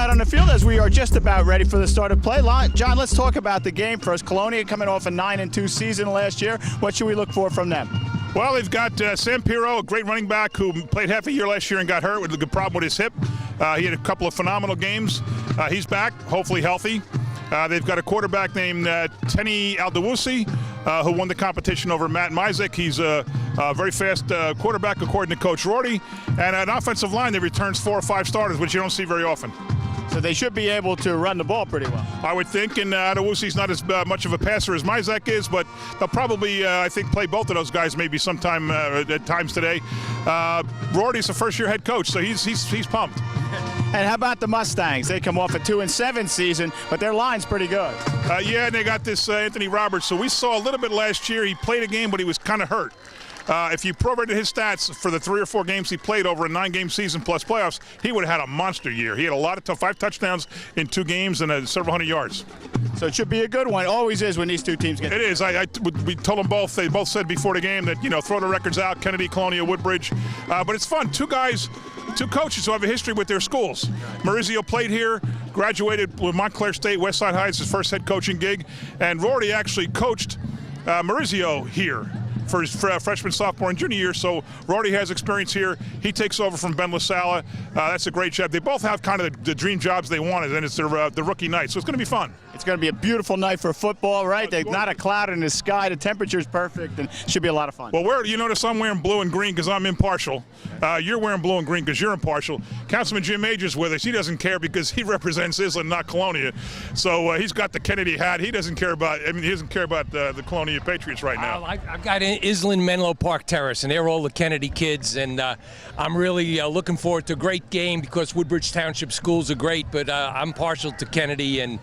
out on the field as we are just about ready for the start of play. John, let's talk about the game first. Colonia coming off a 9-2 season last year. What should we look for from them? Well, they've got Sam Pirro, a great running back who played half a year last year and got hurt with a good problem with his hip. He had a couple of phenomenal games. He's back, hopefully healthy. They've got a quarterback named Tenny Aldawusi, who won the competition over Matt Mizek. He's a very fast quarterback, according to Coach Rorty. And an offensive line that returns 4 or 5 starters, which you don't see very often. So they should be able to run the ball pretty well. I would think, and Adewusi's not as much of a passer as Mizek is, but they'll probably, I think, play both of those guys maybe sometime at times today. Rorty's a first-year head coach, so he's pumped. And how about the Mustangs? They come off a 2-7 season, but their line's pretty good. Yeah, and they got this Anthony Roberts. So we saw a little bit last year. He played a game, but he was kind of hurt. If you prorated his stats for the 3 or 4 games he played over a 9-game season plus playoffs, he would have had a monster year. He had a lot of 5 touchdowns in 2 games and several hundred yards. So it should be a good one. It always is when these two teams get. It is. We told them both. They both said before the game that throw the records out. Kennedy, Colonia, Woodbridge, but it's fun. 2 guys, 2 coaches who have a history with their schools. Maurizio played here, graduated with Montclair State, Westside High, his first head coaching gig, and Rorty actually coached Maurizio here for his freshman, sophomore, and junior year. So Rorty has experience here. He takes over from Ben LaSala. That's a great job. They both have kind of the dream jobs they wanted, and it's their the rookie night. So it's going to be fun. It's going to be a beautiful night for football, right? There's not a cloud in the sky. The temperature's perfect, and should be a lot of fun. Well, you notice I'm wearing blue and green because I'm impartial. You're wearing blue and green because you're impartial. Councilman Jim Major's with us. He doesn't care because he represents Island, not Colonia. So he's got the Kennedy hat. He doesn't care about. He doesn't care about the Colonia Patriots right now. I've got Island Menlo Park Terrace, and they're all the Kennedy kids, and I'm really looking forward to a great game because Woodbridge Township schools are great, but I'm partial to Kennedy, and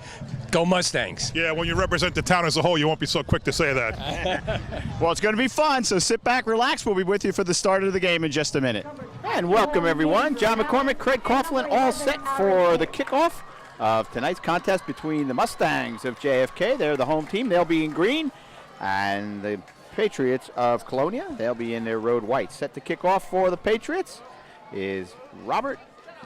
go Mustangs. Yeah, when you represent the town as a whole, you won't be so quick to say that. Well, it's going to be fun, so sit back, relax. We'll be with you for the start of the game in just a minute. And welcome, everyone. John McCormick, Craig Coughlin, all set for the kickoff of tonight's contest between the Mustangs of JFK. They're the home team. They'll be in green, and the Patriots of Colonia, they'll be in their road white. Set to kick off for the Patriots is Robert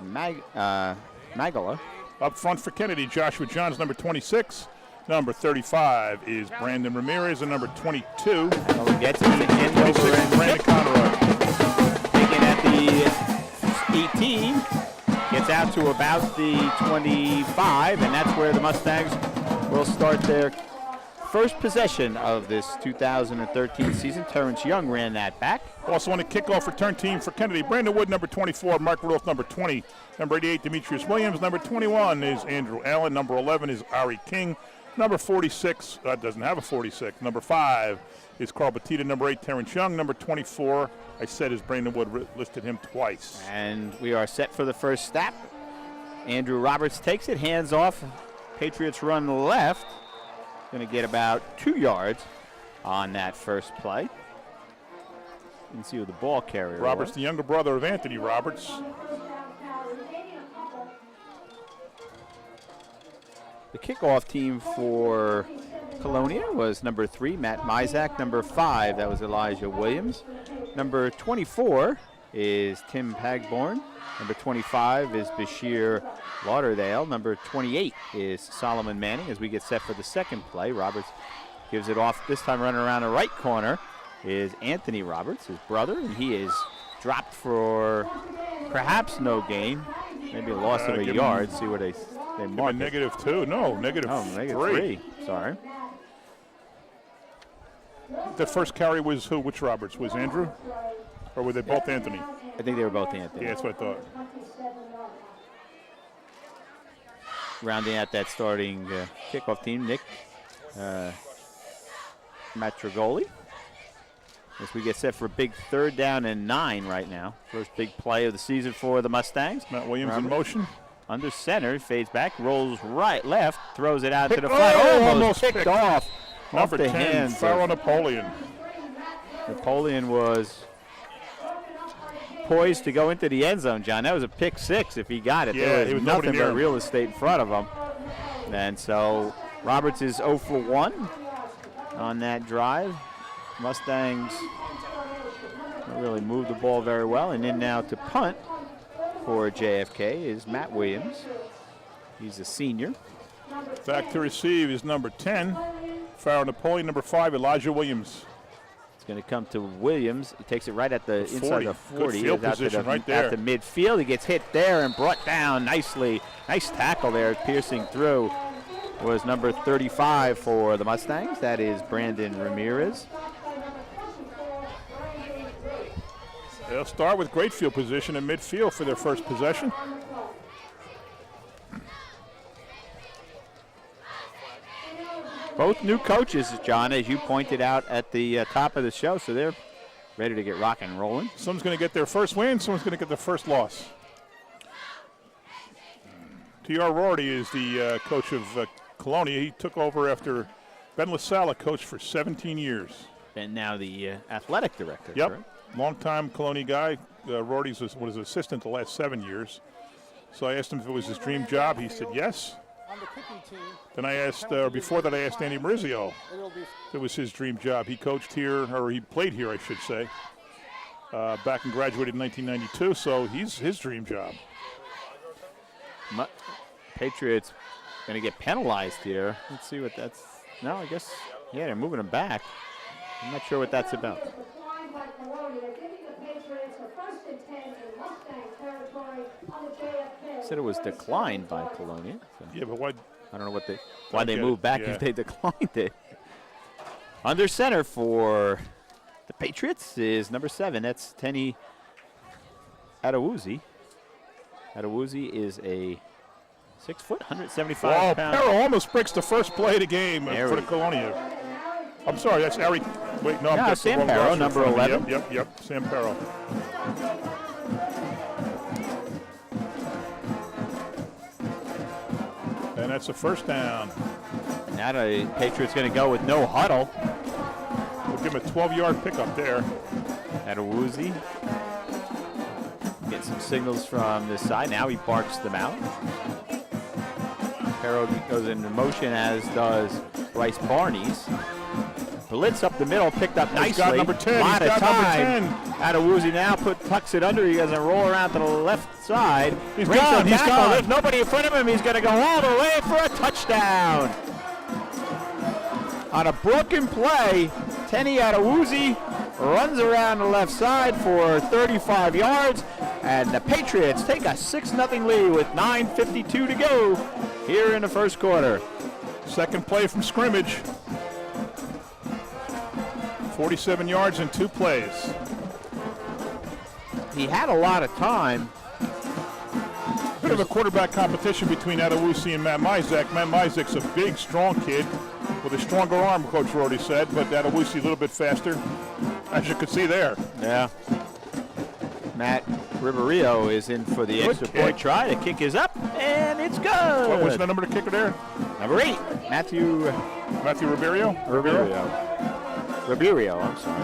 Magala. Up front for Kennedy, Joshua Johns, number 26. Number 35 is Brandon Ramirez, and number 22. Well, gets in the end over and Brandon Conroy. Taking at the 18, gets out to about the 25, and that's where the Mustangs will start their first possession of this 2013 season. Terrence Young ran that back. Also on the kickoff return team for Kennedy, Brandon Wood, number 24, Mark Rudolph, number 20, number 88, Demetrius Williams, number 21 is Andrew Allen, number 11 is Ari King, number 46, doesn't have a 46, number 5 is Carl Batita, number 8, Terrence Young, number 24, I said is Brandon Wood, listed him twice. And we are set for the first snap. Andrew Roberts takes it, hands off, Patriots run left. Going to get about 2 yards on that first play. You can see who the ball carrier Roberts, was. the younger brother of Anthony Roberts. The kickoff team for Colonia was number 3, Matt Mizak. Number 5, that was Elijah Williams. Number 24 is Tim Pagborn. Number 25 is Bashir Lauderdale. Number 28 is Solomon Manning as we get set for the second play. Roberts gives it off, this time running around the right corner is Anthony Roberts, his brother, and he is dropped for perhaps no gain, maybe a loss of a yard. See where they mark it. -2, no, negative 3. Sorry. The first carry was who? Which Roberts? Was Andrew? Or were they both Anthony? I think they were both Anthony. Yeah, that's what I thought. Rounding out that starting kickoff team, Nick Matrigoli. As we get set for a big 3rd down and 9 right now. First big play of the season for the Mustangs. Matt Williams in motion. Under center, fades back, rolls right, left, throws it out to the flat. Almost picked off. Number 10, Pharaoh Napoleon. Napoleon was poised to go into the end zone, John. That was a pick 6 if he got it. Yeah, there was nothing but real estate in front of him. And so Roberts is 0 for 1 on that drive. Mustangs really moved the ball very well. And in now to punt for JFK is Matt Williams. He's a senior. Back to receive is number 10, Farrell Napoleon. Number 5, Elijah Williams. It's going to come to Williams. He takes it right at the inside the 40. Good field position right there. At the midfield. He gets hit there and brought down nicely. Nice tackle there, piercing through. Was number 35 for the Mustangs. That is Brandon Ramirez. They'll start with great field position in midfield for their first possession. Both new coaches, John, as you pointed out at the top of the show, so they're ready to get rock and rolling. Someone's going to get their first win, someone's going to get their first loss. T.R. Rorty is the coach of Colonia. He took over after Ben LaSalle coached for 17 years. And now the athletic director. Yep, correct? long-time Colonia guy. Rorty's was his assistant the last 7 years. So I asked him if it was his dream job. He said yes. On the kicking team. Then I asked, before that I asked Andy Marizio if it was his dream job. He coached here, or he played here, I should say, back and graduated in 1992, so he's his dream job. Patriots going to get penalized here. Let's see what that's. No, I guess, yeah, they're moving them back. I'm not sure what that's about. Said it was declined by Colonia. So Yeah, but why? I don't know why they moved back if they declined it. Under center for the Patriots is number 7. That's Tenny Adewuzi. Adewuzi is a 6 foot, 175 pound. Perro almost breaks the first play of the game for the Colonia. I'm sorry, that's Eric. Wait, no, No, Sam Perro, number 11. Yep, Sam Perro. And that's a first down. Now the Patriots going to go with no huddle. We'll give him a 12-yard pickup there. Adewuzi. Get some signals from this side. Now he barks them out. Perro goes into motion, as does Bryce Barnes. Blitz up the middle, picked up nicely. He's got number 10. Lot He's of got time. number 10. Adewuzi now tucks it under. He doesn't roll around to the left side. He's gone. He's gone. There's nobody in front of him. He's going to go all the way for a touchdown. On a broken play, Tenny Adewuzi runs around the left side for 35 yards, and the Patriots take a 6-0 lead with 9:52 to go here in the first quarter. Second play from scrimmage. 47 yards in 2 plays. He had a lot of time. Bit of a quarterback competition between Adewusi and Matt Mizek. Matt Mizek's a big, strong kid with a stronger arm, Coach Rorty said, but Adewusi a little bit faster, as you could see there. Yeah. Matt Ribeiro is in for the extra point try. The kick is up, and it's good. What was the number of the kicker there? Number 8, Matthew Ribeiro? Ribeiro, I'm sorry.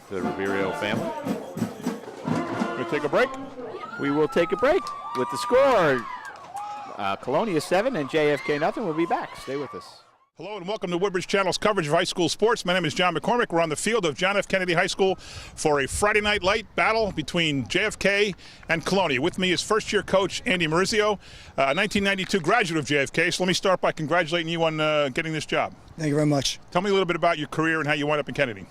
The Ribeiro family. We take a break? We will take a break with the score. Colonia 7 and JFK nothing. We'll be back. Stay with us. Hello and welcome to Woodbridge Channel's coverage of high school sports. My name is John McCormick. We're on the field of John F. Kennedy High School for a Friday night light battle between JFK and Colonia. With me is first-year coach Andy Marizio, 1992 graduate of JFK. So let me start by congratulating you on getting this job. Thank you very much. Tell me a little bit about your career and how you wound up in Kennedy.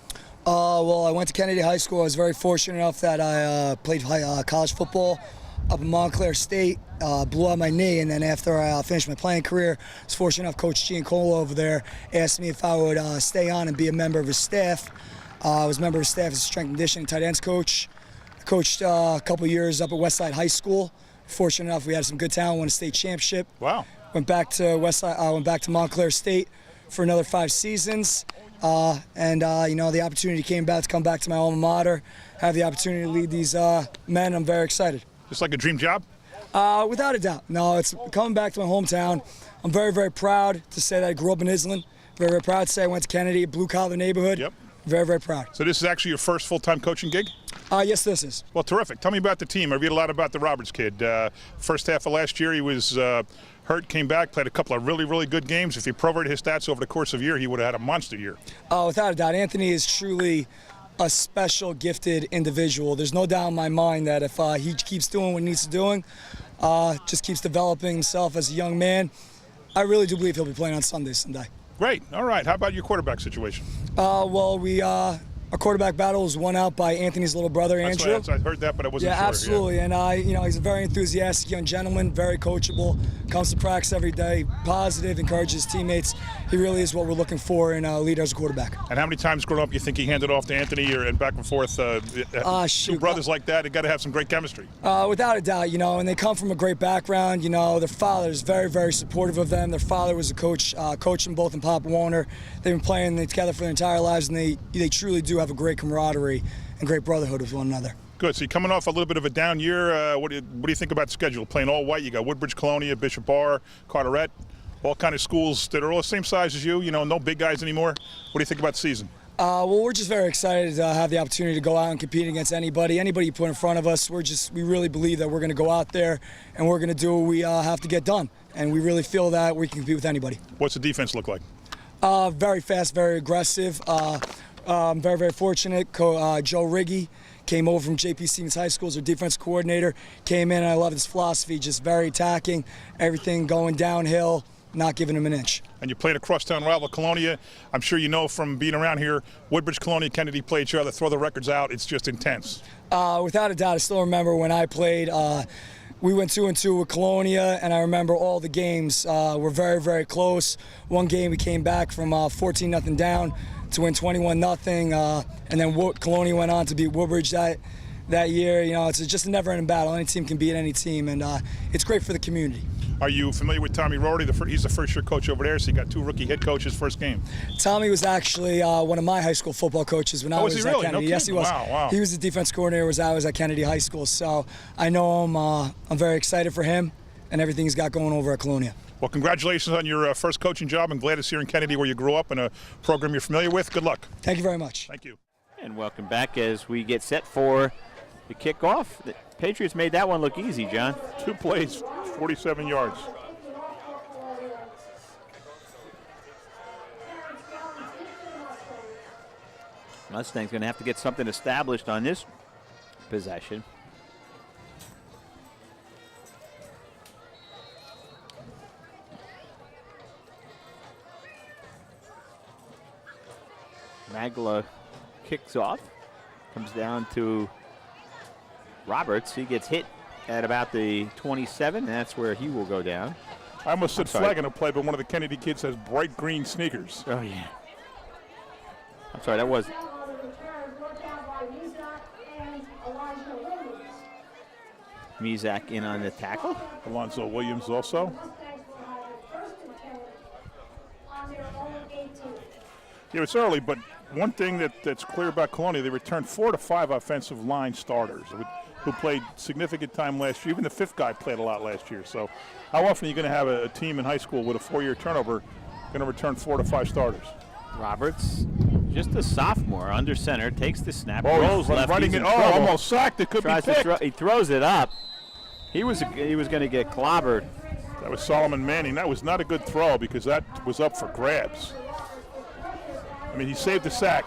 Well, I went to Kennedy High School. I was very fortunate enough that I played college football up in Montclair State, blew out my knee, and then after I finished my playing career, I was fortunate enough Coach Giancola over there asked me if I would stay on and be a member of his staff. I was a member of his staff as a strength and conditioning tight ends coach. I coached a couple years up at Westside High School. Fortunate enough, we had some good talent, won a state championship. Wow. Went back to went back to Montclair State for another 5 seasons. The opportunity came back to come back to my alma mater, have the opportunity to lead these men. I'm very excited. Just like a dream job? Without a doubt. No, it's coming back to my hometown. I'm very, very proud to say that I grew up in Island. Very, very proud to say I went to Kennedy, a blue-collar neighborhood. Yep. Very, very proud. So this is actually your first full-time coaching gig? Yes, this is. Well, terrific. Tell me about the team. I read a lot about the Roberts kid. First half of last year, he was hurt, came back, played a couple of really, really good games. If he prorated his stats over the course of a year, he would have had a monster year. Without a doubt. Anthony is truly a special, gifted individual. There's no doubt in my mind that if he keeps doing what he needs to do, just keeps developing himself as a young man. I really do believe he'll be playing on Sunday. Great. All right. How about your quarterback situation? Our quarterback battle was won out by Anthony's little brother, Andrew. I heard that, but I wasn't sure. Absolutely. Yeah, absolutely. And he's a very enthusiastic young gentleman, very coachable, comes to practice every day, positive, encourages teammates. He really is what we're looking for in a leader as a quarterback. And how many times growing up you think he handed off to Anthony and back and forth? Two brothers like that, they got to have some great chemistry. Without a doubt, and they come from a great background. Their father is very, very supportive of them. Their father was a coach, coaching both in Pop Warner. They've been playing together for their entire lives, and they truly do have a great camaraderie and great brotherhood with one another. Good. So you're coming off a little bit of a down year. What do you think about the schedule? Playing all white. You got Woodbridge, Colonia, Bishop Bar, Carteret, all kind of schools that are all the same size as you. No big guys anymore. What do you think about the season? Well, we're just very excited to have the opportunity to go out and compete against anybody you put in front of us. We really believe that we're going to go out there and we're going to do what we have to get done. And we really feel that we can compete with anybody. What's the defense look like? Very fast, very aggressive. I'm very, very fortunate. Joe Riggy came over from JP Stevens High School as our defense coordinator. Came in, and I love his philosophy, just very attacking, everything going downhill, not giving him an inch. And you played a crosstown rival, Colonia. I'm sure you know from being around here, Woodbridge, Colonia, Kennedy play each other, throw the records out. It's just intense. Without a doubt, I still remember when I played. We went 2-2 with Colonia, and I remember all the games were very, very close. One game we came back from 14-0 down to win 21-0, and then Colonia went on to beat Woodbridge that year. It's just a never-ending battle. Any team can beat any team, and it's great for the community. Are you familiar with Tommy Rorty? He's the first-year coach over there, so you got two rookie head coaches first game. Tommy was actually one of my high school football coaches when I was at Kennedy. No yes, he was. Wow. He was the defense coordinator as I was at Kennedy High School, so I know him. I'm very excited for him and everything he's got going over at Colonia. Well, congratulations on your first coaching job, and glad it's here in Kennedy where you grew up and a program you're familiar with. Good luck. Thank you very much. Thank you. And welcome back as we get set for the kickoff. The Patriots made that one look easy, John. 2 plays, 47 yards. Mustang's going to have to get something established on this possession. Magla kicks off, comes down to Roberts. He gets hit at about the 27. That's where he will go down. I almost said flag on a play, but one of the Kennedy kids has bright green sneakers. Oh, yeah. I'm sorry, that was. Mizak in on the tackle. Alonzo Williams also. Yeah, it's early, but one thing that's clear about Colonia, they returned 4 to 5 offensive line starters who played significant time last year. Even the fifth guy played a lot last year. So how often are you going to have a team in high school with a 4-year turnover going to return 4 to 5 starters? Roberts, just a sophomore, under center, takes the snap, rolls rolls left. Running it. Almost sacked. It could be picked. He throws it up. He was going to get clobbered. That was Solomon Manning. That was not a good throw because that was up for grabs. I mean, he saved the sack.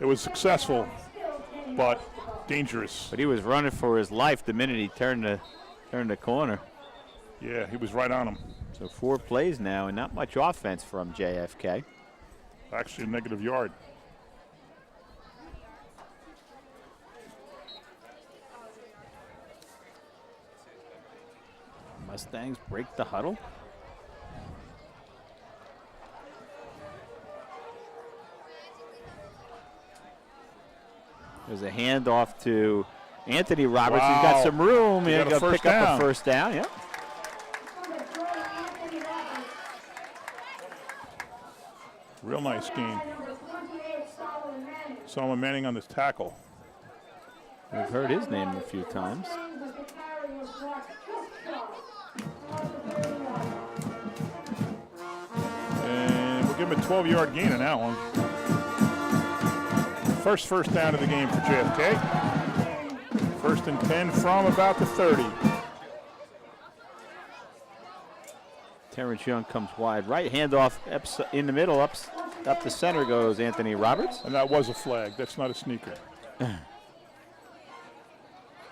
It was successful, but dangerous. But he was running for his life the minute he turned the corner. Yeah, he was right on him. So 4 plays now and not much offense from JFK. Actually a negative yard. Mustangs break the huddle. There's a handoff to Anthony Roberts. Wow. He's got some room. He's going to pick up a first down. Yep. Real nice game. Solomon Manning on this tackle. We've heard his name a few times. And we'll give him a 12-yard gain on that one. First down of the game for JFK. 1st and 10 from about the 30. Terrence Young comes wide right, handoff in the middle, up the center goes Anthony Roberts. And that was a flag. That's not a sneaker.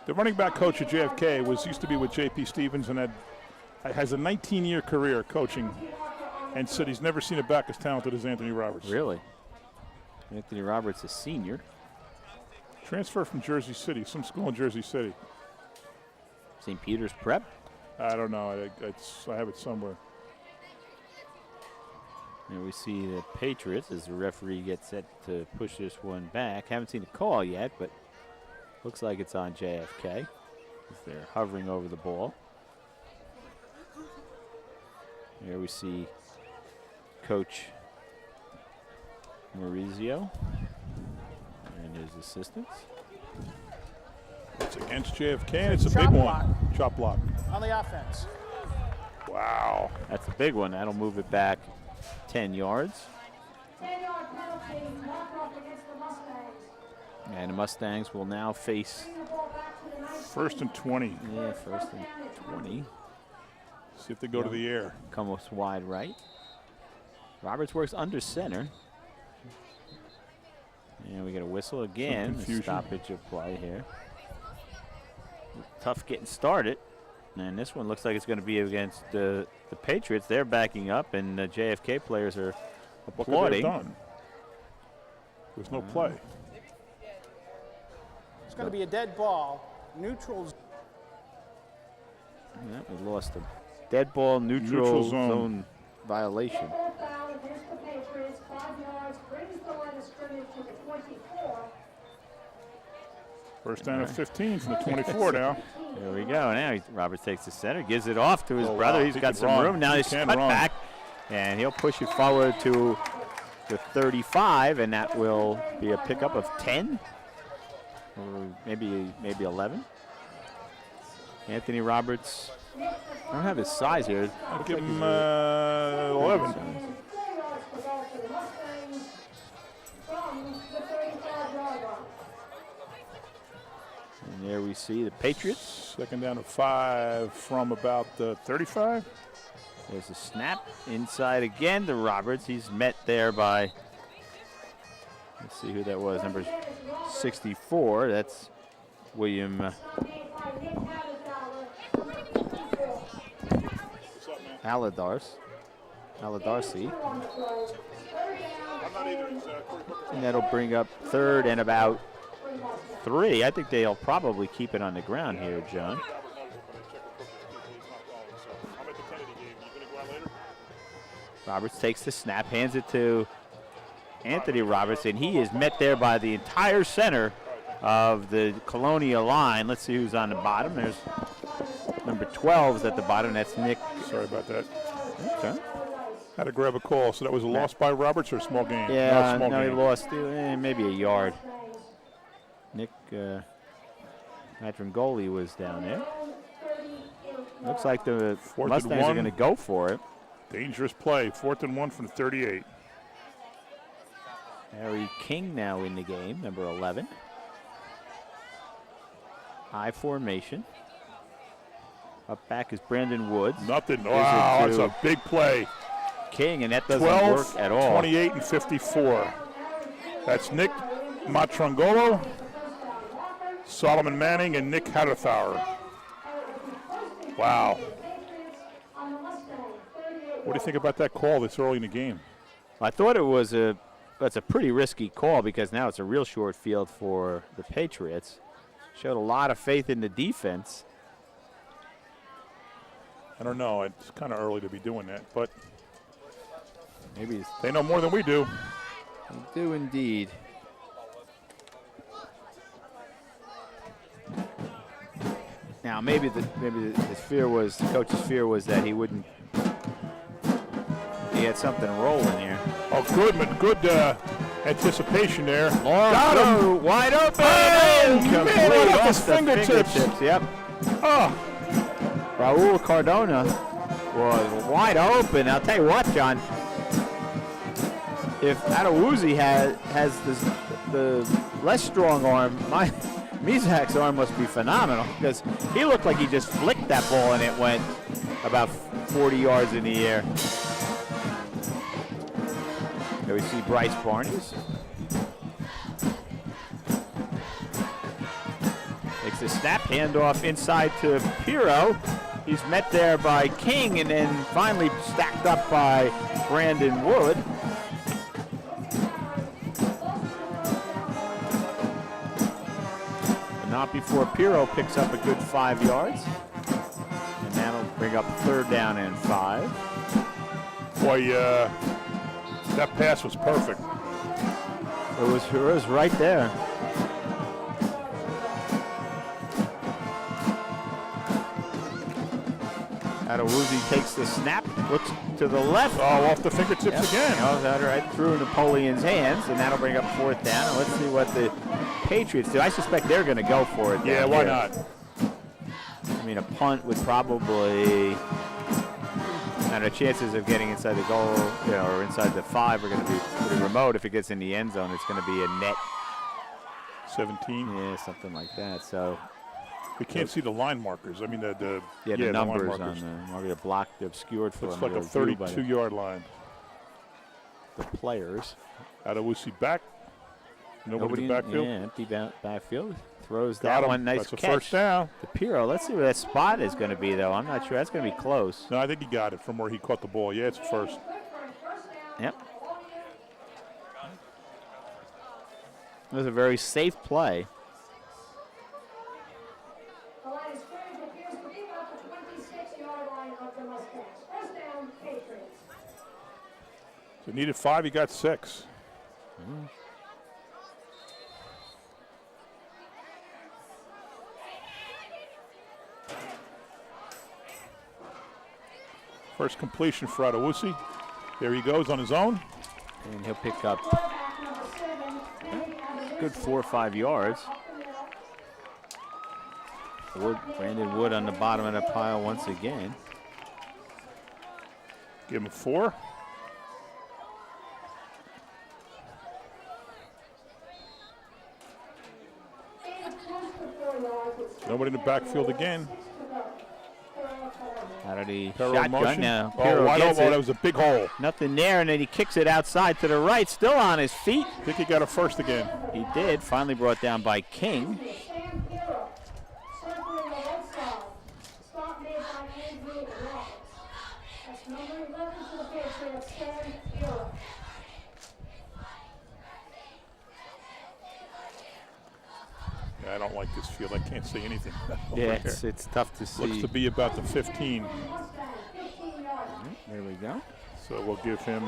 The running back coach at JFK used to be with J.P. Stevens and has a 19-year career coaching, and said he's never seen a back as talented as Anthony Roberts. Really? Anthony Roberts, a senior. Transfer from Jersey City, some school in Jersey City. St. Peter's Prep? I don't know. I have it somewhere. And we see the Patriots as the referee gets set to push this one back. Haven't seen a call yet, but looks like it's on JFK as they're hovering over the ball. Here we see Coach Maurizio and his assistants. It's against JFK, and it's a big one. Chop block. On the offense. Wow. That's a big one. That'll move it back 10 yards. And the Mustangs will now face 1st and 20. Yeah, 1st and 20. See if they go to the air. Come wide right. Roberts works under center. And we get a whistle again. A stoppage of play here. Tough getting started. And this one looks like it's going to be against the Patriots. They're backing up, and the JFK players are applauding. What could they have done? There's no play. It's going to be a dead ball. Neutrals. Yeah, we lost a dead ball, neutral zone violation. First down at 15 from the 24 now. There we go. Now Roberts takes the center, gives it off to his brother. Wow. He's got some room. Now he's cut back, and he'll push it forward to the 35, and that will be a pickup of 10, or maybe 11. Anthony Roberts, I don't have his size here. I'll give him 11. And there we see the Patriots. Second down to 5 from about 35. There's a snap inside again to Roberts. He's met there by, let's see who that was, number 64. That's William Aladarcy. And that'll bring up 3rd and about 3. I think they'll probably keep it on the ground here, John. Roberts takes the snap, hands it to Anthony Roberts, and he is met there by the entire center of the Colonia line. Let's see who's on the bottom. There's number 12 is at the bottom. That's Nick. Sorry about that. Okay. Had to grab a call. So that was a loss by Roberts or a small gain? Yeah, small no, gain. he lost maybe a yard. Nick Matrangoli was down there. Looks like the Mustangs are going to go for it. Dangerous play. 4th and 1 from the 38. Harry King now in the game, number 11. High formation. Up back is Brandon Woods. Nothing. Wow, that's a big play. King, and that doesn't 12, work at all. 28 and 54. That's Nick Matrangolo, Solomon Manning, and Nick Haderthauer. Wow. What do you think about that call this early in the game? I thought that's a pretty risky call because now it's a real short field for the Patriots. Showed a lot of faith in the defense. I don't know. It's kind of early to be doing that, but maybe they know more than we do. They do indeed. Now maybe the coach's fear was that he wouldn't. He had something rolling here. Oh, good anticipation there. Got him, wide open. Complete off his fingertips. Yep. Oh. Raul Cardona was wide open. I'll tell you what, John. If Adewuzi has the less strong arm, Mizak's arm must be phenomenal because he looked like he just flicked that ball and it went about 40 yards in the air. There we see Bryce Barnes. Takes takes the snap, handoff inside to Pirro. He's met there by King and then finally stacked up by Brandon Wood. But not before Pirro picks up a good 5 yards. And that'll bring up 3rd down and 5. Boy, that pass was perfect. It was right there. Adewuzi takes the snap, looks to the left. Oh, off the fingertips again. Oh, that right through Napoleon's hands, and that'll bring up 4th down. And let's see what the Patriots do. I suspect they're going to go for it. Yeah, why not? I mean, a punt would probably, and the chances of getting inside the goal, or inside the 5 are going to be pretty remote. If it gets in the end zone, it's going to be a net 17. Yeah, something like that. So we can't see the line markers. I mean, the numbers line markers. on the marker blocked, obscured for looks them. like a 32-yard line. The players. Adewuzi back. Nobody in the backfield. Yeah, empty backfield. Throws Got that him. one. Nice That's catch. a first down. The Pirro. Let's see where that spot is going to be, though. I'm not sure. That's going to be close. No, I think he got it from where he caught the ball. Yeah, it's first. Yep. It was a very safe play. So needed 5, he got 6. First completion for Adewuzi. There he goes on his own. And he'll pick up good 4 or 5 yards. Brandon Wood on the bottom of the pile once again. Give him a 4. Nobody in the backfield again. Out of the Pirro shotgun motion. now. Oh, Pirro wide gets open. it. That was a big hole. Nothing there, and then he kicks it outside to the right, still on his feet. I think he got a first again. He did, finally brought down by King. Yeah, I don't like this field. I can't see anything. Yeah, it's tough to see. Looks to be about the 15. There we go. So we'll give him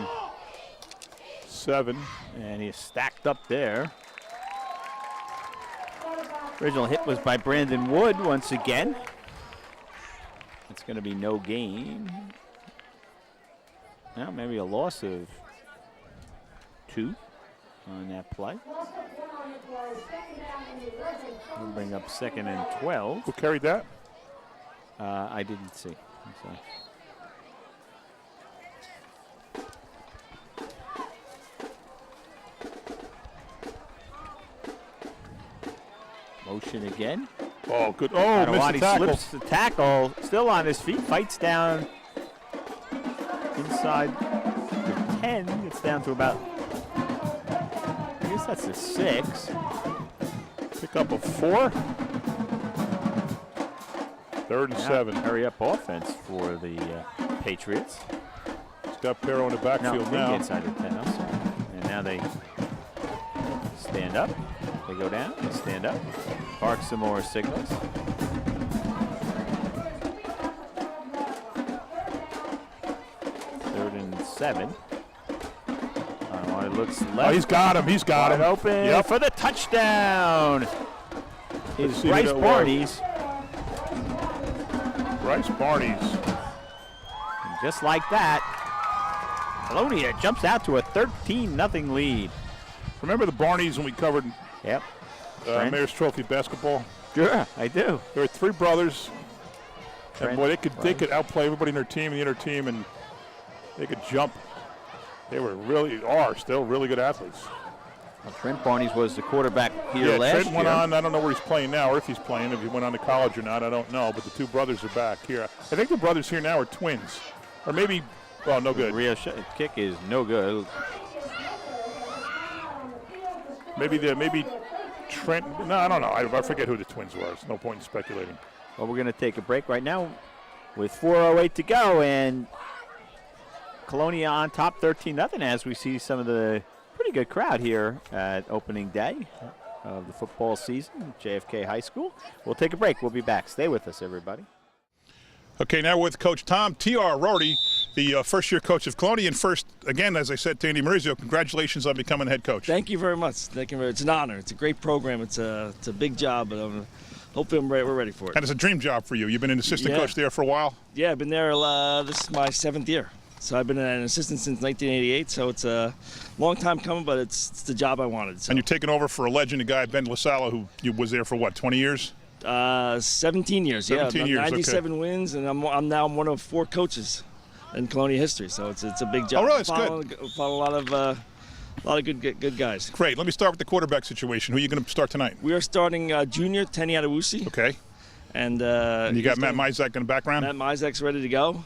7. And he's stacked up there. Original hit was by Brandon Wood once again. It's going to be no gain. Well, maybe a loss of 2 on that play. We'll bring up 2nd and 12. Who carried that? I didn't see. I'm sorry. Motion again. Oh, good. Oh, missed the tackle. Slips the tackle. Still on his feet. Fights down inside the 10. Gets down to about, I guess that's a 6. Pick up a 4. 3rd and 7. Hurry up offense for the Patriots. He's got Pirro in the backfield now. Inside the 10. I'm sorry. And now they stand up. They go down. They stand up. Bark some more signals. 3rd and 7. It looks left. Oh, he's got him. He's got him. Open for the touchdown. It's Bryce Barnes. Bryce Barnes. And just like that, Colonia jumps out to a 13-0 lead. Remember the Barneys when we covered Mayor's Trophy basketball? Sure, I do. There were 3 brothers, and boy, they could outplay everybody in their team, the inner team, and they could jump. They are still really good athletes. Well, Trent Barnes was the quarterback here last year. Trent went on. I don't know where he's playing now, or if he's playing. If he went on to college or not, I don't know. But the 2 brothers are back here. I think the brothers here now are twins, or maybe. Well, no good. Real kick is no good. Maybe Trent. No, I don't know. I forget who the Twins were. There's no point in speculating. Well, we're going to take a break right now with 4:08 to go, and Colonia on top 13-0 as we see some of the pretty good crowd here at opening day of the football season, JFK High School. We'll take a break. We'll be back. Stay with us, everybody. Okay, now with Coach Tom T.R. Rorty, the first-year coach of Colonia. And first, again, as I said to Andy Maurizio, congratulations on becoming head coach. Thank you very much. Thank you. It's an honor. It's a great program. It's a big job, but hopefully we're ready for it. And it's a dream job for you. You've been an assistant coach there for a while? Yeah, I've been there. This is my 7th year. So I've been an assistant since 1988, so it's a long time coming, but it's the job I wanted. So. And you're taking over for a legend, a guy, Ben LaSala, who was there for, what, 20 years? 17 years, 17 years, 97 wins, and I'm now one of 4 coaches in Colonia history, so it's a big job. Oh, really? It's good. Follow a lot of good guys. Great. Let me start with the quarterback situation. Who are you going to start tonight? We are starting junior Tenny Adewusi. Okay. And you got Matt Mizak in the background? Matt Mizak's ready to go.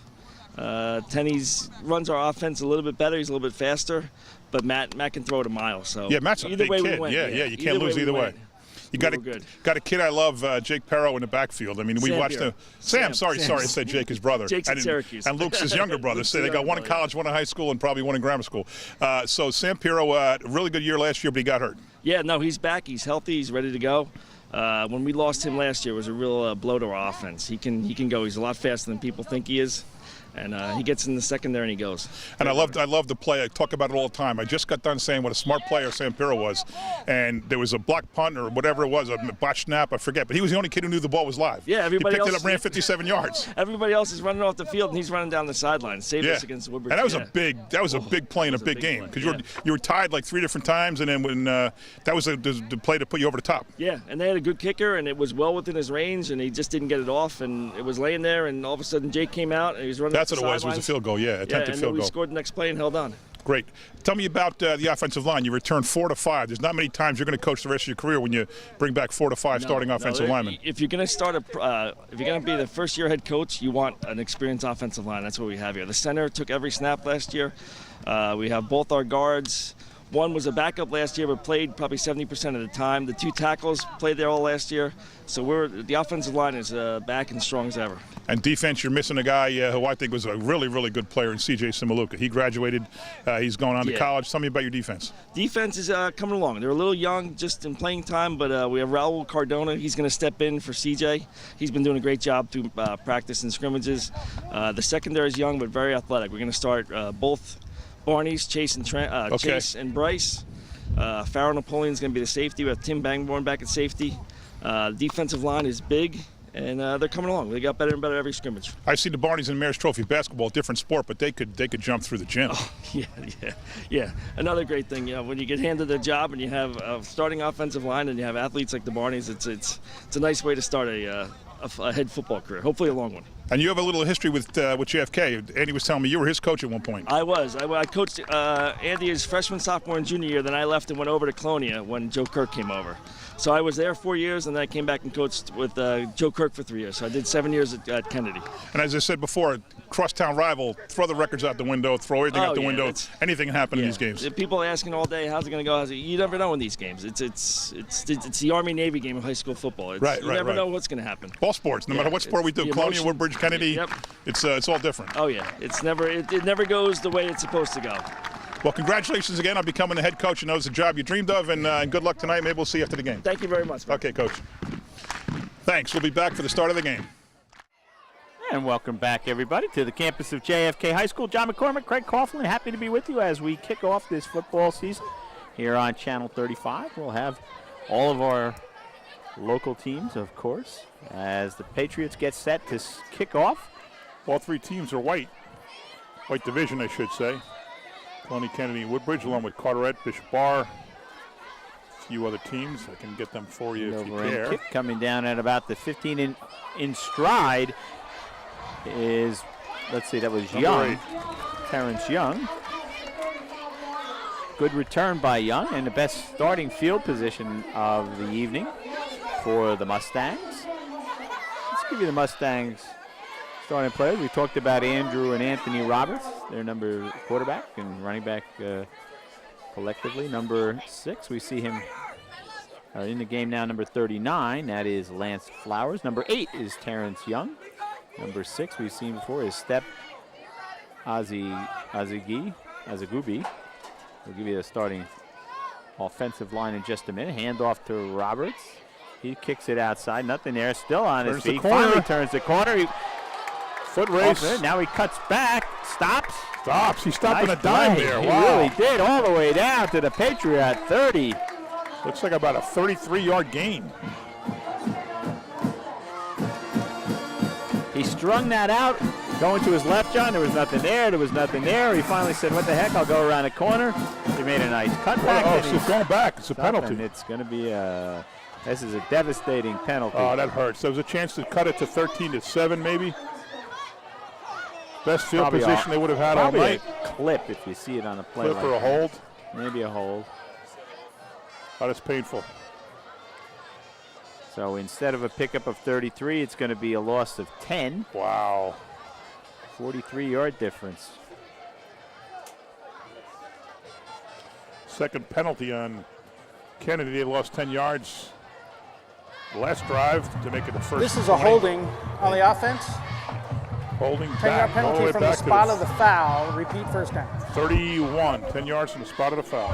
Tenny runs our offense a little bit better. He's a little bit faster, but Matt can throw it a mile. So yeah, Matt's a either big way kid. We win. Yeah, you can't lose either way. You got a kid I love, Jake Perro in the backfield. I mean, we watched him. Sam, sorry, I said Jake, his brother. Jake's in Syracuse. And Luke's his younger brother. So they got one in college, one in high school, and probably one in grammar school. So Sam Perro, really good year last year, but he got hurt. Yeah, no, he's back. He's healthy. He's ready to go. When we lost him last year, it was a real blow to our offense. He can go. He's a lot faster than people think he is. And he gets in the second there and he goes. And I love the play. I talk about it all the time. I just got done saying what a smart player Sam Pirro was. And there was a block punt or whatever it was, a botched snap, I forget. But he was the only kid who knew the ball was live. Yeah, everybody He picked else it up, ran 57 yards. Everybody else is running off the field and he's running down the sideline. Saved us against Woodbridge. And that was a big play in a big game. Because you were tied like 3 different times, and then when that was the play to put you over the top. Yeah, and they had a good kicker, and it was well within his range, and he just didn't get it off, and it was laying there, and all of a sudden Jake came out, and he was running. That's what it was a field goal, attempted field goal. And we scored the next play and held on. Great. Tell me about the offensive line. You returned 4 to 5. There's not many times you're going to coach the rest of your career when you bring back 4 to 5 starting offensive linemen. If you're going to if you're going to be the first-year head coach, you want an experienced offensive line. That's what we have here. The center took every snap last year. We have both our guards. One was a backup last year, but played probably 70% of the time. The 2 tackles played there all last year. So the offensive line is back and strong as ever. And defense, you're missing a guy who I think was a really, really good player in C.J. Simaluka. He graduated. He's going on to college. Tell me about your defense. Defense is coming along. They're a little young just in playing time, but we have Raul Cardona. He's going to step in for C.J. He's been doing a great job through practice and scrimmages. The secondary is young but very athletic. We're going to start both Barney's, Chase and Bryce. Farrell Napoleon's going to be the safety. We have Tim Bangborn back at safety. Defensive line is big, and they're coming along. They got better and better every scrimmage. I see the Barneys in Mayor's Trophy basketball, different sport, but they could jump through the gym. Oh, yeah. Another great thing, when you get handed a job and you have a starting offensive line and you have athletes like the Barneys, it's a nice way to start a head football career. Hopefully a long one. And you have a little history with JFK. Andy was telling me you were his coach at one point. I was. I coached Andy his freshman, sophomore, and junior year. Then I left and went over to Colonia when Joe Kirk came over. So I was there 4 years, and then I came back and coached with Joe Kirk for 3 years. So I did 7 years at Kennedy. And as I said before, crosstown rival, throw the records out the window, throw everything out the window. Anything can happen in these games. People are asking all day, how's it going to go? You never know in these games. It's the Army-Navy game of high school football. You never know what's going to happen. All sports, no matter what sport we do, Colonia, Woodbridge, Kennedy, it's all different. Oh, yeah. It never goes the way it's supposed to go. Well, congratulations again on becoming the head coach. You know it's a job you dreamed of, and good luck tonight. Maybe we'll see you after the game. Thank you very much. Okay, Coach. Thanks. We'll be back for the start of the game. And welcome back, everybody, to the campus of JFK High School. John McCormick, Craig Coughlin, happy to be with you as we kick off this football season here on Channel 35. We'll have all of our local teams, of course, as the Patriots get set to kick off. All 3 teams are white. White division, I should say. Colonia, Kennedy, and Woodbridge, along with Carteret, Bishop Bar, a few other teams. I can get them for you if you care. Kick coming down at about the 15 in stride is, let's see, that was Young, Terrence Young. Good return by Young, and the best starting field position of the evening for the Mustangs. Let's give you the Mustangs starting players. We talked about Andrew and Anthony Roberts, their number quarterback and running back collectively. Number 6, we see him In the game now, number 39, that is Lance Flowers. Number 8 is Terrence Young. Number 6, we've seen before, is Sept Azagubi. We'll give you the starting offensive line in just a minute. Hand off to Roberts. He kicks it outside. Nothing there. Still on his feet. Finally turns the corner. Foot race. Now he cuts back. Stops. He stopped in a dime there. He Wow. really did. All the way down to the Patriot 30. Looks like about a 33-yard gain. He strung that out. Going to his left, John. There was nothing there. There was nothing there. He finally said, what the heck? I'll go around the corner. He made a nice cutback. Oh, so it's going back. It's a penalty. It's going to be this is a devastating penalty. Oh, that hurts. There was a chance to cut it to 13-7 maybe. Best field Probably position they would have had all probably night. a clip if you see it on a play. Clip like or a that. hold. Maybe a hold. Oh, that's painful. So instead of a pickup of 33, it's going to be a loss of 10. Wow. 43-yard difference. Second penalty on Kennedy. They lost 10 yards. Last drive to make it the first. This is a 20. holding on the offense. Holding 10-yard back. all the way penalty from the back to spot of the foul. Repeat first down. 31. 10 yards from the spot of the foul.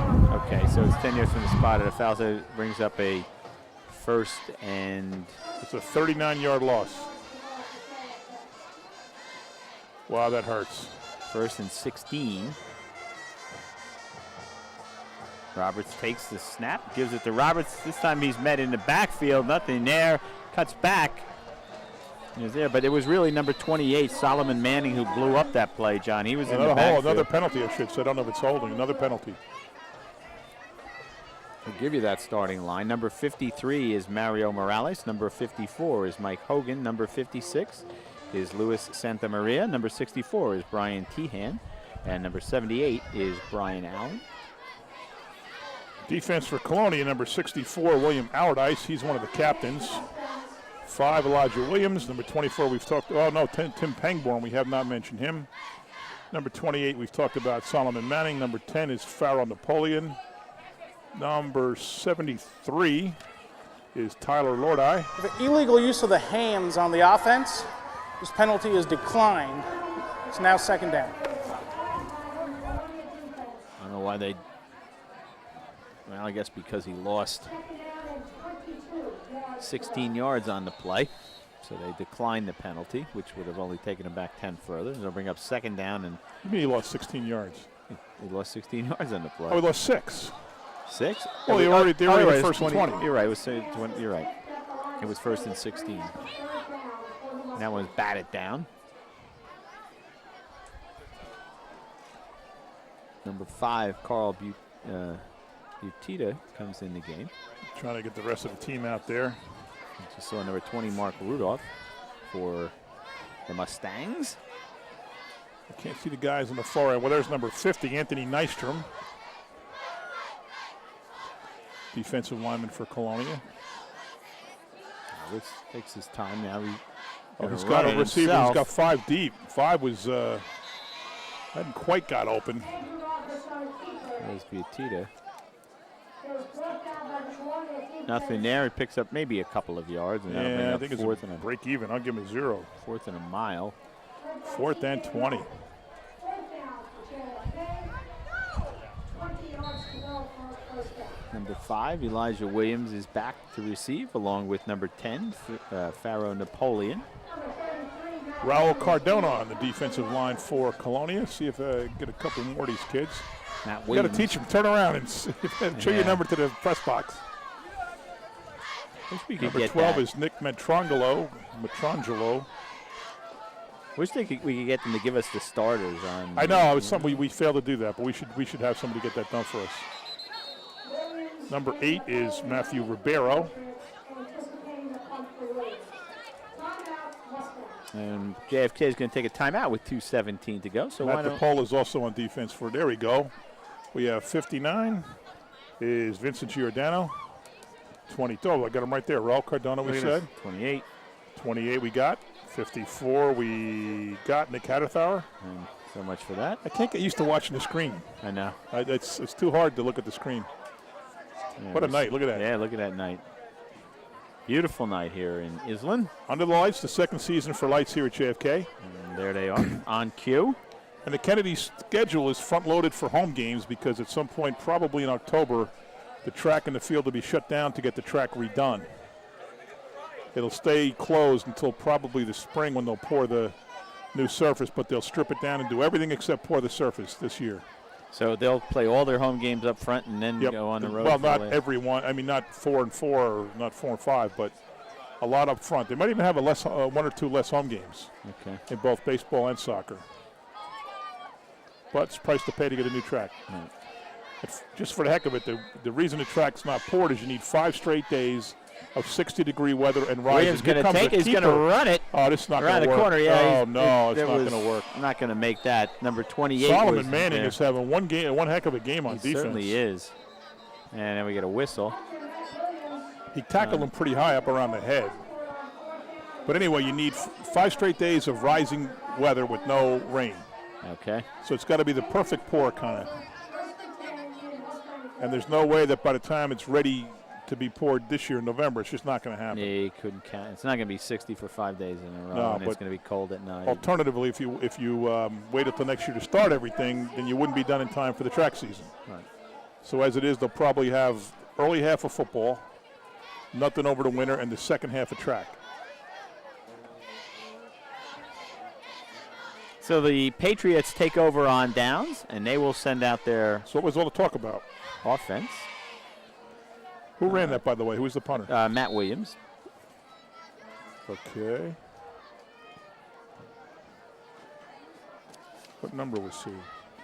Okay, so it's 10 yards from the spot of the foul. So it brings up a first and It's a 39-yard loss. Wow, that hurts. first and 16. Roberts takes the snap, gives it to Roberts. This time he's met in the backfield. Nothing there. Cuts back. He was there, but it was really number 28, Solomon Manning, who blew up that play, John. He was in the backfield. Another penalty, I should say. I don't know if it's holding. Another penalty. I'll give you that starting line. Number 53 is Mario Morales. Number 54 is Mike Hogan. Number 56 is Luis Santamaria. Number 64 is Brian Tehan. And number 78 is Brian Allen. Defense for Colonia, number 64, William Allardyce. He's one of the captains. 5, Elijah Williams. Number 24, we've talked. Oh, no, Tim Pangborn. We have not mentioned him. Number 28, we've talked about Solomon Manning. Number 10 is Pharaoh Napoleon. Number 73 is Tyler Lordi. The illegal use of the hands on the offense. This penalty is declined. It's now second down. I don't know why they. Well, I guess because he lost 16 yards on the play. So they declined the penalty, which would have only taken him back 10 further. They'll bring up second down. And You mean he lost 16 yards? he lost 16 yards on the play. Oh, he lost 6. 6? Well, they already you're right, the first 20. 20. You're right. It was 20, you're right. It was first and 16. And that one's batted down. Number 5, Carl Butita comes in the game. Trying to get the rest of the team out there. Just saw number 20, Mark Rudolph, for the Mustangs. I can't see the guys on the far end. Well, there's number 50, Anthony Nystrom. Defensive lineman for Colonia. This takes his time now. He's got a receiver. He's got 5 deep. 5 was hadn't quite got open. There's Butita. Nothing there. He picks up maybe a couple of yards. And that'll bring Yeah, I up think it's fourth a and break even. I'll give him a 0. fourth and a mile. 4th and 20. Number 5, Elijah Williams, is back to receive, along with number 10, Pharaoh Napoleon. Raul Cardona on the defensive line for Colonia. See if I get a couple more of these kids. Matt You got to Williams. teach them. Turn around and show your Yeah. number to the press box. Wish we could Number get 12 that. is Nick Matrangelo. Wish we could get them to give us the starters on. I know, it's something we failed to do that, but we should have somebody get that done for us. Number 8 is Matthew Ribeiro. And JFK is going to take a timeout with 2:17 to go. So why Matt don't DePaul is also on defense for. There we go. We have 59 is Vincent Giordano. 22. Oh, I got him right there. Raul Cardona, we look at said. this, 28. 28 we got. 54 we got Nick Haddethauer. And so much for that. I can't get used to watching the screen. I know. It's too hard to look at the screen. Yeah, What a night. Look at that. Yeah, look at that night. Beautiful night here in Island. Under the lights, the second season for lights here at JFK. And there they are on cue. And the Kennedy schedule is front-loaded for home games because at some point, probably in October, the track and the field will be shut down to get the track redone. It'll stay closed until probably the spring when they'll pour the new surface, but they'll strip it down and do everything except pour the surface this year. So they'll play all their home games up front and then Yep. go on the road. Well, for not the- everyone. I mean, not 4 and 4 or not 4 and 5, but a lot up front. They might even have one or two less home games Okay. in both baseball and soccer. But it's a price to pay to get a new track. Right. Just for the heck of it, the reason the track's not poured is you need 5 straight days of 60-degree weather and rising. Williams going to take it. He's going to run it Oh, this is not around going the to work. corner. Yeah, Oh, no, it's not going to work. Not going to make that. Number 28. Solomon was Manning there. is having one heck of a game on He defense. certainly is. And then we get a whistle. He tackled him pretty high up around the head. But anyway, you need 5 straight days of rising weather with no rain. Okay. So it's got to be the perfect pour kind of. And there's no way that by the time it's ready to be poured this year in November, it's just not going to happen. Yeah, you couldn't count. It's not going to be 60 for 5 days in a row, No, and it's but going to be cold at night. Alternatively, if you wait until next year to start everything, then you wouldn't be done in time for the track season. Right. So as it is, they'll probably have early half of football, nothing over the winter, and the second half of track. So the Patriots take over on downs, and they will send out their So what was all the talk about? offense. Who ran that, by the way? Who was the punter? Matt Williams. Okay. What number was he?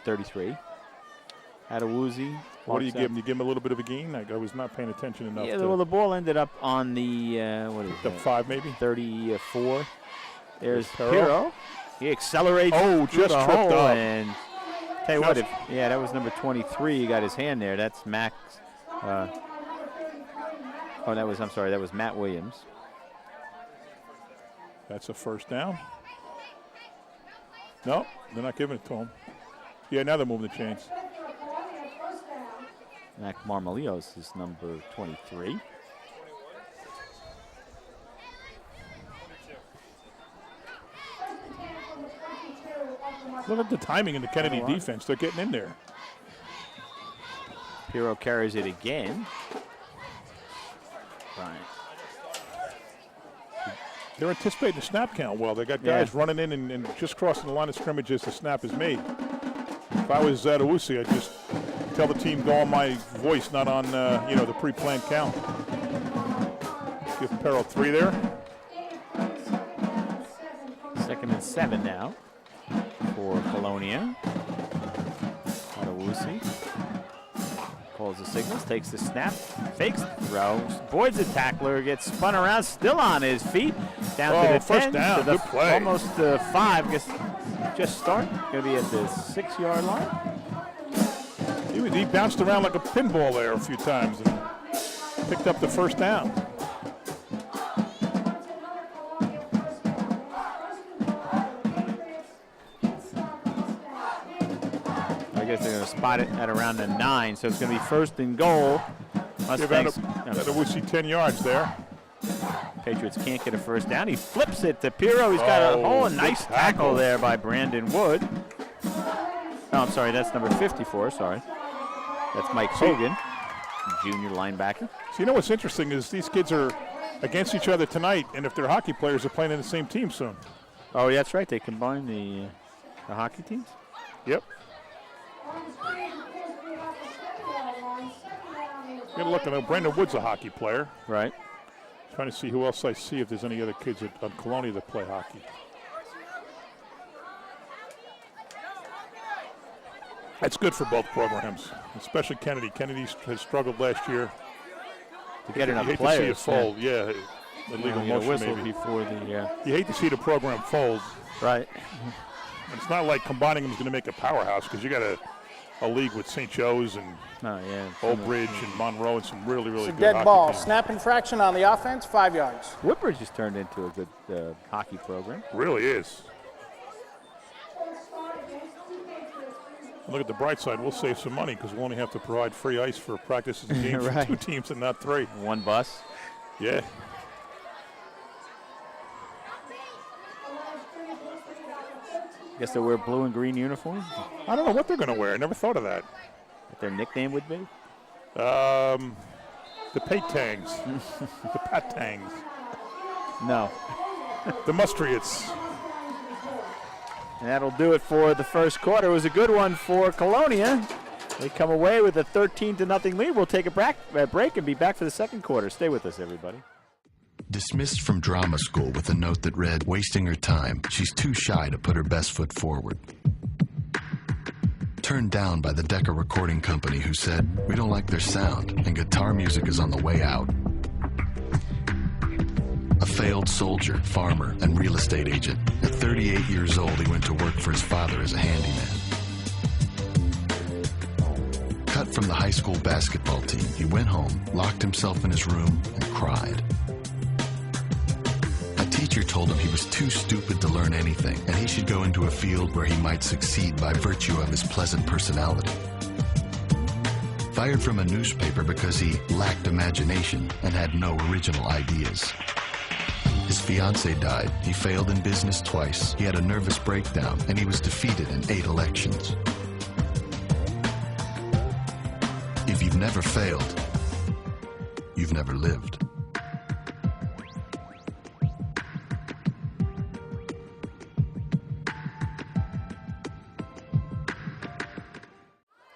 33. Adewuzi. What do you give him? You give him a little bit of a gain? I was not paying attention enough. Yeah, to well, the ball ended up on the, what is the that? 5 maybe? 34. There's Pero. Piero. He accelerates. Oh, through just the tripped hole, up. and tell you what, that was number 23. He got his hand there. That's Max. That was Matt Williams. That's a first down. No, they're not giving it to him. Yeah, now they're moving the chains. Mac Marmolios is number 23. Look at the timing in the Kennedy defense. They're getting in there. Piero carries it again. Right. They're anticipating the snap count well. They got guys running in and just crossing the line of scrimmage as the snap is made. If I was Zadawusi, I'd just tell the team go on my voice, not on the pre-planned count. Give Perro 3 there. 2nd and 7 now for Colonia. Adewusi calls the signals, takes the snap, fakes the throw, avoids the tackler, gets spun around, still on his feet, down to the 10, first down, to the good play. almost 5. Guess just start. Going to be at the 6-yard line. He bounced around like a pinball there a few times and picked up the first down. I guess they're going to spot it at around the 9, so it's going to be 1st and goal. Adewusi 10 yards there. Patriots can't get a first down. He flips it to Piero. He's got a nice tackle there by Brandon Wood. Oh, I'm sorry, that's number 54, sorry. That's Mike Hogan, junior linebacker. So you know what's interesting is these kids are against each other tonight, and if they're hockey players, they're playing in the same team soon. Oh, that's right. They combine the hockey teams? Yep. You gotta look, I know Brandon Wood's a hockey player. Right. Trying to see who else I see, if there's any other kids on Colonia that play hockey. That's good for both programs, especially Kennedy. Kennedy has struggled last year. To get enough you hate players. to see it fold, yeah. Illegal motion whistle maybe. before the, You hate to see the program fold. Right. It's not like combining them is going to make a powerhouse because you got a league with St. Joe's and Old Bridge and Monroe and some really, really It's a good dead hockey ball. teams. Snap infraction on the offense, 5 yards. Woodbridge has turned into a good hockey program. Really is. Look at the bright side. We'll save some money because we'll only have to provide free ice for practices and games Right. for 2 teams and not 3. One bus. Yeah. Guess they wear blue and green uniforms. I don't know what they're going to wear. I never thought of that. What their nickname would be? The Patangs. The Patangs. No. The Mustriots. And that'll do it for the first quarter. It was a good one for Colonia. They come away with a 13-0 lead. We'll take a break and be back for the second quarter. Stay with us, everybody. Dismissed from drama school with a note that read, "Wasting her time. She's too shy to put her best foot forward." Turned down by the Decca Recording Company, who said, "We don't like their sound, and guitar music is on the way out." A failed soldier, farmer, and real estate agent. At 38 years old, he went to work for his father as a handyman. Cut from the high school basketball team, he went home, locked himself in his room, and cried. A teacher told him he was too stupid to learn anything, and he should go into a field where he might succeed by virtue of his pleasant personality. Fired from a newspaper because he lacked imagination and had no original ideas. His fiancée died, he failed in business twice, he had a nervous breakdown, and he was defeated in 8 elections. If you've never failed, you've never lived.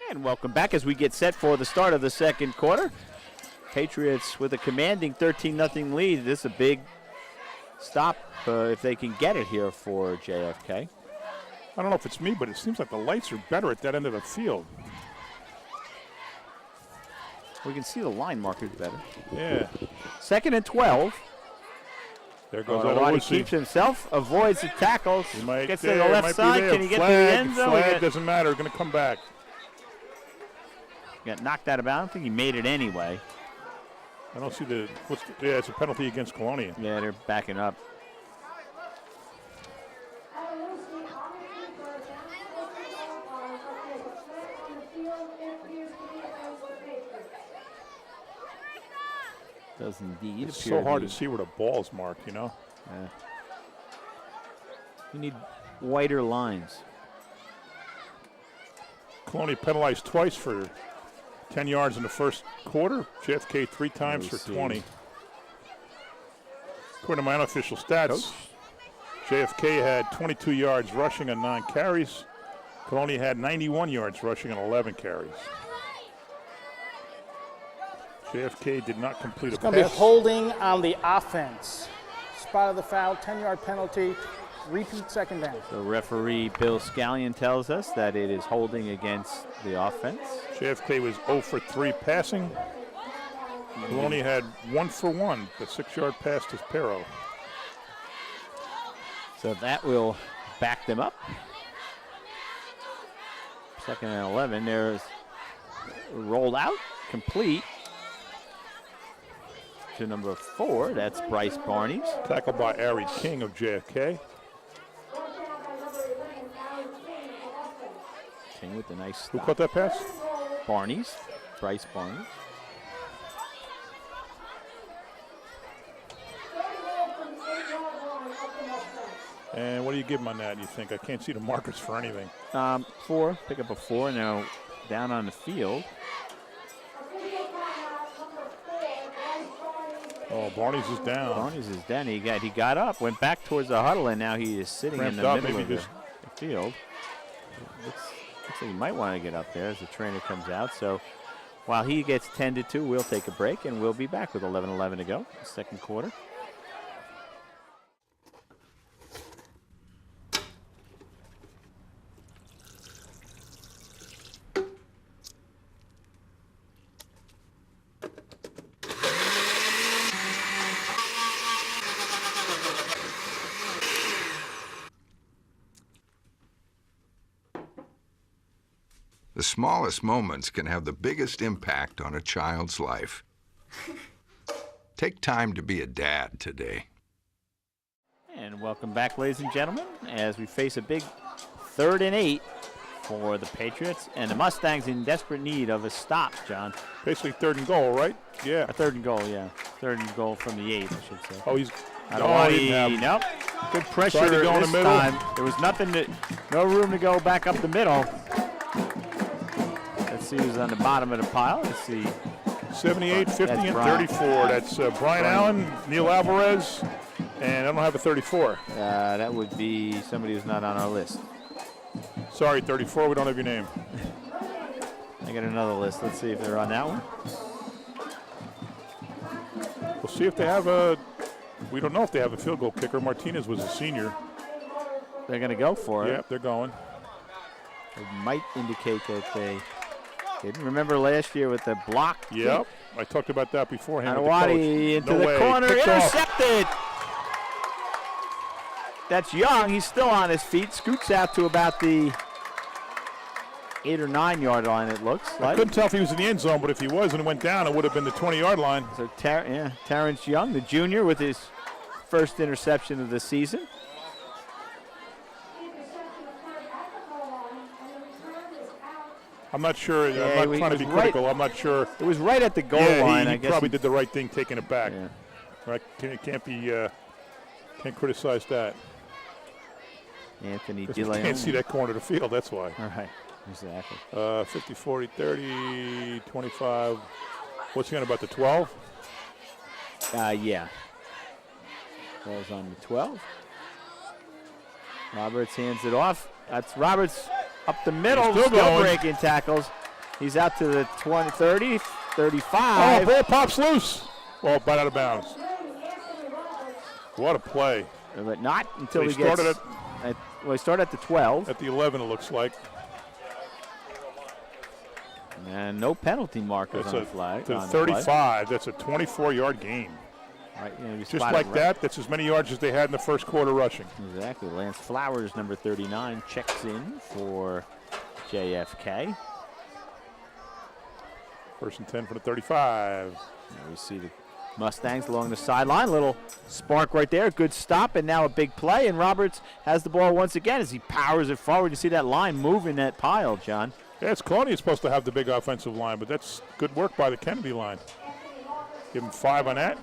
And welcome back as we get set for the start of the second quarter. Patriots with a commanding 13-0 lead. This is a big stop if they can get it here for JFK. I don't know if it's me, but it seems like the lights are better at that end of the field. We can see the line markers better. Yeah. 2nd and 12. There goes He Owosi. keeps himself, avoids the tackles, He might, gets to there, the might left be side. there. Can he get to the Flag, end zone? Flag doesn't matter. Going to come back. Got knocked out of bounds. I don't think he made it anyway. I don't see the. Yeah, it's a penalty against Colonia. Yeah, they're backing up. Does indeed It's appear so hard be. to see where the ball's marked, you know? Yeah. You need whiter lines. Colonia penalized twice for 10 yards in the first quarter. JFK 3 times for see. 20. According to my unofficial stats, Coach? JFK had 22 yards rushing on 9 carries. Colonia had 91 yards rushing on 11 carries. JFK did not complete It's a going to be pass. holding on the offense. Spot of the foul, 10-yard penalty, repeat 2nd down. The referee Bill Scallion tells us that it is holding against the offense. JFK was 0 for 3 passing. Colonia had 1 for 1, the 6-yard pass to Pero. So that will back them up. 2nd and 11. There's rolled out, complete to number 4. That's Bryce Barnes. Tackled by Ari King of JFK. King with the nice Who stop. caught that pass? Barnes, Bryce Barnes. And what do you give him on that, you think? I can't see the markers for anything. 4, pick up a 4 now down on the field. Oh, Barnes is down. Barnes is down. He got up, went back towards the huddle, and now he is sitting in Cramped the up, middle maybe of the field. Looks like he might want to get up there as the trainer comes out. So while he gets tended to, we'll take a break, and we'll be back with 11:11 to go, second quarter. The smallest moments can have the biggest impact on a child's life. Take time to be a dad today. And welcome back, ladies and gentlemen, as we face a big 3rd and 8 for the Patriots. And the Mustangs in desperate need of a stop, John. Basically 3rd and goal, right? Yeah. A 3rd and goal, yeah. 3rd and goal from the 8, I should say. Oh, he's nope. Good pressure Tried to go in this the middle. time. There was no room to go back up the middle. Let's see who's on the bottom of the pile. Let's see. 78, 50, That's and Brian. 34. That's Brian Allen, Neil Alvarez, and I don't have a 34. That would be somebody who's not on our list. Sorry, 34, we don't have your name. I got another list. Let's see if they're on that one. We'll see if they have we don't know if they have a field goal kicker. Martinez was a senior. They're going to go for it. Yep, they're going. It might indicate that they didn't. Remember last year with the block? Yep, I talked about that beforehand with the Adewale coach. into the corner, Picked off. intercepted. That's Young. He's still on his feet. Scoots out to about the 8 or 9 yard line, it looks I like. couldn't tell if he was in the end zone, but if he was and it went down, it would have been the 20-yard line. So Terrence Young, the junior, with his first interception of the season. I'm not sure. Yeah, I'm not trying to be critical. I'm not sure. It was right at the goal Yeah, line. he I guess probably did the right thing taking it back. Yeah. Right? Can't criticize that. Anthony You DeLeon. can't see that corner of the field, that's why. All right, exactly. 50, 40, 30, 25. What's he on, about the 12? Yeah. Ball's on the 12. Roberts hands it off. That's Roberts up the middle, He's still going. breaking tackles. He's out to the 20, 30, Oh, 35. ball pops loose. Ball right out of bounds. What a play. But not until They he gets. started He started at the 12. At the 11, it looks like. And no penalty markers That's on the flag. to on the play. 35. That's a 24-yard gain. Right, you know, Just spotted like right. that, that's as many yards as they had in the first quarter rushing. Exactly. Lance Flowers, number 39, checks in for JFK. First and 10 for the 35. Now we see the Mustangs along the sideline. Little spark right there. Good stop, and now a big play. And Roberts has the ball once again as he powers it forward. You see that line moving that pile, John. Yeah, it's Colonia supposed to have the big offensive line, but that's good work by the Kennedy line. Give him 5 on that.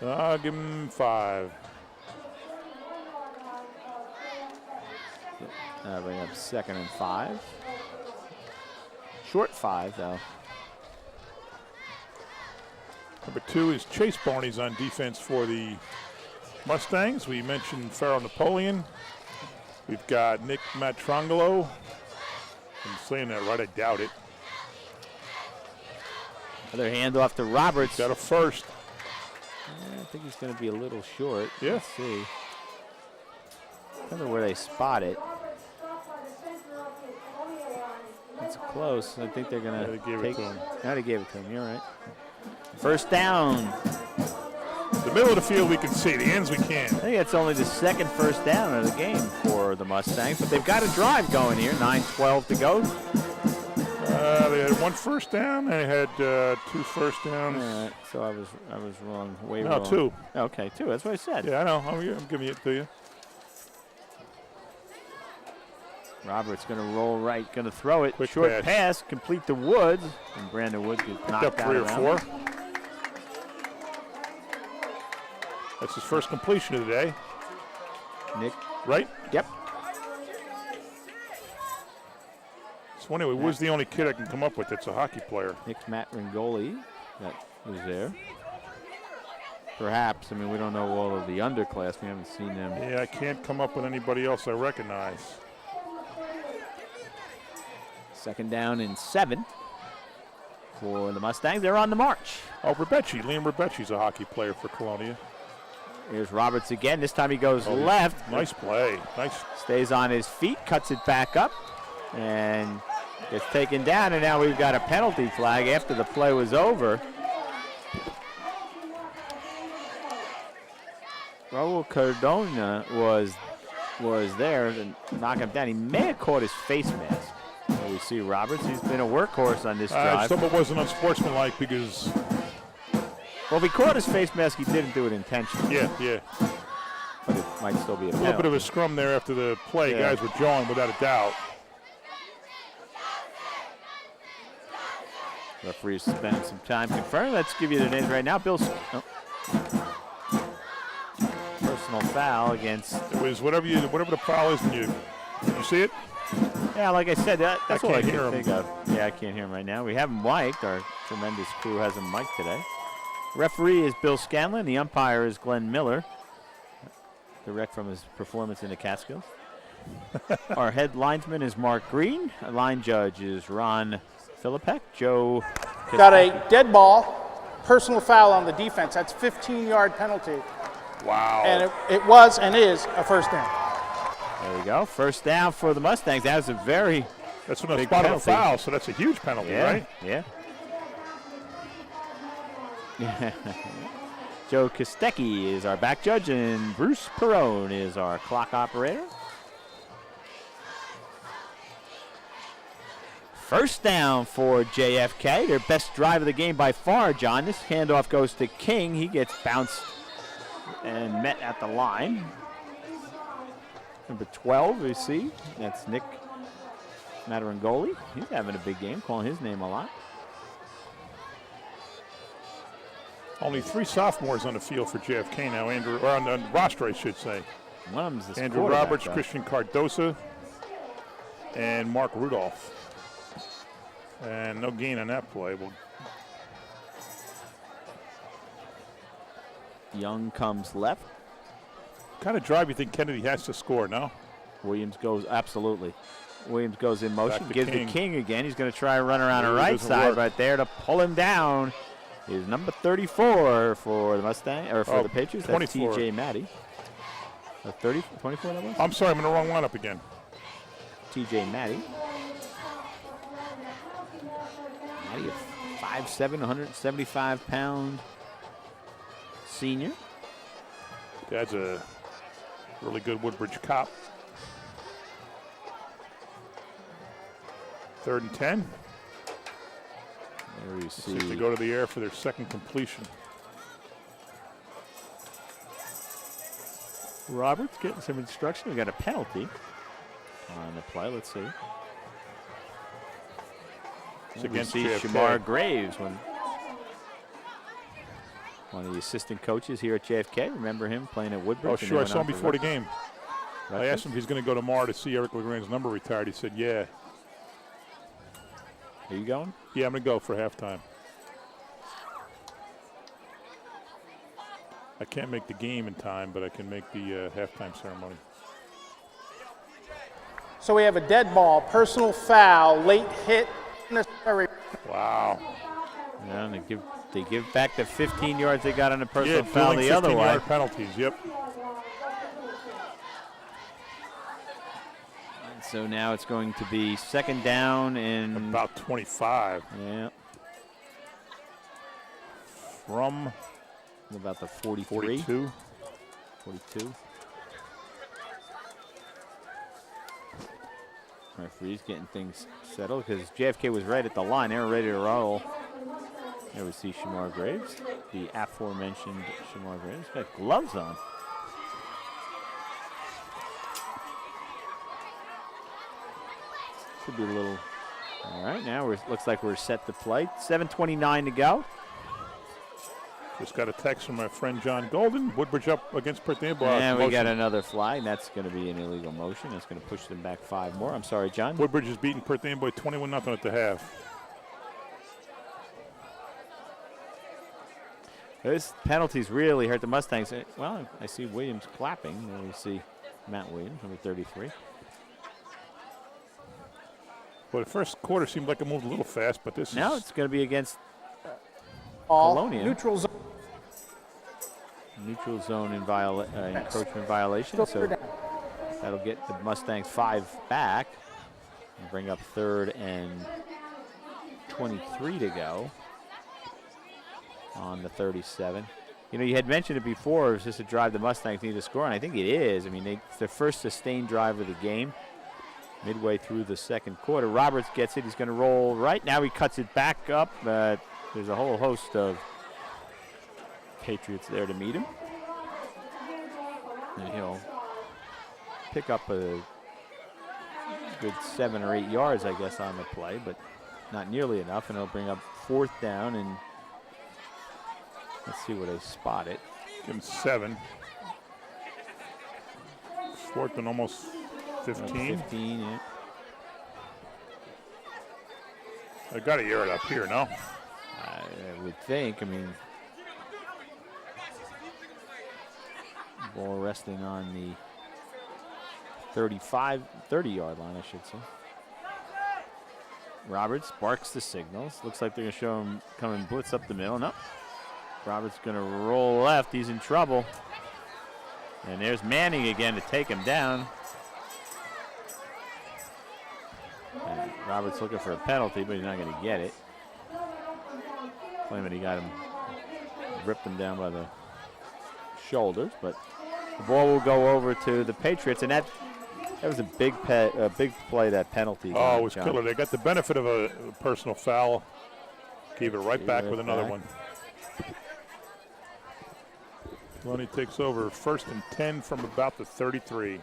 I'll give him 5. Bring up 2nd and 5. Short 5, though. Number 2 is Chase Barney's on defense for the Mustangs. We mentioned Pharaoh Napoleon. We've got Nick Matrangelo. I'm saying that right, I doubt it. Another handoff to Roberts. Got a first. Yeah, I think he's going to be a little short. Yeah. Let's see. I don't know where they spot it. It's close. I think they're going Yeah, to they gave it to him. Yeah, they gave it to him. You're right. First down. The middle of the field we can see. The ends we can't. I think that's only the 2nd first down of the game for the Mustangs, but they've got a drive going here. 9:12 to go. They had 1 first down. They had 2 first downs. All right, so I was wrong. Way No, wrong. 2. Okay, 2. That's what I said. Yeah, I know. I'm giving it to you. Roberts going to roll right, going to throw it. Quick Short pass. pass, complete to Woods. And Brandon Woods gets knocked Up out 3 or around. 4. That's his first completion of the day, Nick. right? Yep. So anyway, Wood's the only kid I can come up with that's a hockey player. Nick Matrangoli that was there. Perhaps. I mean, we don't know all of the underclass. We haven't seen them. Yeah, I can't come up with anybody else I recognize. 2nd down and 7 for the Mustangs. They're on the march. Oh, Rebecci. Liam Rebecci's a hockey player for Colonia. Here's Roberts again. This time he goes left. Nice play. Nice. Stays on his feet, cuts it back up, and gets taken down. And now we've got a penalty flag after the play was over. Raul Cardona was there to knock him down. He may have caught his face mask. So we see Roberts. He's been a workhorse on this drive. Some of it wasn't unsportsmanlike because. Well, if he caught his face mask, he didn't do it intentionally. Yeah. But Might still be a little bit of penalty. a scrum there after the play. Yeah. Guys were jawing without a doubt. Referee's spending some time confirming. Let's give you the names right now. Personal foul against. It was whatever the foul is. Did you see it? Yeah, like I said, that's I all I can't can hear him. think of. Yeah, I can't hear him right now. We have him mic'd. Our tremendous crew has him mic'd today. Referee is Bill Scanlon. The umpire is Glenn Miller, direct from his performance in the Catskills. Our head linesman is Mark Green. Our line judge is Ron Philippek. Joe Got a dead ball, personal foul on the defense. That's 15-yard penalty. Wow. And it was and is a first down. There we go. First down for the Mustangs. That was a very That's when I big spotted a penalty. foul, so that's a huge penalty, right? Yeah. Joe Kostecki is our back judge, and Bruce Perrone is our clock operator. First down for JFK, their best drive of the game by far, John. This handoff goes to King. He gets bounced and met at the line. Number 12, we see, that's Nick Matarangoli. He's having a big game, calling his name a lot. Only 3 sophomores on the field for JFK now. Or on the roster, I should say. One of them's this Andrew quarterback, Roberts, though. Christian Cardosa, and Mark Rudolph. And no gain on that play. Well, Young comes left. kind of drive you think Kennedy has to score, no? Williams goes, absolutely. Williams goes in motion, Back to gives King. the King again. He's going to try and run around the Ooh, right doesn't side work. right there to pull him down. Is number 34 for the Mustang, or for the Patriots. That's 24. TJ Matty. 24 that was? I'm sorry, I'm in the wrong lineup again. TJ Matty. Matty, a 5'7", 175-pound senior. Dad's a really good Woodbridge cop. 3rd and 10. There we See see. if they go to the air for their second completion. Roberts getting some instruction. We got a penalty on the play. Let's see. It's We against see JFK. Shamar Graves, one of the assistant coaches here at JFK. Remember him playing at Woodbridge? Oh, and sure. I then saw him on to before the game. I Rutgers. asked him if he's going to go tomorrow to see Eric LeGrand's number retired. He said, yeah. Are you going? Yeah, I'm going to go for halftime. I can't make the game in time, but I can make the halftime ceremony. So we have a dead ball, personal foul, late hit, necessary. Wow. Yeah, and they give back the 15 yards they got on the personal Yeah, foul dueling the other way. 15-yard penalties, yep. And so now it's going to be second down and About 25 yeah, from about the 43. 42. 42. Referee's getting things settled because JFK was right at the line. They were ready to roll. There we see Shamar Graves, the aforementioned Shamar Graves. He's got gloves on. Should be a little. All right, now looks like we're set to play. 7:29 to go. Just got a text from my friend John Golden. Woodbridge up against Perth Amboy. And we got another flag. That's going to be an illegal motion. That's going to push them back 5 more. I'm sorry, John. Woodbridge is beating Perth Amboy 21-0 at the half. Those penalties really hurt the Mustangs. Well, I see Williams clapping. There we see Matt Williams, number 33. Well, the first quarter seemed like it moved a little fast, but this Now is it's going to be against Ball, Colonia. neutral zone. Neutral zone encroachment violation. So that'll get the Mustangs 5 back and bring up 3rd and 23 to go on the 37. You know, you had mentioned it before. It was just a drive the Mustangs need to score, and I think it is. I mean, it's their first sustained drive of the game. Midway through the second quarter, Roberts gets it. He's going to roll right now. He cuts it back up, but there's a whole host of Patriots there to meet him. And he'll pick up a good 7 or 8 yards, I guess, on the play, but not nearly enough, and it'll bring up 4th down, and let's see where they spot it. Give him 7. 4th and almost 15. 15, yeah. I got to air it up here, no? I would think. I mean, ball resting on the 30-yard line, I should say. Roberts barks the signals. Looks like they're going to show him come and blitz up the middle. Nope. Roberts going to roll left. He's in trouble. And there's Manning again to take him down. And Roberts looking for a penalty, but he's not going to get it. Claiming he got him, ripped him down by the shoulders, but the ball will go over to the Patriots, and that was a big play, that penalty. Oh, it was killer. They got the benefit of a personal foul. Gave it right back with another one. Colonia takes over 1st and 10 from about the 33.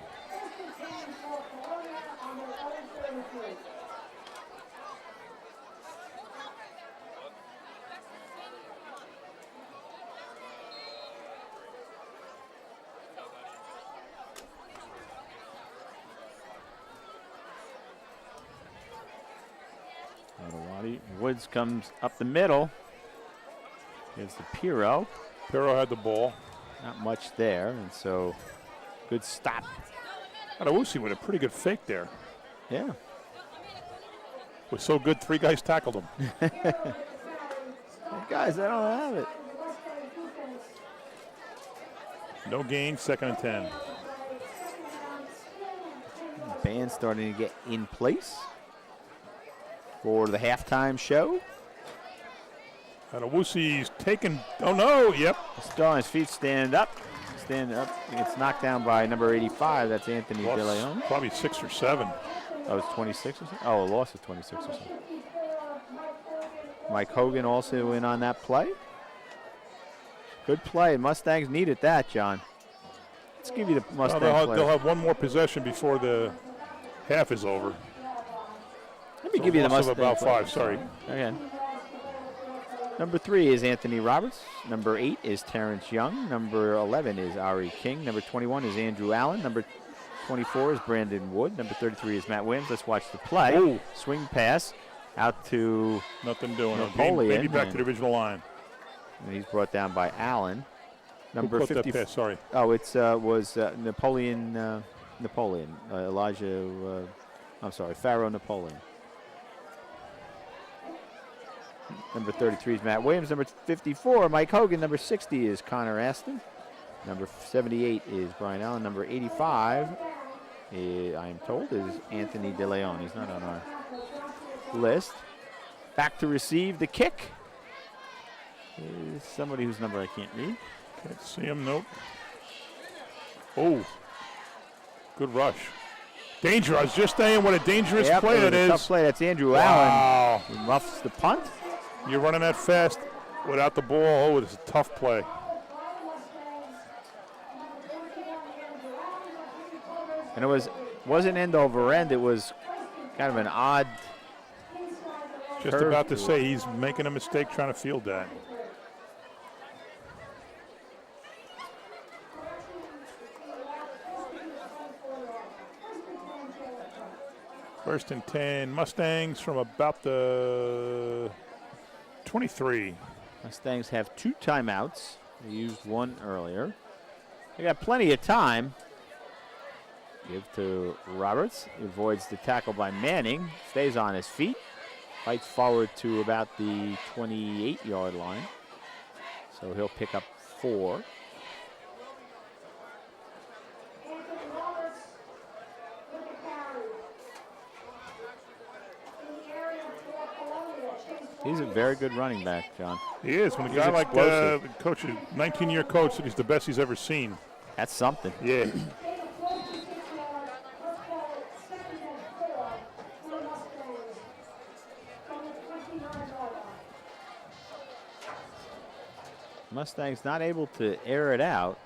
Woods comes up the middle. Gives to Pirro. Pirro had the ball. Not much there, and so good stop. Adewusi with a pretty good fake there. Yeah. Was so good, 3 guys tackled him. Guys, I don't have it. No gain, 2nd and 10. Band starting to get in place for the halftime show. Adewusi's taken, oh no, yep. Still on his feet, stand up. He gets knocked down by number 85. That's Anthony De Leon. Probably 6 or 7. Oh, it's 26 or something? Oh, a loss of 26 or something. Mike Hogan also in on that play. Good play. Mustangs needed that, John. Let's give you the Mustang play. They'll have one more possession before the half is over. Let me give you the Mustang about play. 5, sorry. Again. Number 3 is Anthony Roberts. Number 8 is Terrence Young. Number 11 is Ari King. Number 21 is Andrew Allen. Number 24 is Brandon Wood. Number 33 is Matt Williams. Let's watch the play. Ooh. Swing pass out to nothing doing. Napoleon. Maybe back to the original line. And he's brought down by Allen. Number Who caught 50. that pass? Sorry. Oh, it was Napoleon. Elijah. I'm sorry, Pharaoh Napoleon. Number 33 is Matt Williams. Number 54, Mike Hogan. Number 60 is Connor Aston. Number 78 is Brian Allen. Number 85, I am told, is Anthony De Leon. He's not on our list. Back to receive the kick is somebody whose number I can't read. Can't see him, nope. Oh, good rush. Danger, I was just saying what a dangerous play it is. Tough play, that's Andrew Allen. He muffs the punt. You're running that fast without the ball. Oh, it's a tough play. And it wasn't end over end. It was kind of an odd. Just about to say he's making a mistake trying to field that. First and 10, Mustangs from about the 23. Mustangs have 2 timeouts. They used one earlier. They got plenty of time. Give to Roberts. He avoids the tackle by Manning. Stays on his feet. Fights forward to about the 28-yard line. So he'll pick up 4. He's a very good running back, John. He is. When a guy like the coach, a 19-year coach, said he's the best he's ever seen. That's something. Yeah. Mustangs not able to air it out.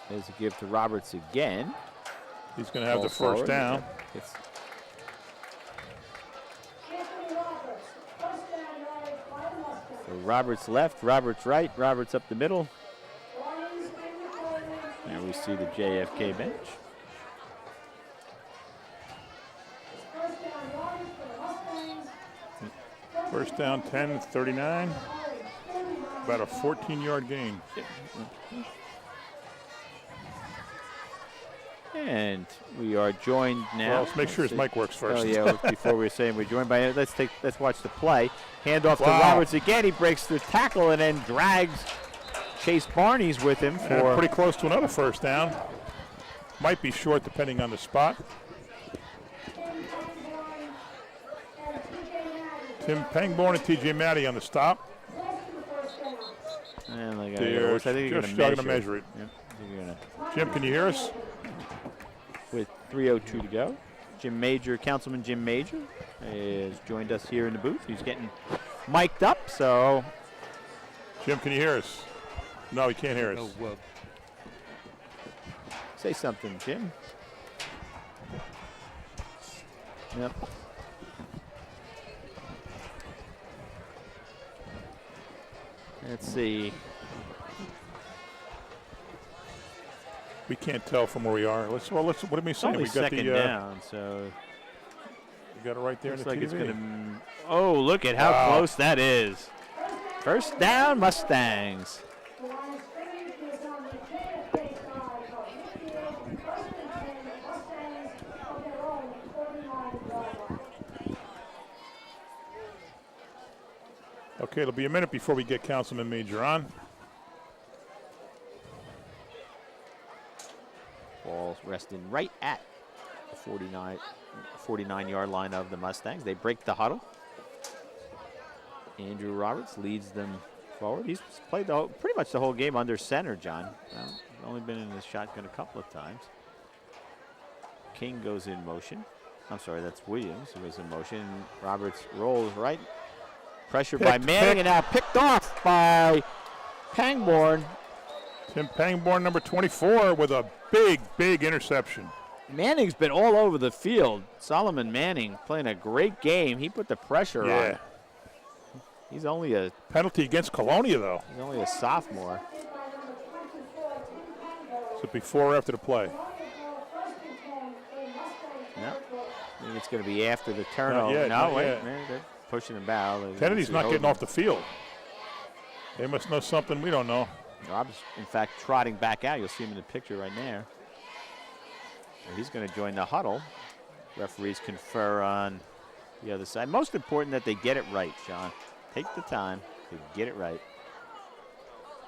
There's a give to Roberts again. He's going to have Ball the first forward. down. It's so Roberts left, Roberts right, Roberts up the middle. And we see the JFK bench. First down, 10, 39. About a 14-yard gain. And we are joined now. Well, let's make sure his mic works first. Oh yeah, before we were saying we're joined by, let's watch the play. Handoff to Roberts again. He breaks the tackle and then drags Chase Barney's with him And for pretty close to another first down. Might be short depending on the spot. Tim Pangborn and TJ Matty on the stop. And I They're think you're just going to measure it. Yep, you're gonna Jim, can you hear us? with 3:02 to go. Jim Major, Councilman Jim Major, has joined us here in the booth. He's getting mic'd up, so. Jim, can you hear us? No, he can't hear us. Say something, Jim. Yep. Let's see. We can't tell from where we are. Let's. What are we It's saying? only We got second the. down, so We got it right there in looks the like TV. it's gonna. Oh, look at how close that is. First down, Mustangs. Okay, it'll be a minute before we get Councilman Major on. Ball's resting right at the 49-yard line of the Mustangs. They break the huddle. Andrew Roberts leads them forward. He's played pretty much the whole game under center, John. He's only been in the shotgun a couple of times. King goes in motion. I'm sorry, that's Williams who goes in motion. Roberts rolls right. Pressure by Manning, and now picked off by Pangborn. Tim Pangborn, number 24, with a big interception. Manning's been all over the field. Solomon Manning playing a great game. He put the pressure on. He's only a penalty against Colonia, though. He's only a sophomore. So before or after the play? No, I think it's going to be after the turnover. Not Wait, yet. man, they're pushing him out. Kennedy's not getting off the field. They must know something we don't know. Rob's, in fact, trotting back out. You'll see him in the picture right there. He's going to join the huddle. Referees confer on the other side. Most important that they get it right, Sean. Take the time to get it right.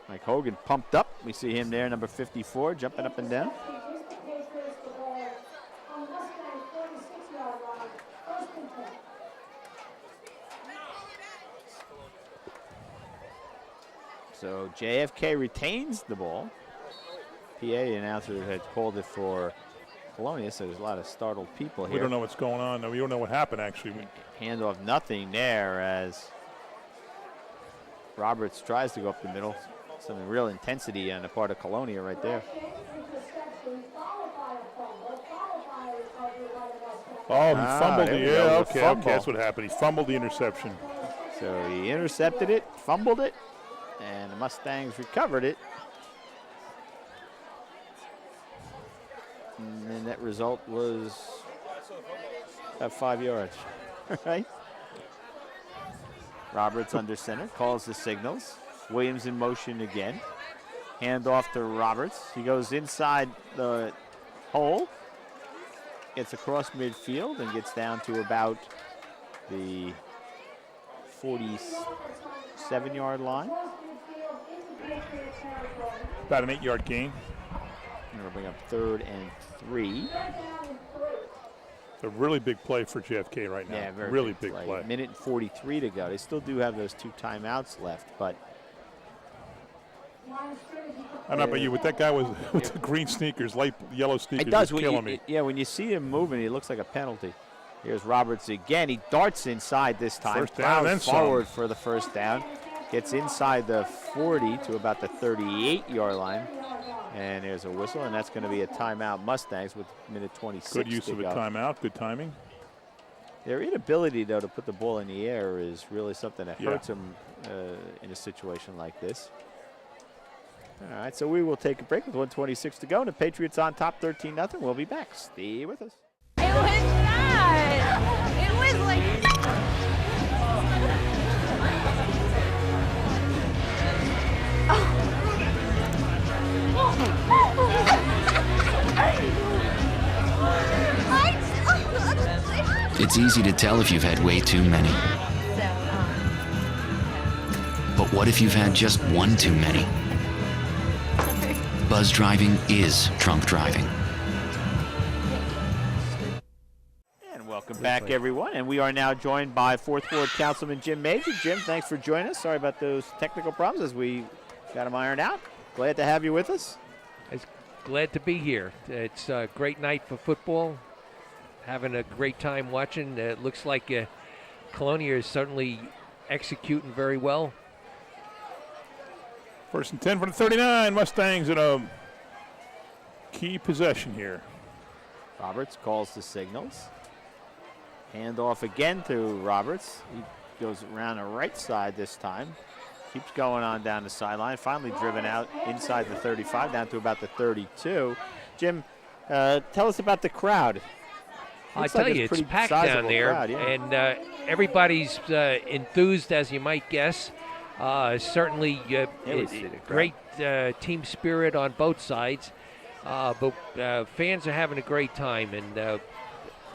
Mike Hogan pumped up. We see him there, number 54, jumping up and down. So JFK retains the ball. PA announcer had called it for Colonia, so there's a lot of startled people here. We don't know what's going on. We don't know what happened, actually. Handoff, nothing there as Roberts tries to go up the middle. Some real intensity on the part of Colonia right there. Oh, he fumbled there the, we go, the okay, fumble. that's what happened. He fumbled the interception. So he intercepted it, fumbled it, and the Mustangs recovered it. And then that result was about 5 yards, right? Roberts under center, calls the signals. Williams in motion again. Hand off to Roberts. He goes inside the hole, gets across midfield, and gets down to about the 47-yard line. About an 8-yard gain. And we'll bring up 3rd and 3. It's a really big play for JFK right now. Yeah, very really big play. Minute and 43 to go. They still do have those 2 timeouts left, but I don't know about you, with that guy with the green sneakers, light yellow sneakers, it does. he's killing me. Yeah, when you see him moving, it looks like a penalty. Here's Roberts again. He darts inside this time. First down, then Plows forward for the first down. Gets inside the 40 to about the 38-yard line. And there's a whistle, and that's going to be a timeout Mustangs with minute 26 Good use to of a go. timeout. Good timing. Their inability, though, to put the ball in the air is really something that hurts them in a situation like this. All right, so we will take a break with 1:26 to go, and the Patriots on top 13-0. We'll be back. Stay with us. It was not. It was like. It's easy to tell if you've had way too many. But what if you've had just one too many? Buzz driving is drunk driving. And welcome back, everyone. And we are now joined by 4th Ward Councilman Jim Major. Jim, thanks for joining us. Sorry about those technical problems as we got them ironed out. Glad to have you with us. It's glad to be here. It's a great night for football. Having a great time watching. It looks like Colonia is certainly executing very well. 1st and 10 for the 39. Mustangs in a key possession here. Roberts calls the signals. Handoff again to Roberts. He goes around the right side this time. Keeps going on down the sideline. Finally driven out inside the 35, down to about the 32. Jim, tell us about the crowd. I tell you, it's packed down there, crowd, yeah. and everybody's enthused, as you might guess. Certainly, great team spirit on both sides, but fans are having a great time and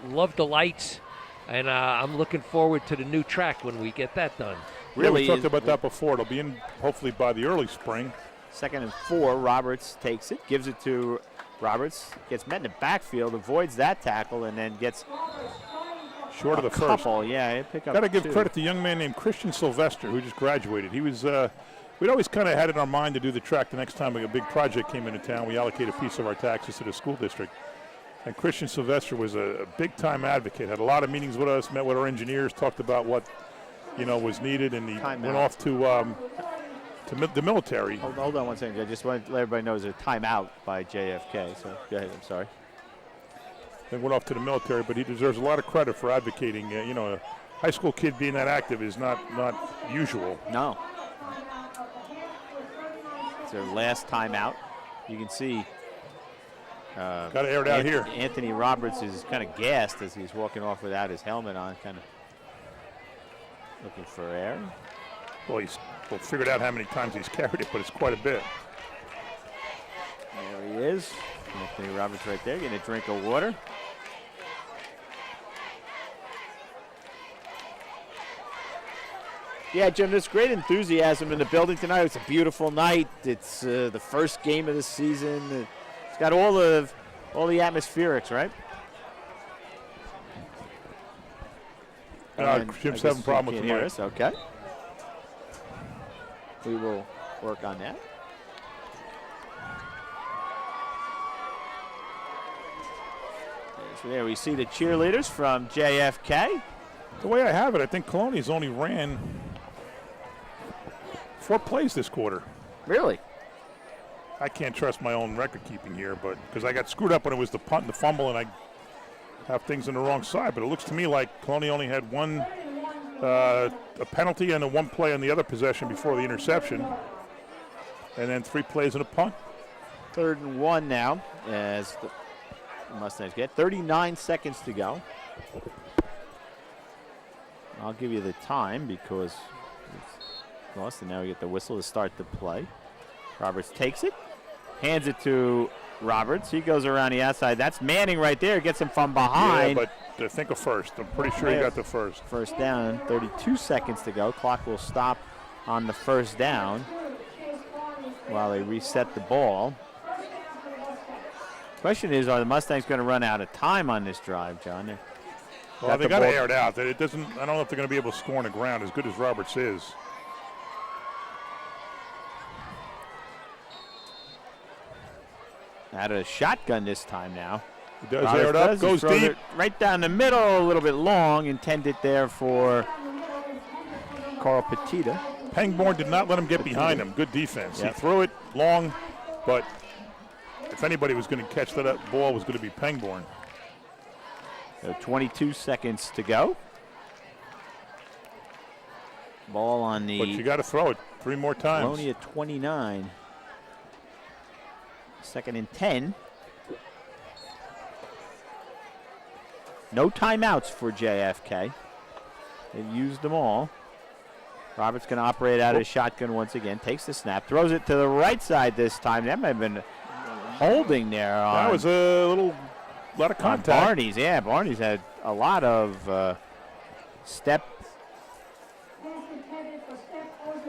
love the lights. And I'm looking forward to the new track when we get that done. Really, we talked about that before. It'll be in hopefully by the early spring. 2nd and 4. Roberts takes it, gives it to Roberts, gets met in the backfield, avoids that tackle, and then gets short of the couple. first. Yeah, pick up. Got to give 2. credit to a young man named Christian Sylvester who just graduated. He was. We'd always kind of had in our mind to do the track the next time a big project came into town. We allocate a piece of our taxes to the school district. And Christian Sylvester was a big-time advocate. Had a lot of meetings with us, met with our engineers, talked about what was needed, and he went off to the military. Hold on one second. I just want to let everybody know there's a timeout by JFK. So go ahead. I'm sorry. Then went off to the military, but he deserves a lot of credit for advocating. A high school kid being that active is not usual. No. It's their last timeout. You can see. Got to air it out here. Anthony Roberts is kind of gassed as he's walking off without his helmet on, kind of looking for air. Well, he's figured out how many times he's carried it, but it's quite a bit. There he is. Anthony Roberts right there, getting a drink of water. Yeah, Jim, there's great enthusiasm in the building tonight. It's a beautiful night. It's the first game of the season. It's got all the atmospherics, right? Jim's having a problem with the mic. Okay. We will work on that. So there we see the cheerleaders from JFK. The way I have it, I think Colonia's only ran 4 plays this quarter. Really? I can't trust my own record keeping here, but because I got screwed up when it was the punt and the fumble, and I have things on the wrong side. But it looks to me like Colonia only had a penalty and a 1 play on the other possession before the interception, and then 3 plays and a punt. 3rd and 1 now, as the Mustangs get 39 seconds to go. I'll give you the time because it's lost, and now we get the whistle to start the play. Roberts takes it, hands it to Roberts. He goes around the outside. That's Manning right there. Gets him from behind. Yeah, but think of first. I'm pretty sure he got the first. First down, 32 seconds to go. Clock will stop on the first down while they reset the ball. Question is, are the Mustangs going to run out of time on this drive, John? Well, they got to air it out. It doesn't. I don't know if they're going to be able to score on the ground as good as Roberts is. Out of shotgun this time now. He does air it up, goes deep. Right down the middle, a little bit long, intended there for Carl Petita. Pangborn did not let him get behind him. Good defense. Yep. He threw it long, but if anybody was going to catch that ball, it was going to be Pangborn. So 22 seconds to go. Ball on the. But you got to throw it 3 more times. Colonia 29. 2nd and 10. No timeouts for JFK. They used them all. Roberts going to operate out of his shotgun once again. Takes the snap. Throws it to the right side this time. That might have been holding there. That was a lot of contact. Barney's, yeah. Barney's had a lot of step.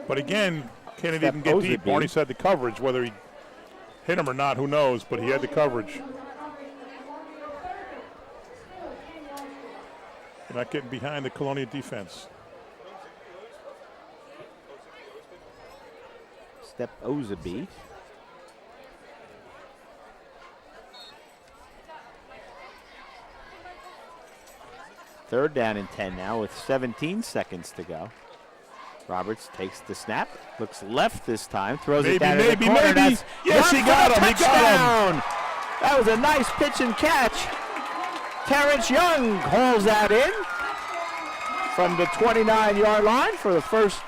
But again, Kennedy didn't get deep. Barney's had the coverage. Whether he hit him or not, who knows? But he had the coverage. They're not getting behind the Colonia defense. Step Ozabi. Third down and 10 now with 17 seconds to go. Roberts takes the snap, looks left this time, throws it down to the corner. Maybe. Yes, he got him. He got him. That was a nice pitch and catch. Terrence Young hauls that in from the 29-yard line for the first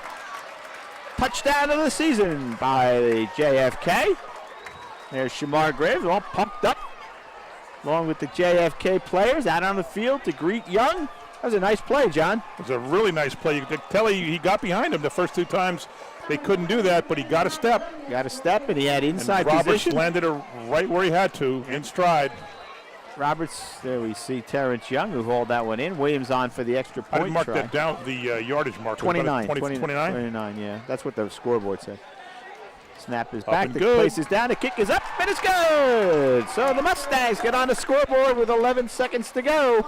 touchdown of the season by the JFK. There's Shamar Graves all pumped up along with the JFK players out on the field to greet Young. That was a nice play, John. It was a really nice play. You could tell he got behind him the first 2 times. They couldn't do that, but he got a step. Got a step, and he had inside and Roberts position. landed it right where he had to, in stride. Roberts, there we see Terrence Young who hauled that one in. Williams on for the extra point I didn't mark try. that down, the yardage marker. 29. 29, yeah. That's what the scoreboard said. Snap is Up back, and the good. place is down, the kick is up, and it's good! So the Mustangs get on the scoreboard with 11 seconds to go.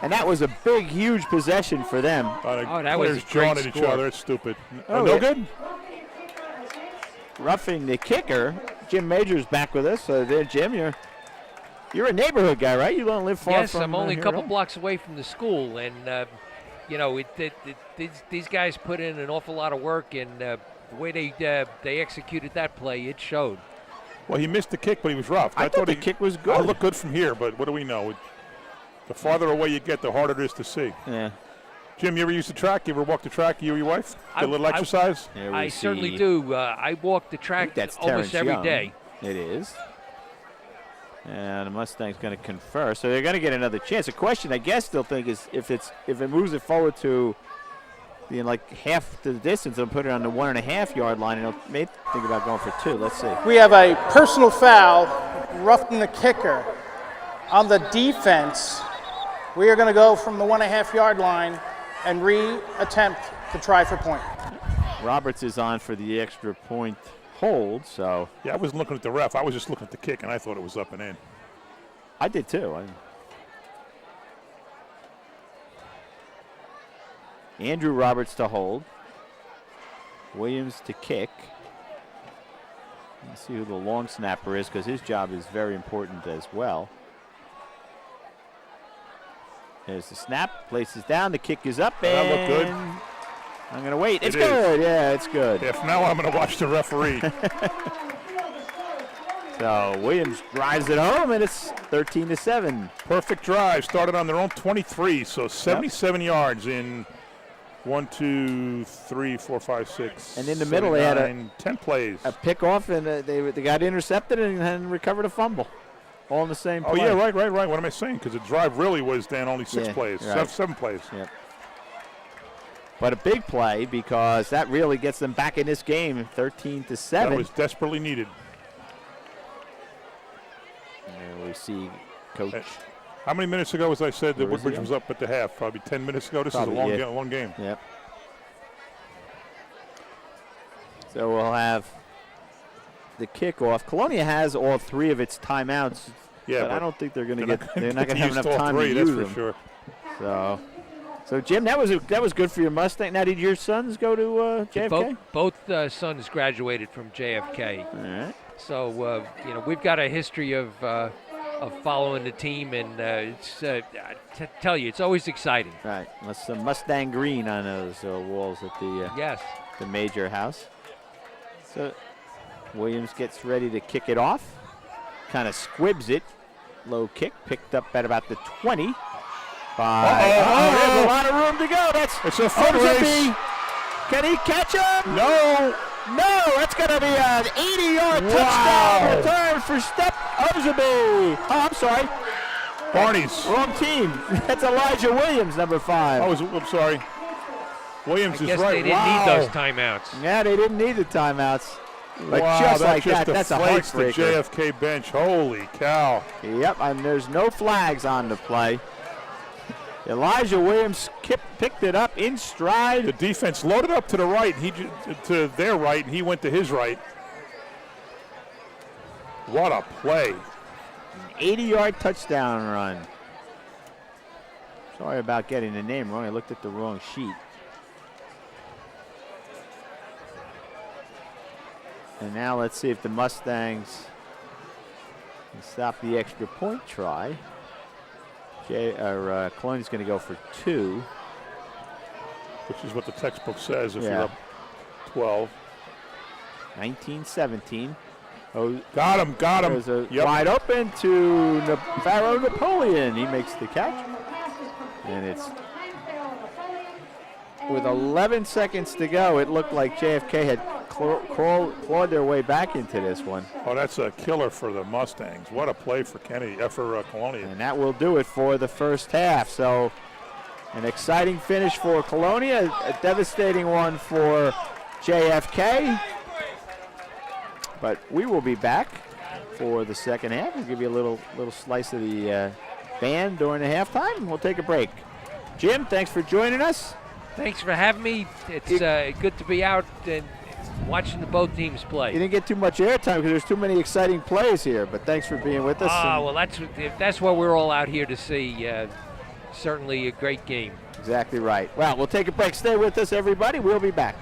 And that was a big, huge possession for them. That was a jawing great at each score. other. It's stupid. Oh, no yeah. good? Roughing the kicker. Jim Major's back with us. So there, Jim, you're a neighborhood guy, right? You don't live far Yes, from I'm only a here couple at all? blocks away from the school, and these guys put in an awful lot of work, and the way they executed that play, it showed. Well, he missed the kick, but he was rough. I thought the kick was good. It looked good from here, but what do we know? The farther away you get, the harder it is to see. Yeah. Jim, you ever use the track? You ever walk the track, you or your wife? Get a little exercise? I certainly do. I walk the track That's almost Terrence every Young. day. It is. And the Mustang's going to confer, so they're going to get another chance. The question, I guess, they'll think is if it moves it forward to like half the distance, they'll put it on the 1.5-yard line, and they'll may think about going for 2. Let's see. We have a personal foul, roughing the kicker. On the defense, we are going to go from the 1.5-yard line and re-attempt to try for point. Roberts is on for the extra point hold, so. Yeah, I wasn't looking at the ref. I was just looking at the kick, and I thought it was up and in. I did too. Andrew Roberts to hold. Williams to kick. Let's see who the long snapper is, because his job is very important as well. There's the snap, places down, the kick is up, and that looked good. I'm going to wait. It's It good. is. Yeah, it's good. Yeah, from now on, I'm going to watch the referee. So Williams drives it home, and it's 13-7. Perfect drive. Started on their own 23, so 77 yards in 1, 2, 3, 4, 5, 6. And in the middle, they had 10 plays. A pickoff, and they got intercepted and recovered a fumble. All in the same play. Oh, yeah, right. What am I saying? Because the drive really was then only 6 plays, right. 7 plays. Yep. But a big play, because that really gets them back in this game, 13-7. That was desperately needed. And we see Coach. How many minutes ago was I said that Where is Woodbridge he? was up at the half? Probably 10 minutes ago. This Probably, is a long game. Yep. So we'll have the kickoff. Colonia has all 3 of its timeouts. Yeah, but I don't think they're going to get. not They're not going to have use enough all time 3, to use that's them. for sure. So Jim, that was good for your Mustang. Now, did your sons go to JFK? Both sons graduated from JFK. All right. So we've got a history of following the team, and tell you, it's always exciting. Right. That's some Mustang green on those walls at the yes, the Major house. So Williams gets ready to kick it off. kind of squibs it. Low kick picked up at about the 20. There's a lot of room to go. It's a foot race. Can he catch him? No. No, that's going to be an 80-yard touchdown return for Sept Ozabi. Oh, I'm sorry. Barney's. Wrong team. That's Elijah Williams, number 5. I'm sorry. Williams I guess is right. they didn't need those timeouts. Yeah, they didn't need the timeouts. But Wow, just like that, that's a deflates the heartbreaker. JFK bench. Holy cow. Yep, and there's no flags on the play. Elijah Williams picked it up in stride. The defense loaded up to the right, to their right, and he went to his right. What a play. An 80-yard touchdown run. Sorry about getting the name wrong. I looked at the wrong sheet. And now let's see if the Mustangs can stop the extra point try. Colonia's going to go for 2. Which is what the textbook says if Yeah. you're up 12. 19-17. Oh, got him. There's a wide open to Pharaoh Napoleon. He makes the catch. And it's with 11 seconds to go, it looked like JFK had clawed their way back into this one. Oh, that's a killer for the Mustangs. What a play for Colonia. And that will do it for the first half. So an exciting finish for Colonia, a devastating one for JFK. But we will be back for the second half. We'll give you a little slice of the band during the halftime, and we'll take a break. Jim, thanks for joining us. Thanks for having me. It's good to be out and watching both teams play. You didn't get too much airtime because there's too many exciting plays here, but thanks for being with us. Well, that's what we're all out here to see. Certainly a great game. Exactly right. Well, we'll take a break. Stay with us, everybody. We'll be back.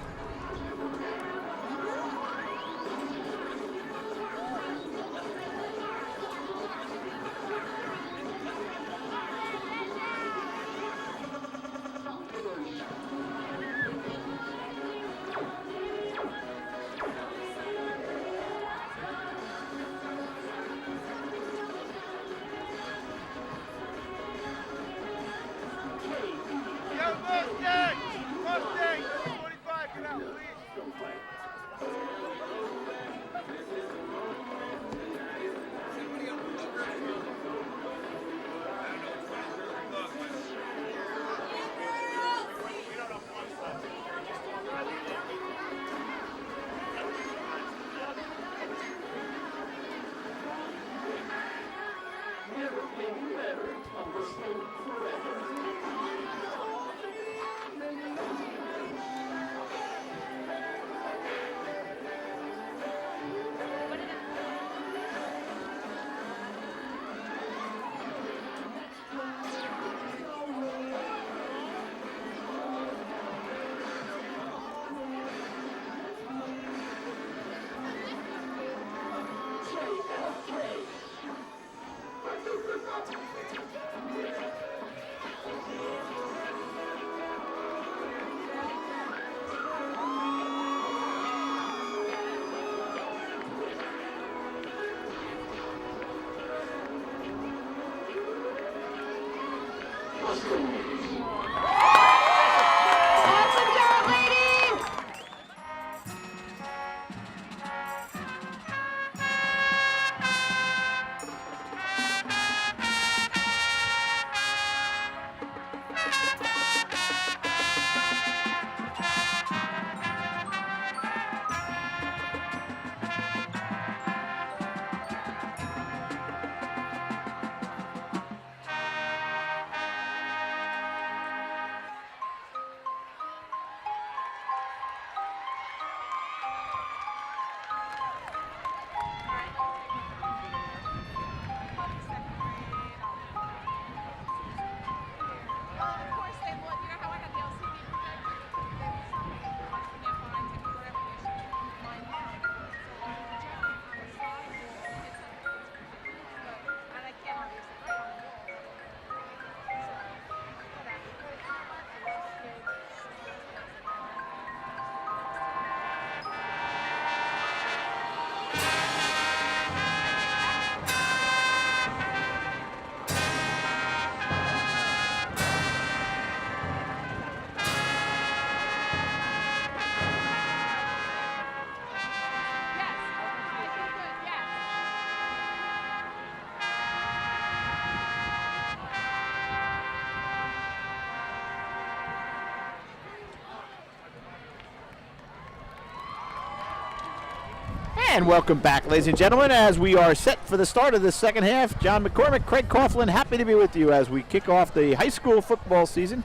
And welcome back, ladies and gentlemen, as we are set for the start of the second half. John McCormick, Craig Coughlin, happy to be with you as we kick off the high school football season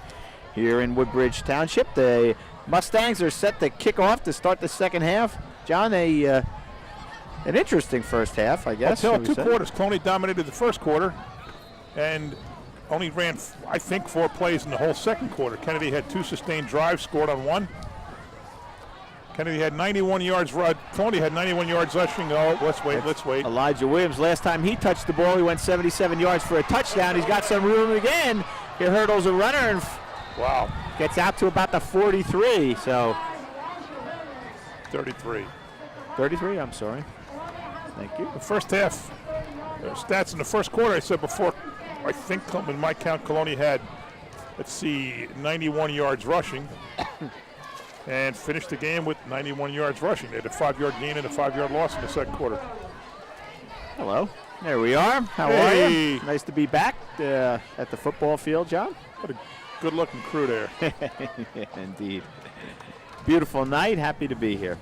here in Woodbridge Township. The Mustangs are set to kick off to start the second half. John, an interesting first half, I guess. Until 2 quarters. Colonia dominated the first quarter and only ran, I think, 4 plays in the whole second quarter. Kennedy had 2 sustained drives, scored on 1. Kennedy had 91 yards. Colonia had 91 yards rushing. Oh, let's wait. Elijah Williams, last time he touched the ball, he went 77 yards for a touchdown. He's got some room again. He hurdles a runner and wow, gets out to about the 43. So 33. 33, I'm sorry. Thank you. The first half stats in the first quarter, I said before, I think in my count, Colonia had, 91 yards rushing. And finished the game with 91 yards rushing. They had a 5-yard gain and a 5-yard loss in the second quarter. Hello. There we are. How are you? Nice to be back at the football field, John. What a good-looking crew there. Yeah, indeed. Beautiful night. Happy to be here.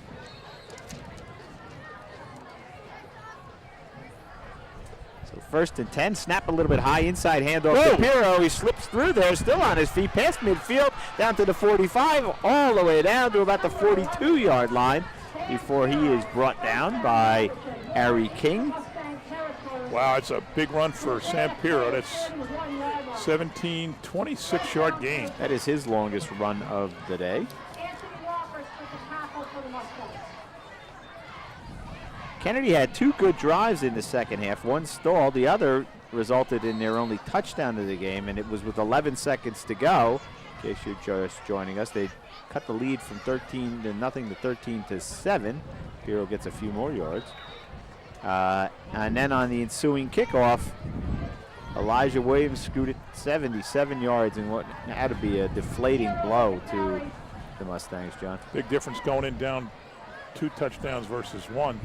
So 1st and 10. Snap a little bit high. Inside handoff to Ribeiro. He slips through there. Still on his feet. Past midfield. Down to the 45. All the way down to about the 42-yard line before he is brought down by Harry King. Wow, it's a big run for Sam Pirro. That's 26-yard gain. That is his longest run of the day. Kennedy had 2 good drives in the second half. One stalled, the other resulted in their only touchdown of the game, and it was with 11 seconds to go. In case you're just joining us, they cut the lead from 13 to nothing to 13 to 7. Pirro gets a few more yards. And then on the ensuing kickoff, Elijah Williams scooted 77 yards in what had to be a deflating blow to the Mustangs, John. Big difference going in down 2 touchdowns versus 1.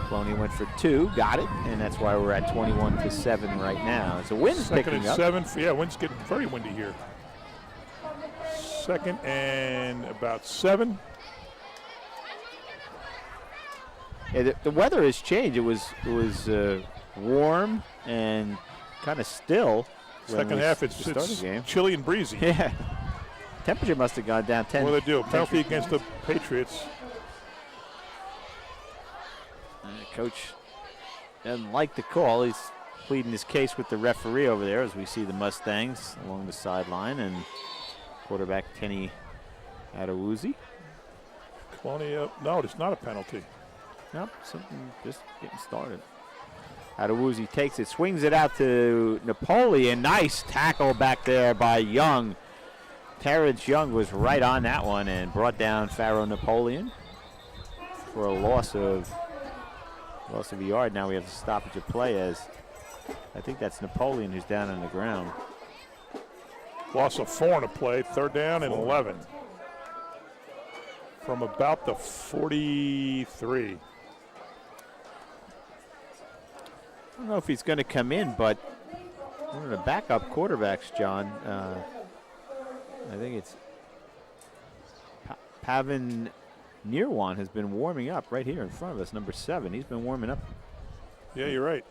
Colonia went for 2, got it, and that's why we're at 21 to 7 right now. So wind's picking up. 2nd and 7. Yeah, wind's getting very windy here. 2nd and about 7. Yeah, the weather has changed. It was warm and kind of still. Second half, it's chilly and breezy. Yeah. Temperature must have gone down 10. What do they do? Penalty against the Patriots. Coach doesn't like the call. He's pleading his case with the referee over there as we see the Mustangs along the sideline and quarterback Kenny Adewuzi. Colonia, no, it's not a penalty. Nope, something just getting started. Adewuzi takes it, swings it out to Napoleon. Nice tackle back there by Young. Terrence Young was right on that one and brought down Pharaoh Napoleon for a loss of a yard. Now we have to stoppage of play as I think that's Napoleon who's down on the ground. Loss of 4 on a play, 3rd down and 11. From about the 43. I don't know if he's going to come in, but one of the backup quarterbacks, John, I think it's Pavan Nirwan has been warming up right here in front of us, number 7. He's been warming up. Yeah, you're right.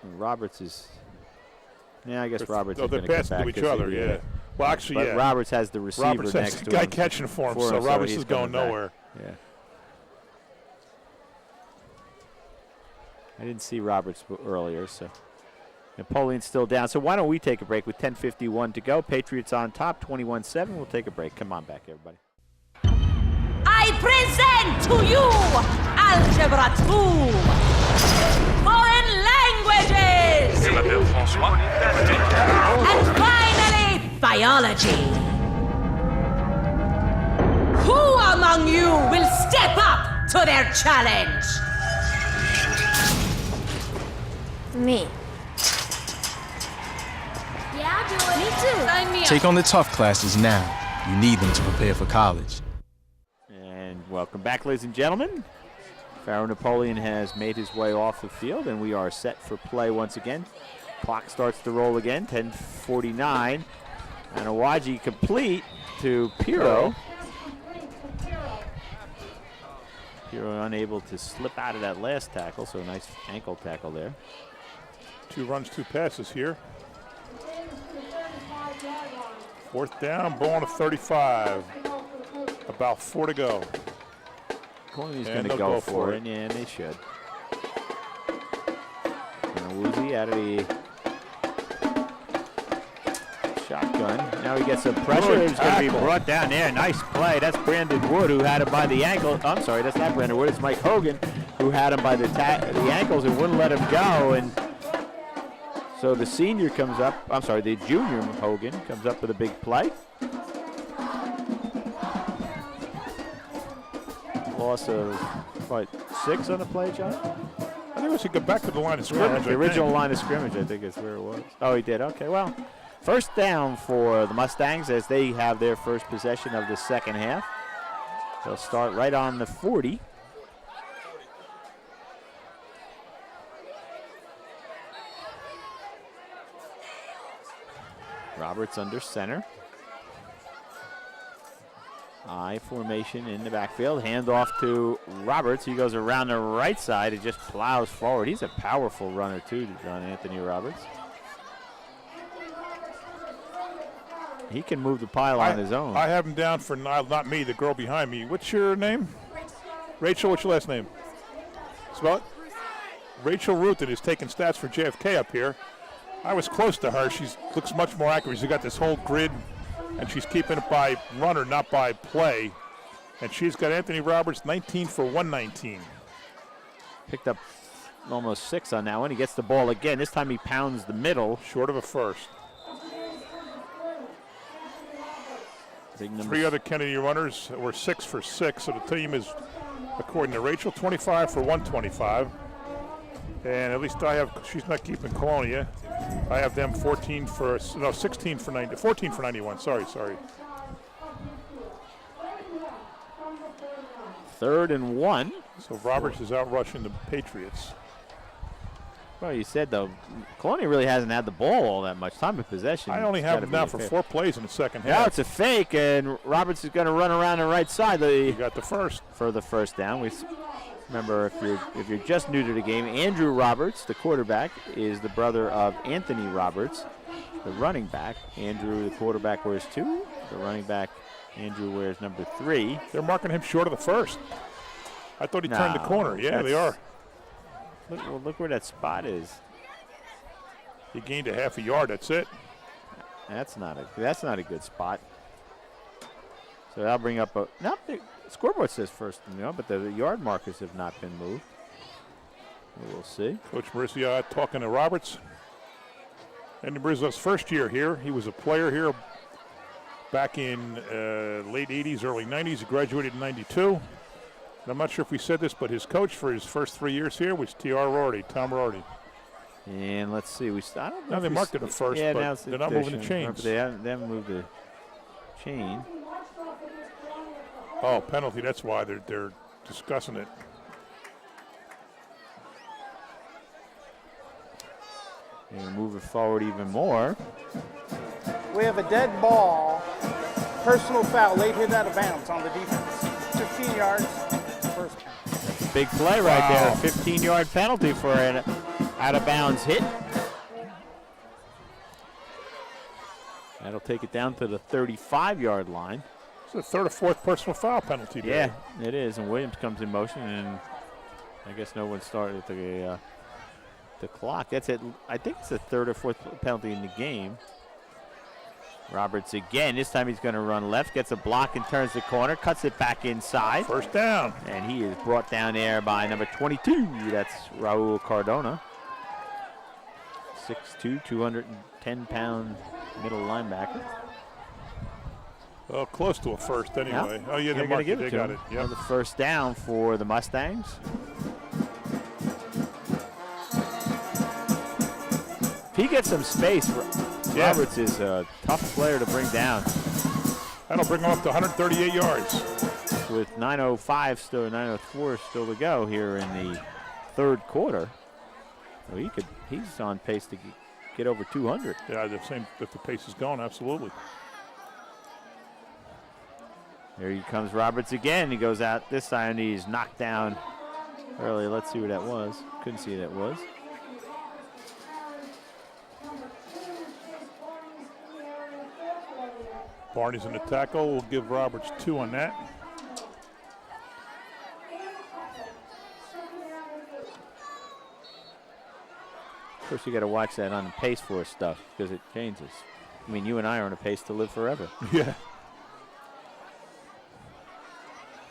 And Roberts is, I guess Roberts is they're going to passing to each other, yeah. Well, actually, but yeah. Roberts has the receiver Roberts next has to the guy him. catching for him, so Roberts is going nowhere. Yeah. I didn't see Roberts earlier, so Napoleon's still down. So why don't we take a break with 10:51 to go. Patriots on top, 21-7. We'll take a break. Come on back, everybody. I present to you Algebra 2, Foreign Languages, and finally, Biology. Who among you will step up to their challenge? Me. Yeah, I'll do it. Me too. Sign me up. Take on the tough classes now. You need them to prepare for college. And welcome back, ladies and gentlemen. Pharaoh Napoleon has made his way off the field, and we are set for play once again. Clock starts to roll again, 10:49. And Awaji complete to Pirro. Ribeiro unable to slip out of that last tackle, so a nice ankle tackle there. 2 runs, 2 passes here. 4th down, ball on a 35. About 4 to go. Colonia's going to go for it. Yeah, and they should. Woozy out of the shotgun. Now he gets some pressure. He's going to be brought down there. Nice play. That's Brandon Wood who had him by the ankle. I'm sorry, that's not Brandon Wood. It's Mike Hogan who had him by the ankles and wouldn't let him go. And so the senior comes up. I'm sorry, the junior Hogan comes up with a big play. Loss of, what, 6 on the play, John? I think we should go back to the line of scrimmage. Yeah, the original line of scrimmage, I think is where it was. Oh, he did. Okay, well, first down for the Mustangs as they have their first possession of the second half. They'll start right on the 40. Roberts under center. I formation in the backfield. Hand off to Roberts. He goes around the right side and just plows forward. He's a powerful runner, too, John Anthony Roberts. He can move the pile on his own. I have him down for, not me, the girl behind me. What's your name? Rachel, what's your last name? Spell it? Rachel Rutan is taking stats for JFK up here. I was close to her. She looks much more accurate. She's got this whole grid. And she's keeping it by runner, not by play. And she's got Anthony Roberts 19 for 119. Picked up almost 6 on that one. He gets the ball again. This time he pounds the middle. Short of a first. 3 other Kennedy runners were 6 for 6. So the team is, according to Rachel, 25 for 125. And at least she's not keeping Colonia. I have them 16 for 90, 14 for 91, sorry. 3rd and 1. So Roberts is out rushing the Patriots. Well, you said, though, Colonia really hasn't had the ball all that much time of possession. I only have them now for 4 plays in the second half. Now it's a fake, and Roberts is going to run around the right side. He got the first. For the first down. Remember, if you're just new to the game, Andrew Roberts, the quarterback, is the brother of Anthony Roberts, the running back. Andrew, the quarterback, wears 2. The running back, Andrew, wears number 3. They're marking him short of the first. I thought he turned the corner. Yeah, they are. Look where that spot is. He gained a half a yard. That's it. That's not a good spot. So that'll bring up a scoreboard says first, but the yard markers have not been moved. We'll see. Coach Mauricio talking to Roberts. Andy Brizzo's first year here. He was a player here back in late 80s, early 90s. He graduated in 92. And I'm not sure if we said this, but his coach for his first 3 years here was Tom Rorty. And let's see. I don't know. Now they marked it at first, but they're not moving the chains. They haven't moved the chain. Oh, penalty. That's why they're discussing it. They're move it forward even more. We have a dead ball, personal foul, late hit out of bounds on the defense. 15 yards, first count. That's a big play right there. 15-yard penalty for an out-of-bounds hit. That'll take it down to the 35-yard line. It's the 3rd or 4th personal foul penalty there. Yeah, it is. And Williams comes in motion, and I guess no one started the clock. That's it. I think it's the 3rd or 4th penalty in the game. Roberts again. This time he's going to run left, gets a block and turns the corner, cuts it back inside. First down. And he is brought down there by number 22. That's Raul Cardona. 6'2", 210-pound middle linebacker. Well, close to a first anyway. Yep. Oh, yeah, they got it. Yep. The first down for the Mustangs. If he gets some space, Roberts is a tough player to bring down. That'll bring him up to 138 yards. With 9:05 still, 9:04 still to go here in the 3rd quarter. So he's on pace to get over 200. Yeah, the same if the pace is going, absolutely. Here he comes, Roberts again. He goes out this side and he's knocked down early. Let's see who that was. Couldn't see who that was. Barney's in the tackle. We'll give Roberts 2 on that. Of course, you got to watch that on the pace for stuff because it changes. I mean, you and I are on a pace to live forever. Yeah.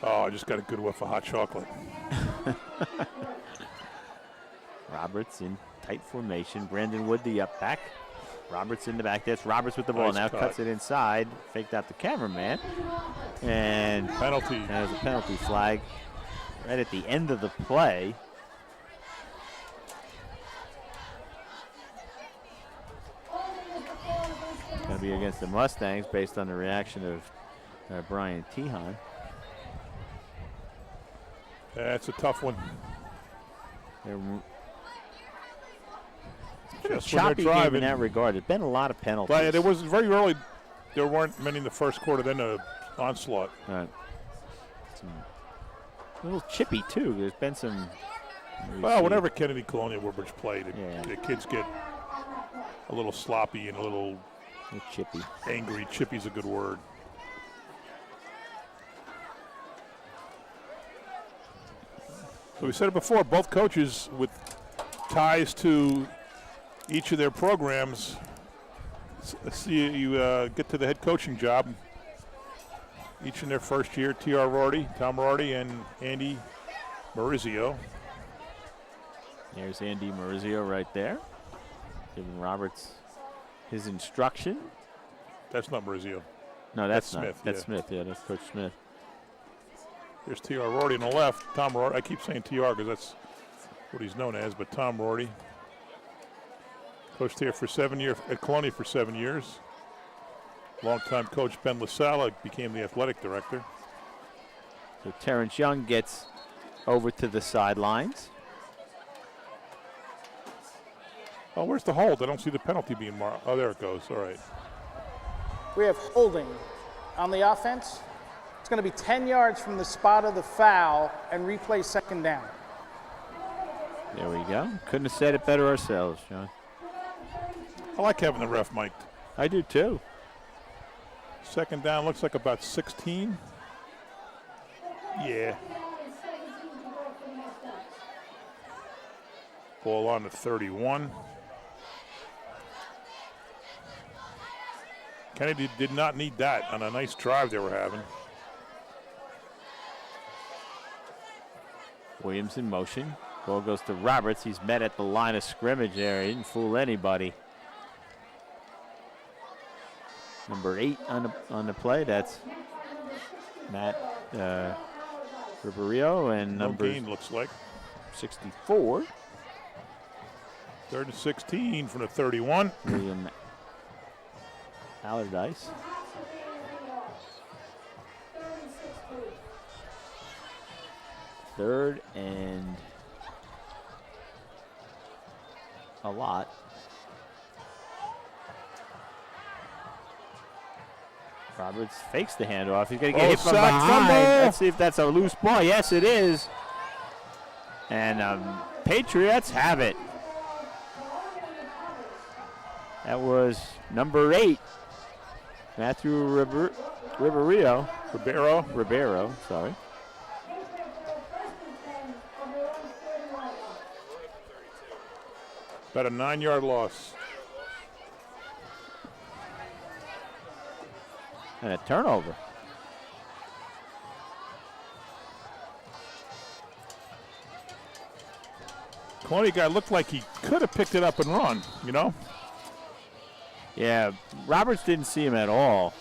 Oh, I just got a good whiff of hot chocolate. Roberts in tight formation. Brandon Wood, the up back. Roberts in the back. That's Roberts with the ball. Nice Now cut. cuts it inside. Faked out the cameraman. And penalty. There's a penalty flag right at the end of the play. Going to be against the Mustangs based on the reaction of Brian Tehan. That's a tough one. They're Just choppy when they're game in driving. that regard. There's been a lot of penalties. But there was very early. There weren't many in the first quarter. Then the onslaught. Right. A little chippy too. There's been some. Well, whenever Kennedy, Colonia, Woodbridge played, Yeah. the kids get a little sloppy and a little chippy. Angry. Chippy's a good word. So we said it before. Both coaches with ties to each of their programs. See you get to the head coaching job. Each in their first year. Tom Rorty, and Andy Maurizio. There's Andy Maurizio right there, giving Roberts his instruction. That's not Maurizio. No, that's Smith. not. That's Smith. Yeah, that's Coach Smith. There's T.R. Rorty on the left. Tom Rorty. I keep saying T.R. because that's what he's known as, but Tom Rorty. Coached here for 7 years, at Colonia for 7 years. Longtime coach Ben LaSala became the athletic director. So Terrence Young gets over to the sidelines. Oh, where's the hold? I don't see the penalty being marked. Oh, there it goes. All right. We have holding on the offense. It's going to be 10 yards from the spot of the foul and replay second down. There we go. Couldn't have said it better ourselves, John. I like having the ref mic'd. I do too. Second down looks like about 16. Yeah. Ball on to 31. Kennedy did not need that on a nice drive they were having. Williams in motion. Ball goes to Roberts. He's met at the line of scrimmage there. He didn't fool anybody. Number 8 on the play. That's Matt Ribeiro, and number gain, looks like 64. 3rd and 16 from the 31. William Allardyce. Third and a lot. Roberts fakes the handoff. He's going to get hit from behind. Let's see if that's a loose ball. Yes, it is. And Patriots have it. That was number 8, Matthew Ribeiro, sorry. About a 9-yard loss. And a turnover. Colonia guy looked like he could have picked it up and run, you know? Yeah, Roberts didn't see him at all.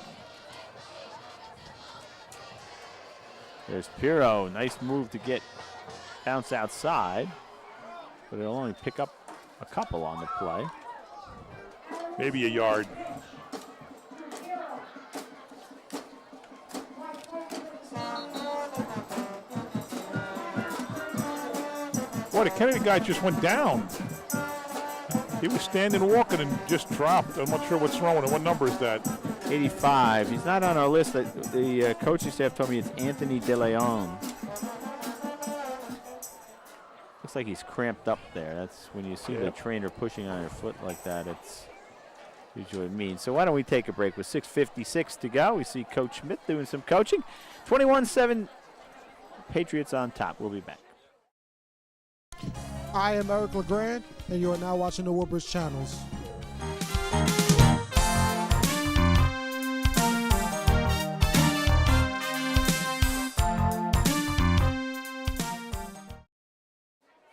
There's Pirro. Nice move to get bounce outside, but it'll only pick up a couple on the play. Maybe a yard. Boy, the Kennedy guy just went down. He was standing walking and just dropped. I'm not sure what's wrong with him. What number is that? 85. He's not on our list. The coaching staff told me it's Anthony De Leon. Looks like he's cramped up there. That's when you see the trainer pushing on your foot like that. It's usually what it means. So why don't we take a break with 6:56 to go. We see Coach Smith doing some coaching. 21-7 Patriots on top. We'll be back. I am Eric LeGrand, and you are now watching the Woodbridge Channels.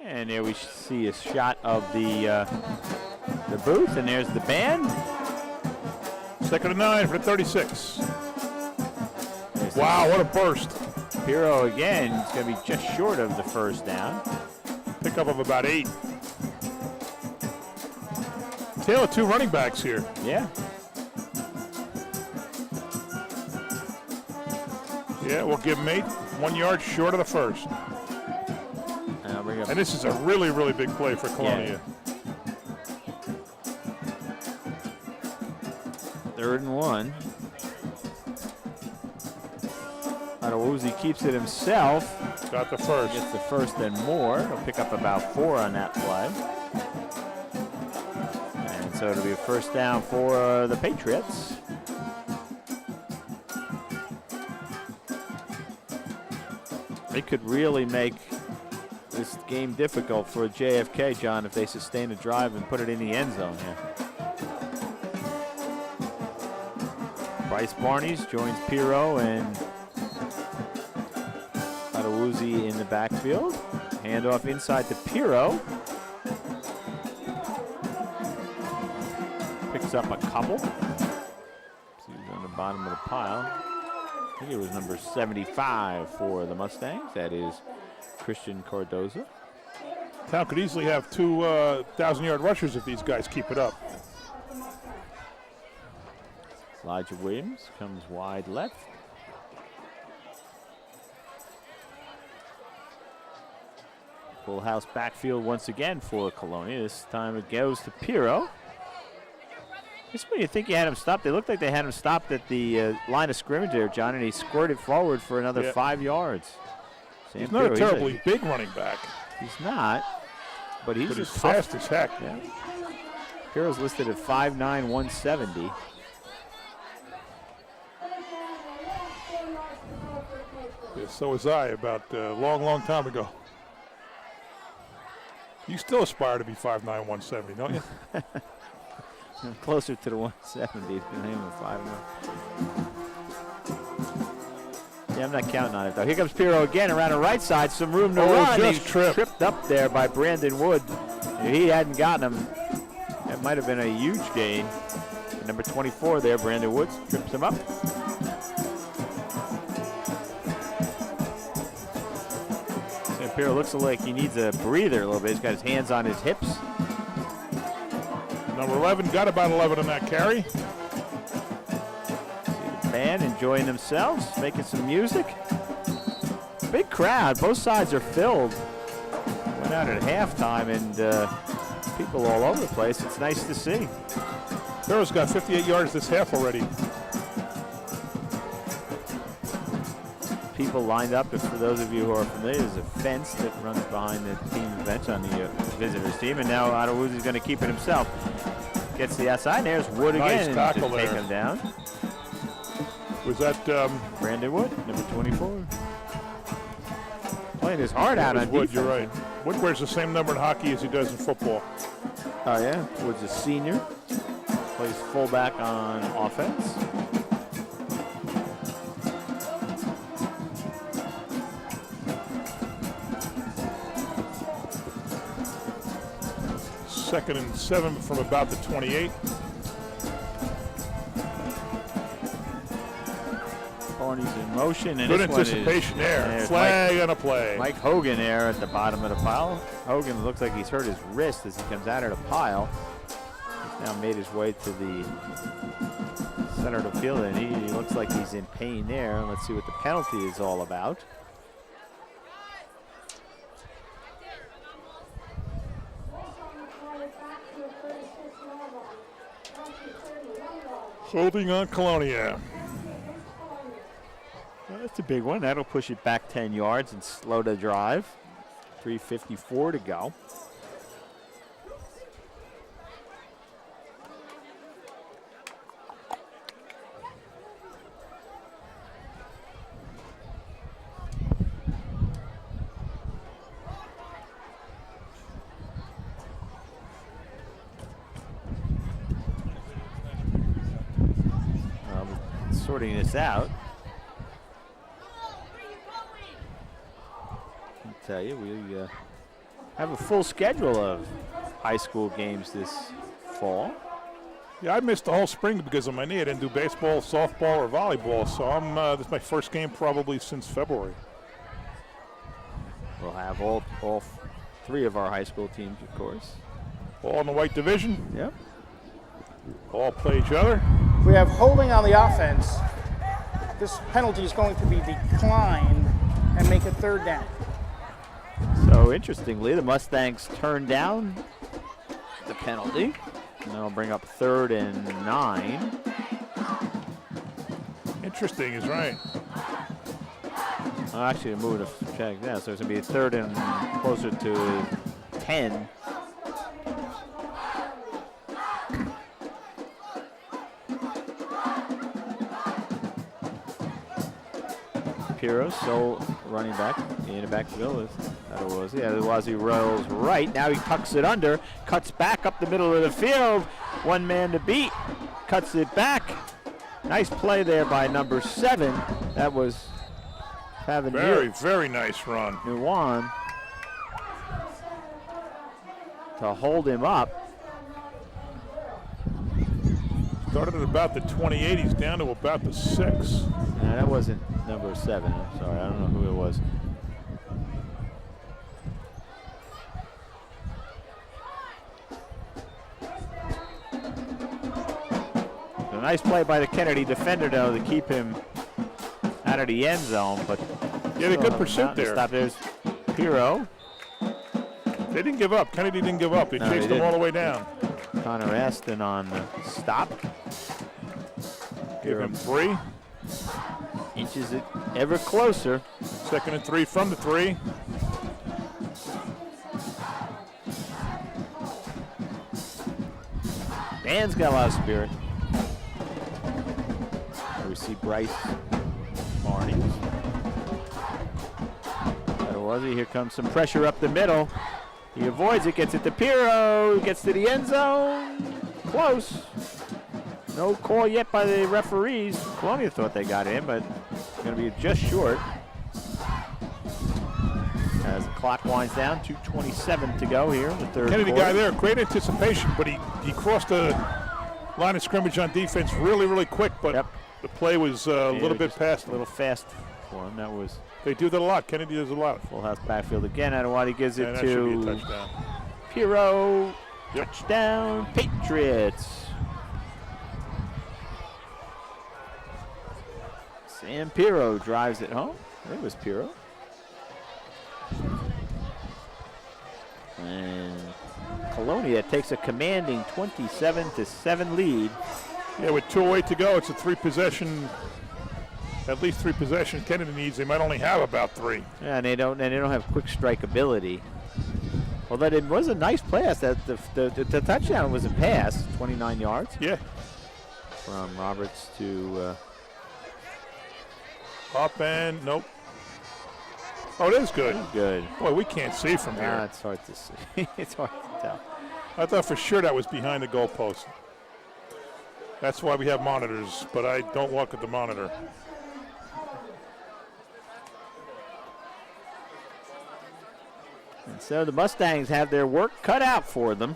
And there we see a shot of the booth, and there's the band. 2nd and 9 for the 36. Wow, what a burst. Ribeiro again, it's going to be just short of the first down. Pickup of about 8. Tail of 2 running backs here. Yeah. Yeah, we'll give him 8. 1 yard short of the first. And this is a really, really big play for Colonia. Yeah. 3rd and 1. Adewuzi keeps it himself. Got the first. Gets the first and more. He'll pick up about 4 on that play. And so it'll be a first down for the Patriots. They could really make this game difficult for JFK, John, if they sustain a drive and put it in the end zone here. Bryce Barnes joins Ribeiro and Adewuzi in the backfield. Handoff inside to Ribeiro. Picks up a couple. See who's on the bottom of the pile. I think it was number 75 for the Mustangs. That is Christian Cardoza. Town could easily have 2 1,000-yard rushers if these guys keep it up. Elijah Williams comes wide left. Full house backfield once again for Colonia. This time it goes to Ribeiro. Just when you think you had him stopped, they looked like they had him stopped at the line of scrimmage there, John, and he squirted forward for another 5 yards. Sam He's not Ribeiro, a terribly big running back. He's not, but he's fast as heck. Yeah. Ribero's listed at 5'9", 170. Yeah, so was I about a long, long time ago. You still aspire to be 5'9", 170, don't you? I'm closer to the 170 than him at 5'9". Yeah, I'm not counting on it, though. Here comes Ribeiro again around the right side. Some room to run. Just He's tripped up there by Brandon Wood. If he hadn't gotten him, that might have been a huge gain. Number 24 there, Brandon Woods, trips him up. Ribeiro looks like he needs a breather a little bit. He's got his hands on his hips. Number 11 got about 11 on that carry. See the band enjoying themselves, making some music. Big crowd. Both sides are filled. Went out at halftime, and people all over the place. It's nice to see. Ribero's got 58 yards this half already. People lined up, and for those of you who are familiar, there's a fence that runs behind the team bench on the visitors team, and now Adewuzi's going to keep it himself. Gets the outside, and there's Wood again to take him down. Was that Brandon Wood, number 24? Playing his heart out on Wood, defense. you're right. Wood wears the same number in hockey as he does in football. Oh, yeah? Wood's a senior. Plays fullback on offense. Second and 7 from about the 28. Barney's in motion. And good anticipation there. Flag on a play. Mike Hogan there at the bottom of the pile. Hogan looks like he's hurt his wrist as he comes out of the pile. He's now made his way to the center of the field, and he looks like he's in pain there. Let's see what the penalty is all about. Holding on Colonia. Well, that's a big one. That'll push it back 10 yards and slow the drive. 3:54 to go. Sorting this out. I'll tell you, we have a full schedule of high school games this fall. Yeah, I missed the whole spring because of my knee. I didn't do baseball, softball, or volleyball, so this is my first game probably since February. We'll have all three of our high school teams, of course. All in the white division. Yep. All play each other. We have holding on the offense. This penalty is going to be declined and make it 3rd down. So interestingly, the Mustangs turned down the penalty. And that'll bring up 3rd and 9. Interesting is right. Oh, actually, they're moving to check. Yeah, so it's going to be 3rd and closer to 10. Piro, so running back in the backfield. That it was. Yeah, it was. He rolls right. Now he tucks it under, cuts back up the middle of the field. One man to beat. Cuts it back. Nice play there by number 7. That was having very nice run. Nuwan to hold him up. Started at about the 28. He's down to about the 6. No, that wasn't number 7. I'm sorry, I don't know who it was. A nice play by the Kennedy defender, though, to keep him out of the end zone. But yeah, good pursuit there. Stop. There's Piro. They didn't give up. Kennedy didn't give up. They chased him all the way down. Connor Aston on the stop. Give him 3. Inches it ever closer. 2nd and 3 from the 3. Dan's got a lot of spirit. We see Bryce Barnings. There was he. Here comes some pressure up the middle. He avoids it, gets it to Piro, gets to the end zone. Close. No call yet by the referees. Colonia thought they got in, but it's going to be just short. As the clock winds down, 2:27 to go here in the 3rd Kennedy quarter. guy there, great anticipation, but he crossed the line of scrimmage on defense really quick, but the play was a little bit past him. A little fast for him. That was. They do that a lot. Kennedy does a lot. Full house backfield again. Adewale gives it that should be a to touchdown. Piro. Touchdown, Patriots. Sam Piro drives it home. It was Piro. And Colonia takes a commanding 27-7 lead. Yeah, with 2:08 to go, it's a 3-possession. At least 3 possessions Kennedy needs. They might only have about 3. Yeah, and they don't have quick strike ability. Although it was a nice pass. That the touchdown was a pass, 29 yards. Yeah. From Roberts to up and nope. Oh, it is good. Good. Boy, we can't see from here. It's hard to see. It's hard to tell. I thought for sure that was behind the goalpost. That's why we have monitors, but I don't look at the monitor. And so the Mustangs have their work cut out for them.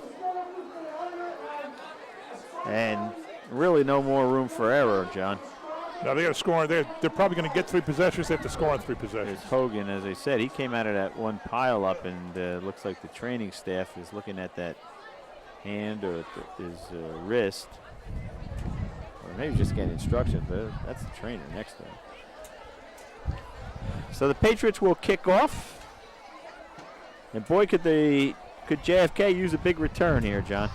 And really no more room for error, John. Now they got to score. They're probably going to get 3 possessions. They have to score on 3 possessions. There's Hogan, as I said, he came out of that one pile up, and looks like the training staff is looking at that hand or his wrist. Or maybe just getting instructions, but that's the trainer next to him. So the Patriots will kick off. And boy, could JFK use a big return here, John.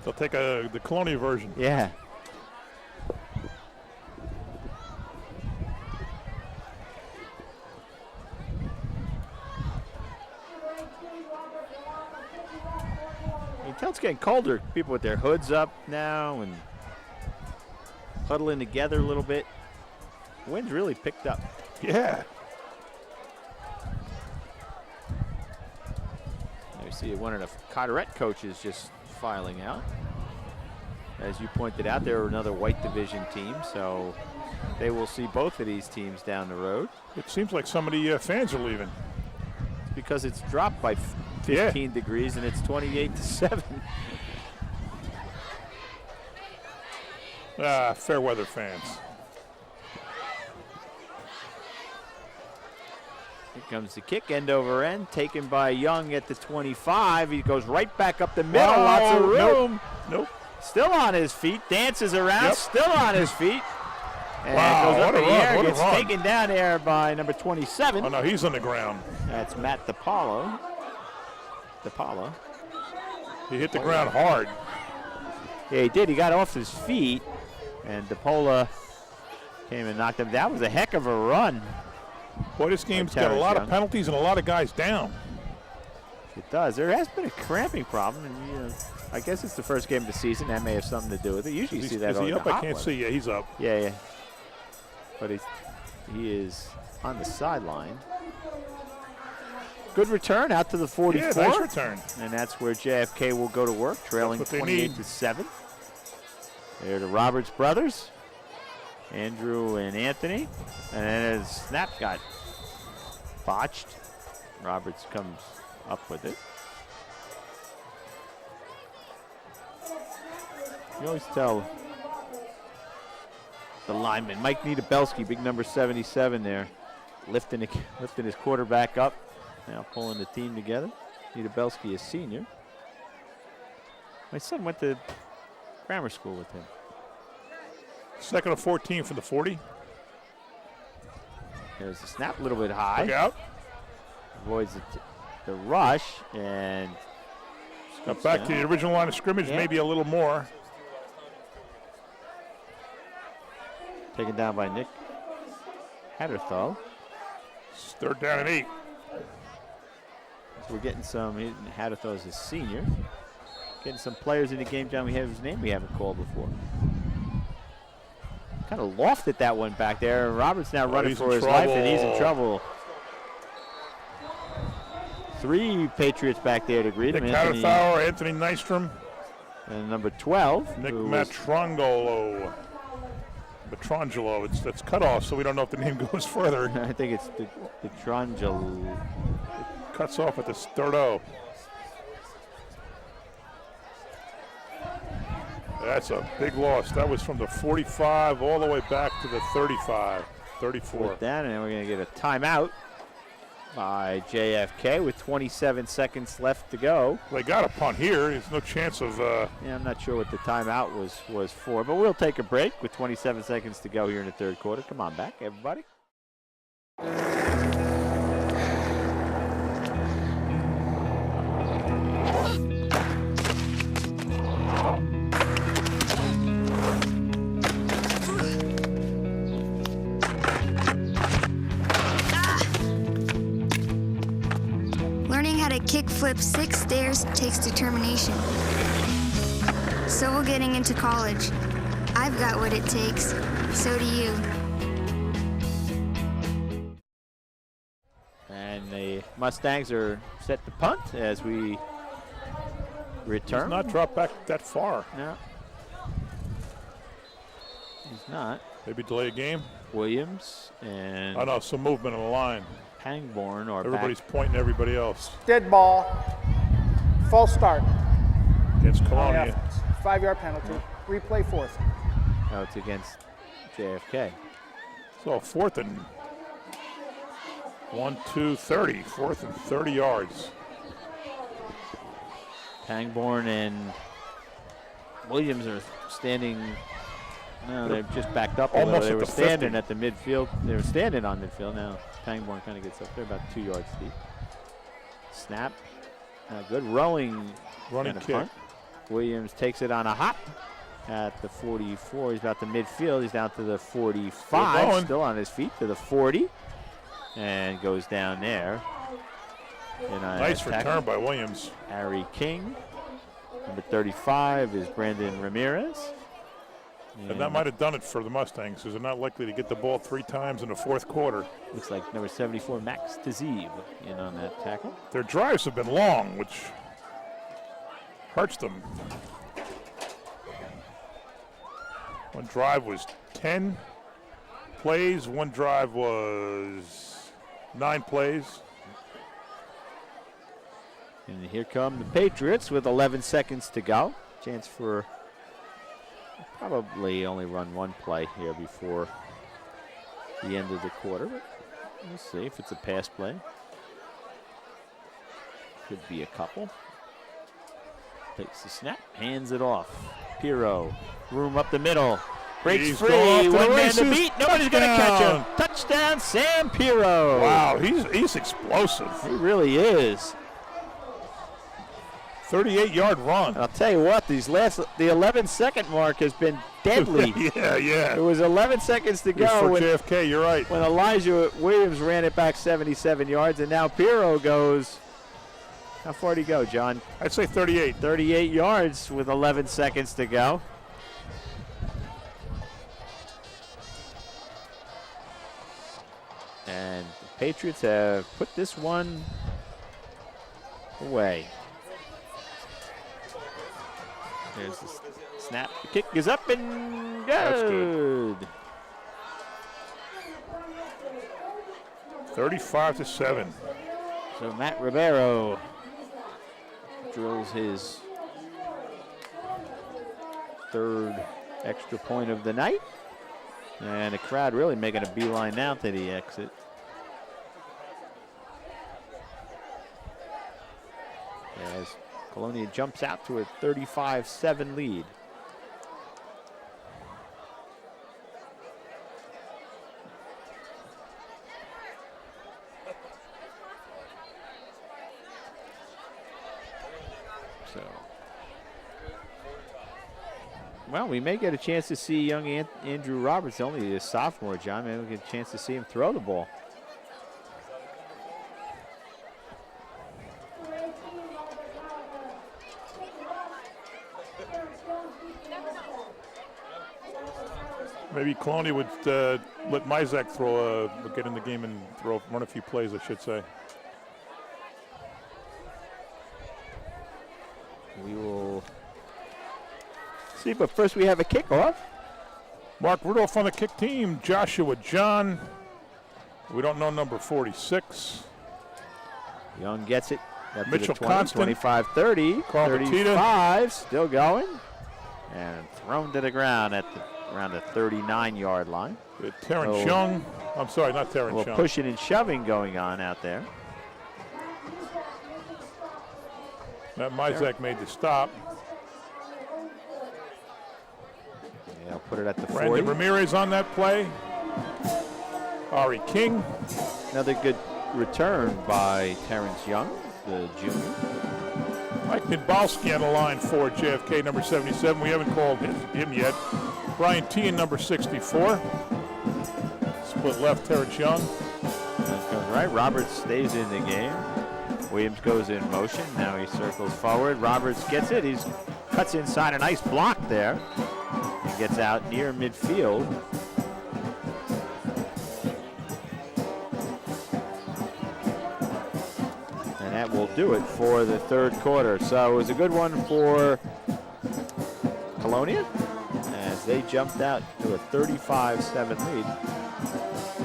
They'll take the Colonia version. Yeah. tell it's getting colder. People with their hoods up now and huddling together a little bit. Wind's really picked up. Yeah. You see one of the Carteret coaches just filing out. As you pointed out, they're another white division team, so they will see both of these teams down the road. It seems like some of the fans are leaving. It's because it's dropped by 15 degrees and it's 28-7. Fair weather fans. Here comes the kick, end over end, taken by Young at the 25. He goes right back up the middle, lots of room. Nope. Still on his feet, dances around, still on his feet. And Wow, goes up in the air, what a gets run. taken down there by number 27. Oh, no, he's on the ground. That's Matt DePaulo. He hit the ground hard. Yeah, he did. He got off his feet, and DePaulo came and knocked him. That was a heck of a run. Boy, this game's got a lot of penalties and a lot of guys down. It does. There has been a cramping problem, and I guess it's the first game of the season. That may have something to do with it. Usually you see that Is he up? I can't see. Yeah, he's up. Yeah. But he is on the sideline. Good return out to the 44. Yeah, nice return. And that's where JFK will go to work, trailing 28-7. They're the Roberts brothers, Andrew and Anthony. And then his snap got botched. Roberts comes up with it. You always tell the lineman, Mike Niedabelski, big number 77 there, lifting his quarterback up, now pulling the team together. Niedabelski is senior. My son went to grammar school with him. 2nd and 14 from the 40. There's the snap, a little bit high. Look out. Avoids the rush and got back to the original line of scrimmage, maybe a little more. Taken down by Nick Hatterthal. 3rd down and 8. So we're getting some, Hatterthal is a senior. Getting some players in the game, John, whose name we haven't called before. Kind of lofted that one back there. Roberts now running for his life, and he's in trouble. 3 Patriots back there to greet him. Nick Hatterthal, Anthony Nystrom. And number 12. Nick Matrangelo. That's cut off, so we don't know if the name goes further. I think it's the Trangelo. Cuts off at the 3rd. That's a big loss. That was from the 45 all the way back to the 35, 34. Down, and we're going to get a timeout by JFK with 27 seconds left to go. They got a punt here. There's no chance of. Yeah, I'm not sure what the timeout was for, but we'll take a break with 27 seconds to go here in the 3rd quarter. Come on back, everybody. Learning how to kickflip 6 stairs takes determination. So will getting into college. I've got what it takes. So do you. And the Mustangs are set to punt as we return. He's not dropped back that far. No. He's not. Maybe delay a game. Williams and. Oh no, some movement on the line. Pangborn or everybody's pointing everybody else. Dead ball. False start. Against Colonia. 5-yard penalty. Replay 4th. No, it's against JFK. So 4th and 30. 4th and 30 yards. Pangborn and Williams are standing. No, they're just backed up. Almost they at were the standing 50. at the midfield. They were standing on midfield. Now Pangborn kind of gets up there, about 2 yards deep. Snap. Good running kick. Punt. Williams takes it on a hop at the 44. He's about the midfield. He's down to the 45. Still on his feet to the 40. And goes down there. Nice return by Williams. Harry King. Number 35 is Brandon Ramirez. And that might have done it for the Mustangs, because they're not likely to get the ball 3 times in the fourth quarter. Looks like number 74, Max Tazib, in on that tackle. Their drives have been long, which hurts them. One drive was 10 plays. One drive was 9 plays. And here come the Patriots with 11 seconds to go. Chance for probably only run 1 play here before the end of the quarter. But we'll see if it's a pass play. Could be a couple. Takes the snap, hands it off. Pirro, room up the middle. Breaks He's free, 1 man to beat. Nobody's going to catch him. Touchdown, Sam Pirro. Wow, he's explosive. He really is. 38-yard run. And I'll tell you what, the 11-second mark has been deadly. yeah. There was 11 seconds to go. For JFK, you're right. When Elijah Williams ran it back 77 yards, and now Pirro goes, how far did he go, John? I'd say 38. 38 yards with 11 seconds to go. And the Patriots have put this one away. There's the snap. The kick is up and good. That's good. 35-7. So Matt Ribeiro drills his 3rd extra point of the night. And the crowd really making a beeline now to the exit. As Colonia jumps out to a 35-7 lead. So, well, we may get a chance to see young Andrew Roberts, only a sophomore, John. Maybe we get a chance to see him throw the ball. Maybe Colonia would let Mizak get in the game and run a few plays, I should say. We will see, but first we have a kickoff. Mark Rudolph on the kick team. Joshua John. We don't know number 46. Young gets it. Up Mitchell to the 20, Constant. 25-30. Carl 35, still going. And thrown to the ground at around the 39-yard line. Terrence Young. I'm sorry, not Terrence Young. Pushing and shoving going on out there. Matt Mizak made the stop. Yeah, I'll put it at the 40. Brandon Ramirez on that play. Ari King. Another good return by Terrence Young, the junior. Mike Nidbalski on the line for JFK, number 77. We haven't called him yet. Brian Tian, number 64. Split left, Terrence Young. That goes right. Roberts stays in the game. Williams goes in motion. Now he circles forward. Roberts gets it. He cuts inside. A nice block there. He gets out near midfield. And that will do it for the 3rd quarter. So it was a good one for Colonia as they jumped out to a 35-7 lead.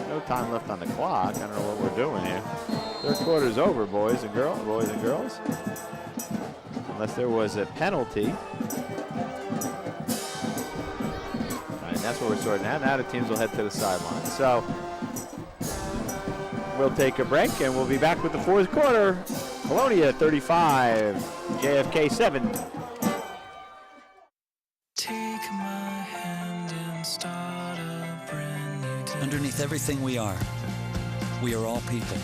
No time left on the clock. I don't know what we're doing here. 3rd quarter's over, boys and girls. Unless there was a penalty. And that's what we're sorting out. Now the teams will head to the sideline. So we'll take a break and we'll be back with the 4th quarter. Colonia 35, JFK 7. Underneath everything we are all people.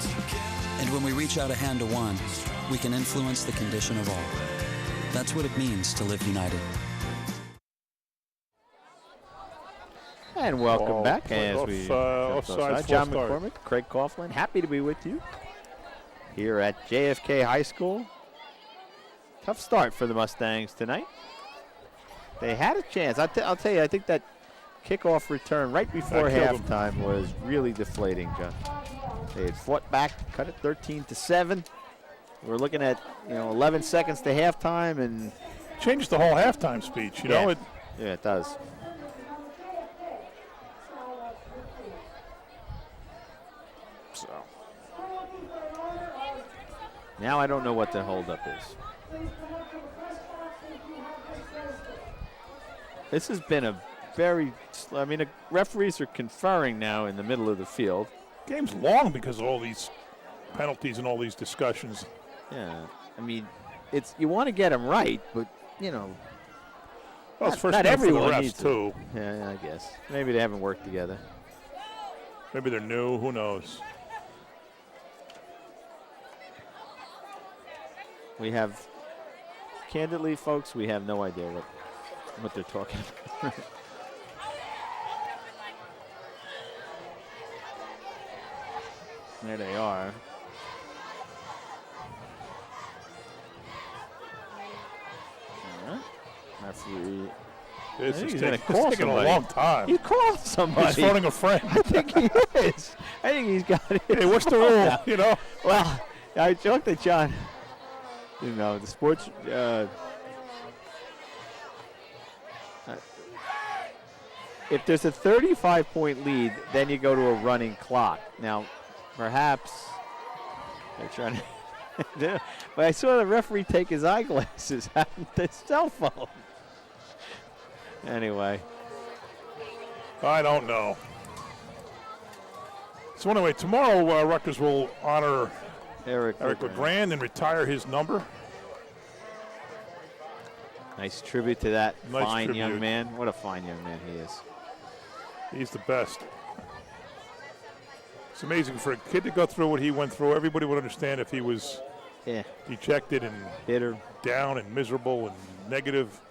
And when we reach out a hand to one, we can influence the condition of all. That's what it means to live united. And welcome back as we offside. John McCormick, Craig Coughlin, happy to be with you here at JFK High School. Tough start for the Mustangs tonight. They had a chance. I'll tell you, I think that kickoff return right before halftime was really deflating, John. They had fought back, cut it 13-7. We're looking at 11 seconds to halftime, and changed the whole halftime speech. You know it. Yeah, it does. So now I don't know what the holdup is. This has been a very, the referees are conferring now in the middle of the field. Game's long because of all these penalties and all these discussions. Yeah, it's you want to get them right, but well, it's first not night everyone for the refs needs too. Yeah, I guess maybe they haven't worked together. Maybe they're new. Who knows? We have, candidly, folks, we have no idea what they're talking about. There they are. Referee. This is taking a long time. He called somebody. He's phoning a friend. I think he is. I think he's got it. Hey, what's the rule? Well, I joked at John. The sports. If there's a 35-point lead, then you go to a running clock. Now, perhaps they're trying to. But I saw the referee take his eyeglasses out of his cell phone. Anyway. I don't know. So anyway, tomorrow Rutgers will honor Eric LeGrand and retire his number. Nice tribute to that fine tribute. young man. What a fine young man he is. He's the best. It's amazing for a kid to go through what he went through. Everybody would understand if he was dejected and bitter, down and miserable and negative.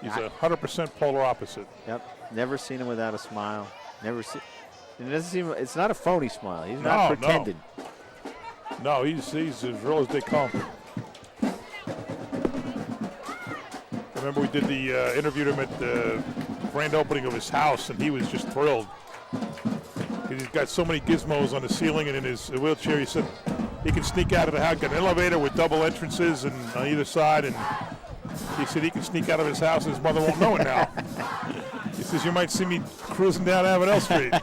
He's 100% polar opposite. Yep. Never seen him without a smile. Never seen. It doesn't seem. It's not a phony smile. He's not pretending. No, he's as real as they come. Remember, we did the interviewed him at the grand opening of his house, and he was just thrilled. He's got so many gizmos on the ceiling and in his wheelchair. He said he can sneak out of the house, got an elevator with double entrances and on either side, and he said he can sneak out of his house and his mother won't know it now. He says, you might see me cruising down Avenel Street,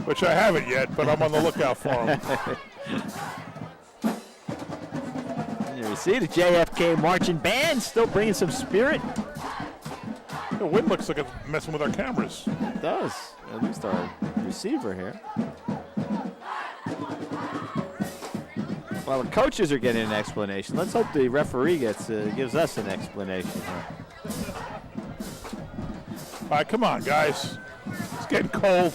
which I haven't yet, but I'm on the lookout for him. You see the JFK marching band still bringing some spirit. The wind looks like it's messing with our cameras. It does. At least our receiver here. Well, the coaches are getting an explanation. Let's hope the referee gives us an explanation here. All right, come on, guys. It's getting cold.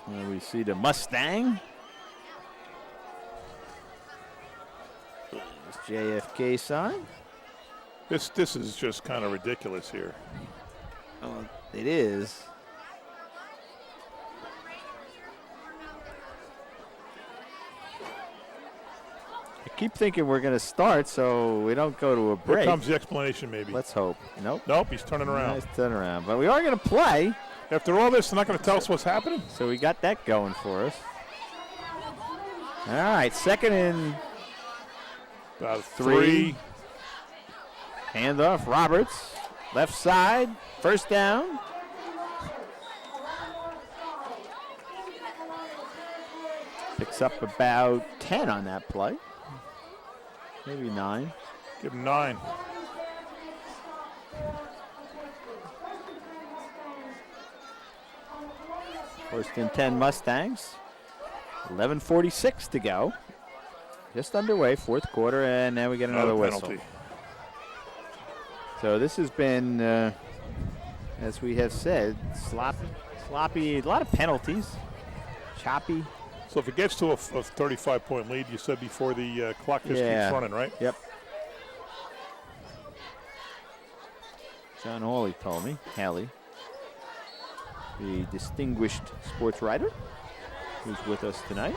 And we see the Mustang. This JFK sign. This is just kind of ridiculous here. Oh, it is. I keep thinking we're going to start so we don't go to a break. Here comes the explanation, maybe. Let's hope. Nope. Nope, he's turning around. Nice turn around. But we are going to play. After all this, they're not going to tell us what's happening? So we got that going for us. All right, second and about 3. Handoff, Roberts, left side, first down. Picks up about 10 on that play. Maybe 9. Give him 9. First and 10 Mustangs. 11:46 to go. Just underway, fourth quarter, and now we get another whistle. Penalty. So this has been, as we have said, sloppy, a lot of penalties, choppy. So if it gets to a 35-point lead, you said before the clock just keeps running, right? Yep. John Hawley told me, Haley, the distinguished sports writer who's with us tonight.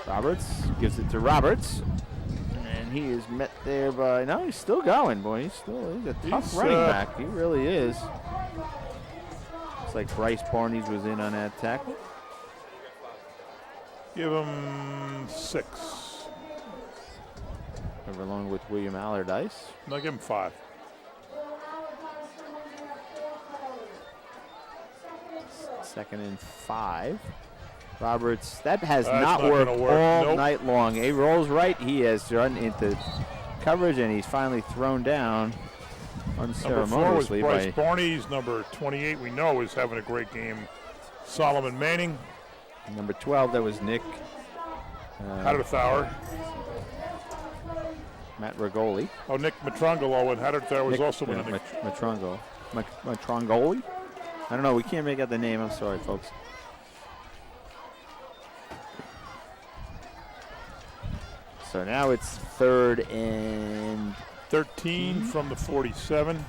Roberts gives it to Roberts. And he is met there by, no, he's still going, boy. He's a tough running back. He really is. It's like Bryce Barnes was in on that tackle. Give him 6. Over along with William Allardyce. No, give him 5. Second and 5. Roberts, that has That's not worked all Nope. night long. He rolls right. He has run into coverage, and he's finally thrown down unceremoniously. Number 4 was Bryce Barnes. Number 28, we know, is having a great game. Solomon Manning. Number 12, that was Nick. Haderthauer. Matt Regoli. Oh, Nick Matrongolo, and Haderthauer was also in it. Matrongoli? I don't know. We can't make out the name. I'm sorry, folks. So now it's 3rd and 13 from the 47.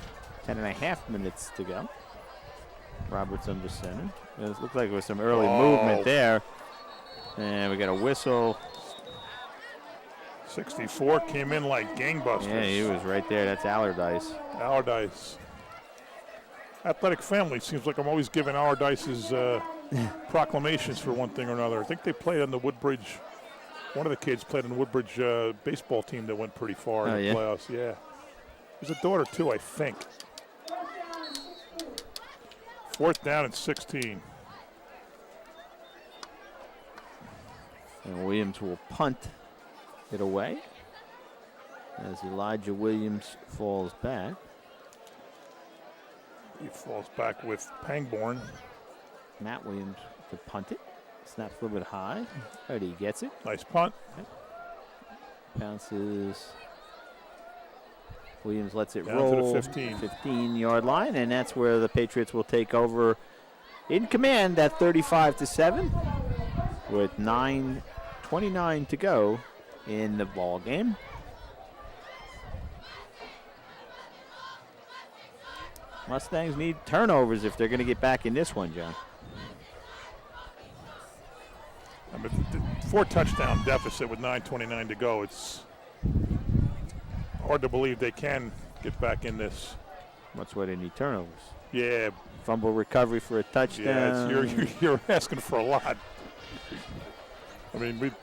10.5 minutes to go. Roberts under center. It looked like there was some early movement there. And we got a whistle. 64 came in like gangbusters. Yeah, he was right there. That's Allardyce. Allardyce. Athletic family. Seems like I'm always giving Allardyce's proclamations for one thing or another. I think they played on the Woodbridge. One of the kids played on the Woodbridge baseball team that went pretty far in the playoffs. Yeah. There's a daughter, too, I think. 4th down and 16. And Williams will punt it away as Elijah Williams falls back. He falls back with Pangborn. Matt Williams to punt it. Snaps a little bit high. But he gets it. Nice punt. Okay. Bounces. Williams lets it down roll. to the 15. 15-yard line, and that's where the Patriots will take over in command at 35-7 with 9:29 to go in the ball game. Mustangs need turnovers if they're going to get back in this one, John. I mean, 4-touchdown deficit with 9:29 to go. It's hard to believe they can get back in this. That's why they need turnovers. Yeah. Fumble recovery for a touchdown. Yeah, you're asking for a lot. I mean, we've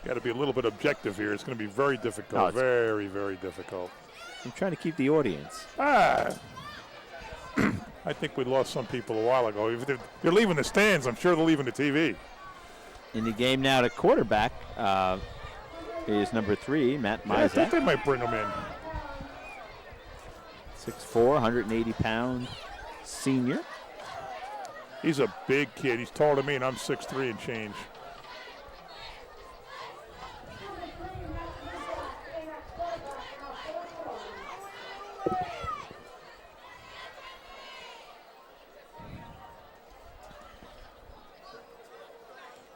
got to be a little bit objective here. It's going to be very difficult. Very, very difficult. I'm trying to keep the audience. I think we lost some people a while ago. If they're leaving the stands, I'm sure they're leaving the TV. In the game now, the quarterback is number 3, Matt Mizak. Yeah, I think they might bring him in. 6'4", 180-pound senior. He's a big kid. He's taller than me, and I'm 6'3" and change.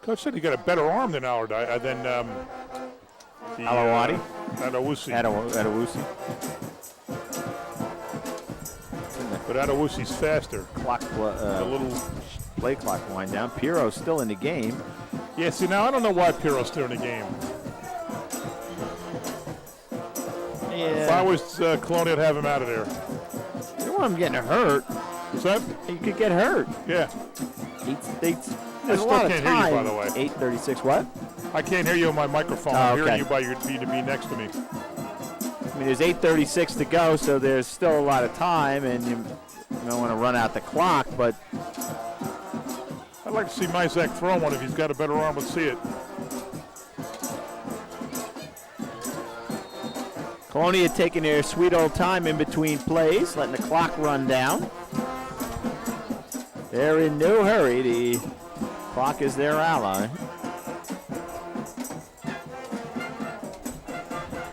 Coach said he got a better arm than Allardyce, Alawadi? Adewusi. But Adewusi's faster. A little play clock wind down. Piro's still in the game. Yeah, see, now I don't know why Piro's still in the game. Yeah. If I was Colonia, I'd have him out of there. You don't want him getting hurt. What's that? He could get hurt. Yeah. There's a lot of can't time. hear you, by the way. 8:36, what? I can't hear you on my microphone. I'm hearing you by your B2B next to me. I mean, there's 8:36 to go, so there's still a lot of time, and you don't want to run out the clock, but I'd like to see Mizak throw one if he's got a better arm. Let's see it. Colonia taking their sweet old time in between plays, letting the clock run down. They're in no hurry. The clock is their ally.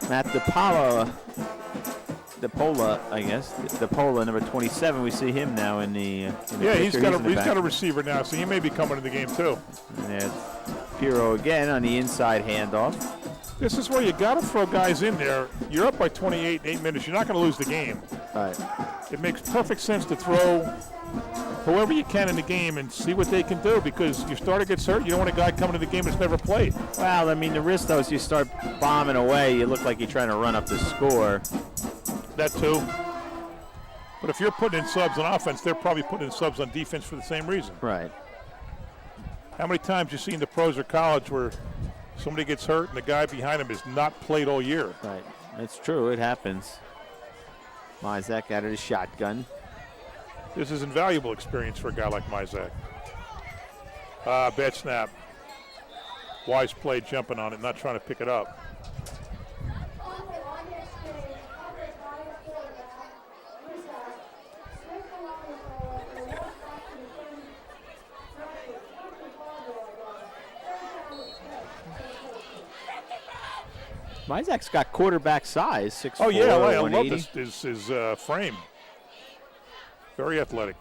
Matt DePola, I guess. DePola, number 27. We see him now in the yeah, picture. he's got a receiver now, so he may be coming to the game too. And there's Piro again on the inside handoff. This is where you got to throw guys in there. You're up by 28 in 8 minutes. You're not going to lose the game. Right. It makes perfect sense to throw whoever you can in the game and see what they can do, because your starter gets hurt. You don't want a guy coming to the game that's never played. Well, I mean, the risk, though, is you start bombing away, you look like you're trying to run up the score. That too. But if you're putting in subs on offense, they're probably putting in subs on defense for the same reason. Right. How many times you see in the pros or college where somebody gets hurt and the guy behind him has not played all year? Right. That's true. It happens. Mizak out of the shotgun. This is invaluable experience for a guy like Mizak. Bad snap. Wise play jumping on it, not trying to pick it up. Mizak's got quarterback size, 6'4", Oh, yeah, I love 180. his frame. Very athletic.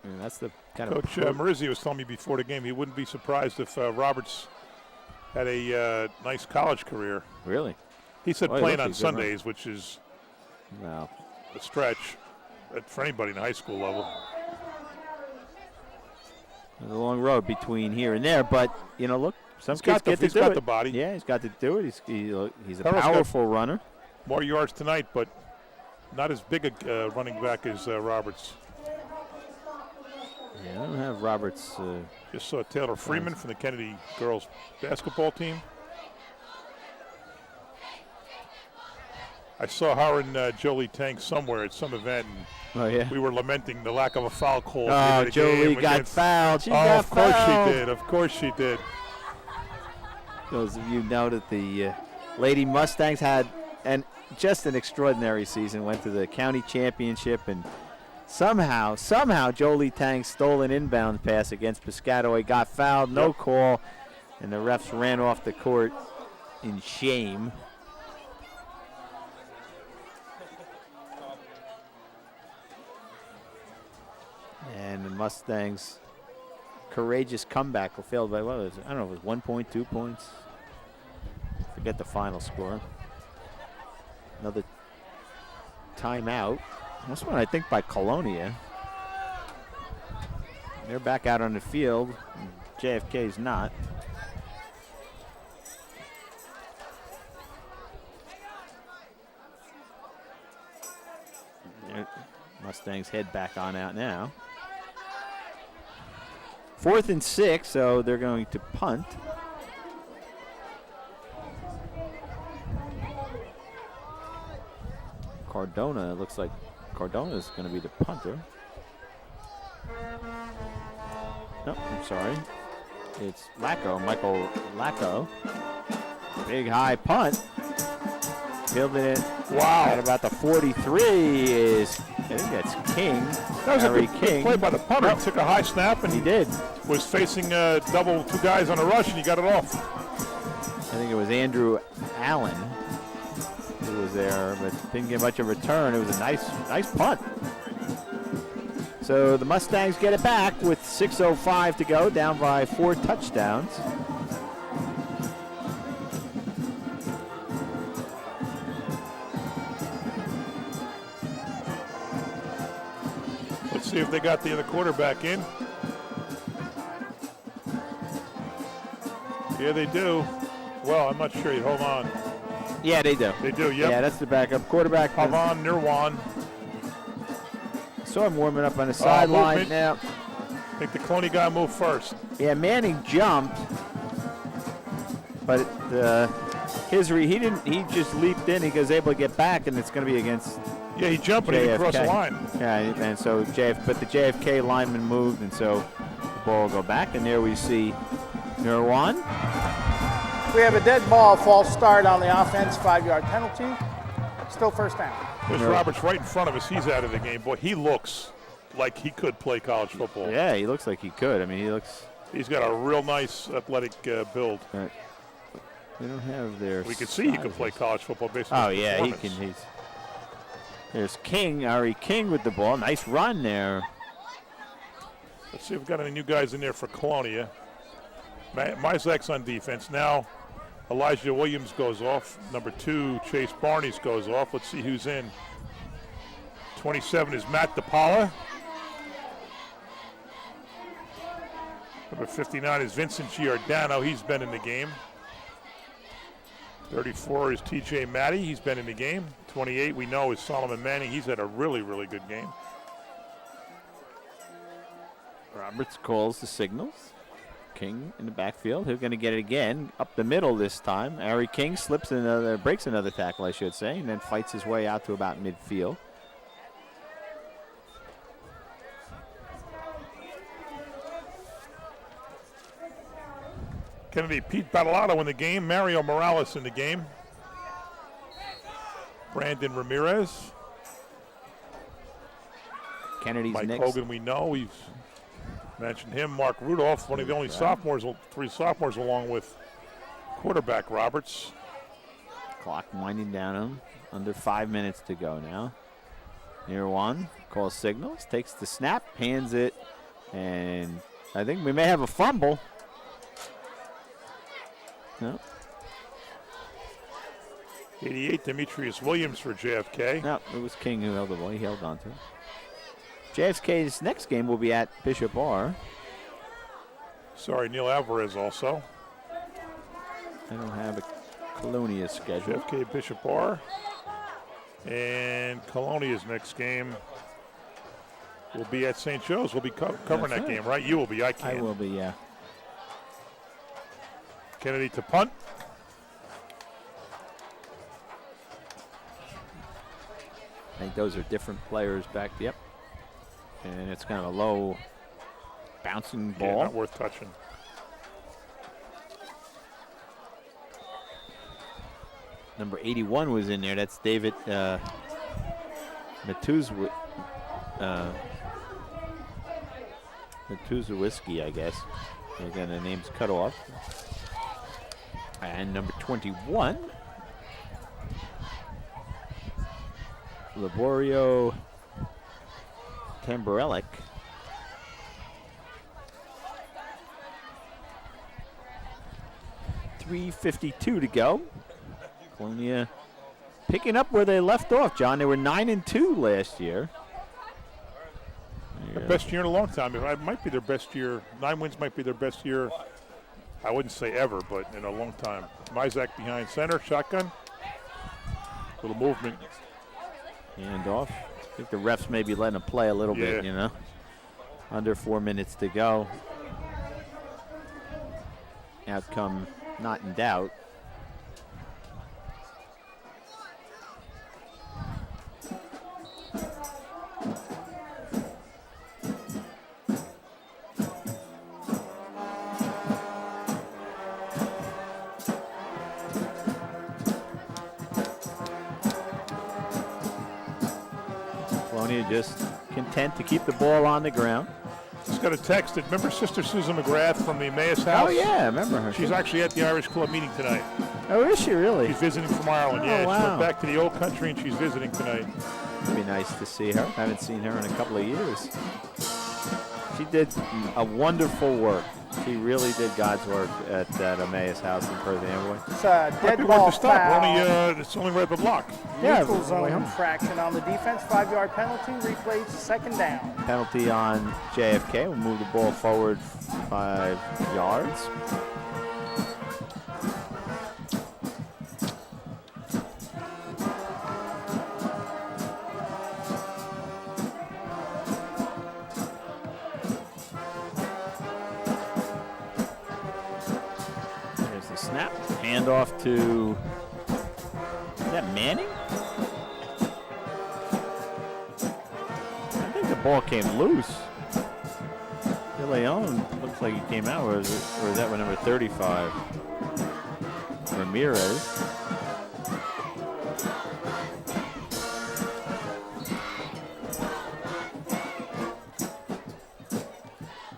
And that's the kind Coach of Marizzi was telling me before the game he wouldn't be surprised if Roberts had a nice college career. Really? He said Well, playing he on looks like a good Sundays, which is Wow. a stretch for anybody in the high school level. There's a long road between here and there, but, you know, look, some He's kids got the- get to he's do got it. the body. Yeah, he's got to do it. He's a Harrell's got powerful runner. More yards tonight, but not as big a running back as Roberts. Yeah, I don't have Roberts. Just saw Taylor Freeman from the Kennedy girls basketball team. I saw her and Jolie Tank somewhere at some event. And Oh, yeah? we were lamenting the lack of a foul call. Oh, at the Jolie game got against- fouled. She oh, got of course fouled. she did. Of course she did. Those of you know that the Lady Mustangs had just an extraordinary season, went to the county championship, and somehow Jolie Tang stole an inbound pass against Piscataway, got fouled, no call, and the refs ran off the court in shame. And the Mustangs' courageous comeback failed by, what was it? I don't know, it was 1 point, 2 points. Forget the final score. Another timeout. This one, I think, by Colonia. They're back out on the field. JFK's not. Mustangs head back on out now. 4th and 6, so they're going to punt. Cardona, it looks like Cardona's going to be the punter. No, I'm sorry. It's Lacko, Michael Lacko. Big high punt. Fielding it. Wow. At about the 43 is, I think that's King. That was Harry a good King. play by the punter. He took a high snap and he did. Was facing double two guys on a rush, and he got it off. I think it was Andrew Allen who was there, but didn't get much of a return. It was a nice punt. So the Mustangs get it back with 6:05 to go, down by 4 touchdowns. Let's see if they got the other quarterback in. Yeah, they do. Well, I'm not sure. Hold on. Yeah, they do. They do, yep. Yeah, that's the backup quarterback. Pavan Nirwan. Saw him warming up on the sideline. movement. Now, I think the Clooney guy moved first. yeah, Manning jumped, but he just leaped in. He was able to get back, and it's going to be against. Yeah, he jumped and he didn't cross the line. Yeah, and so but the JFK lineman moved, and so the ball will go back. And there we see Nirwan. We have a dead ball, false start on the offense, 5-yard penalty. Still first down. There's Roberts right in front of us. He's out of the game. Boy, he looks like he could play college football. Yeah, he looks like he could. I mean, He's got a real nice athletic build. Right. We don't have their. We can see he can play college football based on his yeah, he performance. can. There's King, Harry King with the ball. Nice run there. Let's see if we've got any new guys in there for Colonia. Mizek's on defense. Now Elijah Williams goes off. Number 2, Chase Barnes goes off. Let's see who's in. 27 is Matt DePaula. Number 59 is Vincent Giordano. He's been in the game. 34 is TJ Matty. He's been in the game. 28 we know is Solomon Manning. He's had a really, really good game. Roberts calls the signals. King in the backfield. Who's going to get it again? Up the middle this time. Ari King breaks another tackle, I should say, and then fights his way out to about midfield. Kennedy, Pete Battalato in the game. Mario Morales in the game. Brandon Ramirez. Kennedy's Mike next. Hogan, we know. We've mentioned him. Mark Rudolph, one of the only sophomores, 3 sophomores, along with quarterback Roberts. Clock winding down him. Under 5 minutes to go now. Near one. Calls signals. Takes the snap. Hands it. And I think we may have a fumble. No. 88, Demetrius Williams for JFK. No, it was King who held the ball. He held on to it. JFK's next game will be at Bishop R. Sorry, Neil Alvarez also. I don't have a Colonia schedule. JFK Bishop R. And Colonia's next game will be at St. Joe's. We'll be covering that game, right? You will be. I can't. I will be, yeah. Kennedy to punt. I think those are different players back. Yep. And it's kind of a low bouncing ball. Yeah, not worth touching. Number 81 was in there. That's David Matuszewski, I guess. Again, the name's cut off. And number 21, Laborio Tamborelek. .352 to go. Colonia picking up where they left off, John. They were 9-2 last year. The best year in a long time. It might be their best year. 9 wins might be their best year. I wouldn't say ever, but in a long time. Mizek behind center, shotgun. Little movement. Hand off. I think the refs may be letting him play a little bit, you know. Under 4 minutes to go. Outcome not in doubt. Just content to keep the ball on the ground. Just got a text. Remember Sister Susan McGrath from the Emmaus House? Oh, yeah, I remember her. She's actually at the Irish Club meeting tonight. Oh, is she really? She's visiting from Ireland. Oh, yeah, wow. She went back to the old country and she's visiting tonight. It'd be nice to see her. Haven't seen her in a couple of years. She did a wonderful work. She really did God's work at that Emmaus House in Perth Amboy. It's a dead ball foul. It's only right up the block. Yeah, neutral zone infraction on the defense. 5-yard penalty. Replays second down. Penalty on JFK. We'll move the ball forward 5 yards. There's the snap. Handoff to, is that Manning? I think the ball came loose. De Leon looks like he came out, or is that one number 35? Ramirez.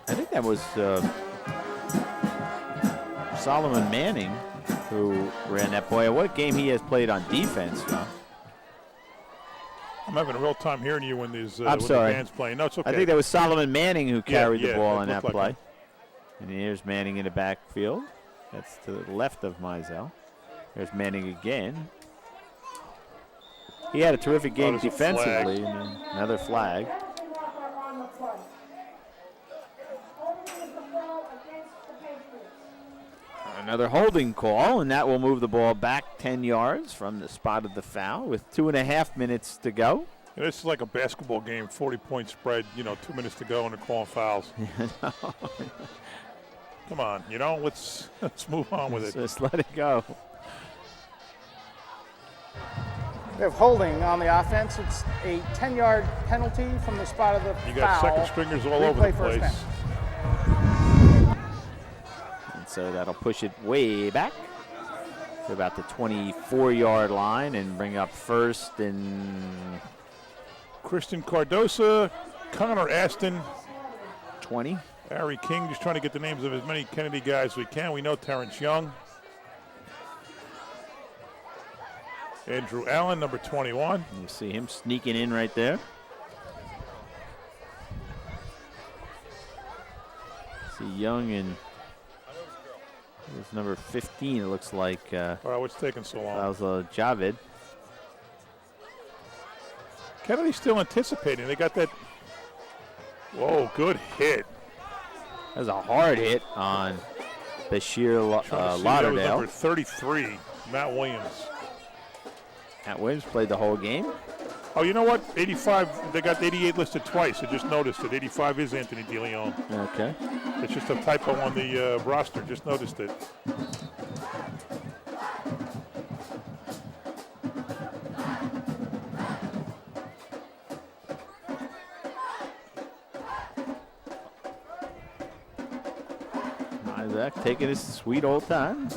I think that was Solomon Manning who ran that play. What a game he has played on defense, John. I'm having a real time hearing you when these I'm when sorry. the band's playing. No, it's okay. I think that was Solomon Manning who carried the ball it on that looked like play. And here's Manning in the backfield. That's to the left of Mizell. There's Manning again. He had a terrific game defensively. And another flag. Another holding call, and that will move the ball back 10 yards from the spot of the foul with 2.5 minutes to go. Yeah, this is like a basketball game, 40-point spread, 2 minutes to go, and they're calling fouls. Come on, let's move on with it. Just let it go. We have holding on the offense. It's a 10-yard penalty from the spot of the foul. You got second stringers all over the place. So that'll push it way back to about the 24-yard line and bring up first and Kristen Cardosa, Connor Aston, 20. Harry King, just trying to get the names of as many Kennedy guys as we can. We know Terrence Young. Andrew Allen, number 21. You see him sneaking in right there. See Young and it's number 15, it looks like. All right, what's taking so long? That was Javid. Kennedy's still anticipating. They got that. Whoa, good hit. That was a hard hit on Bashir Lauderdale. That was number 33, Matt Williams. Matt Williams played the whole game. Oh, you know what? 85, they got 88 listed twice. I just noticed it. 85 is Anthony DeLeon. Okay. It's just a typo on the roster. Just noticed it. Isaac taking his sweet old time.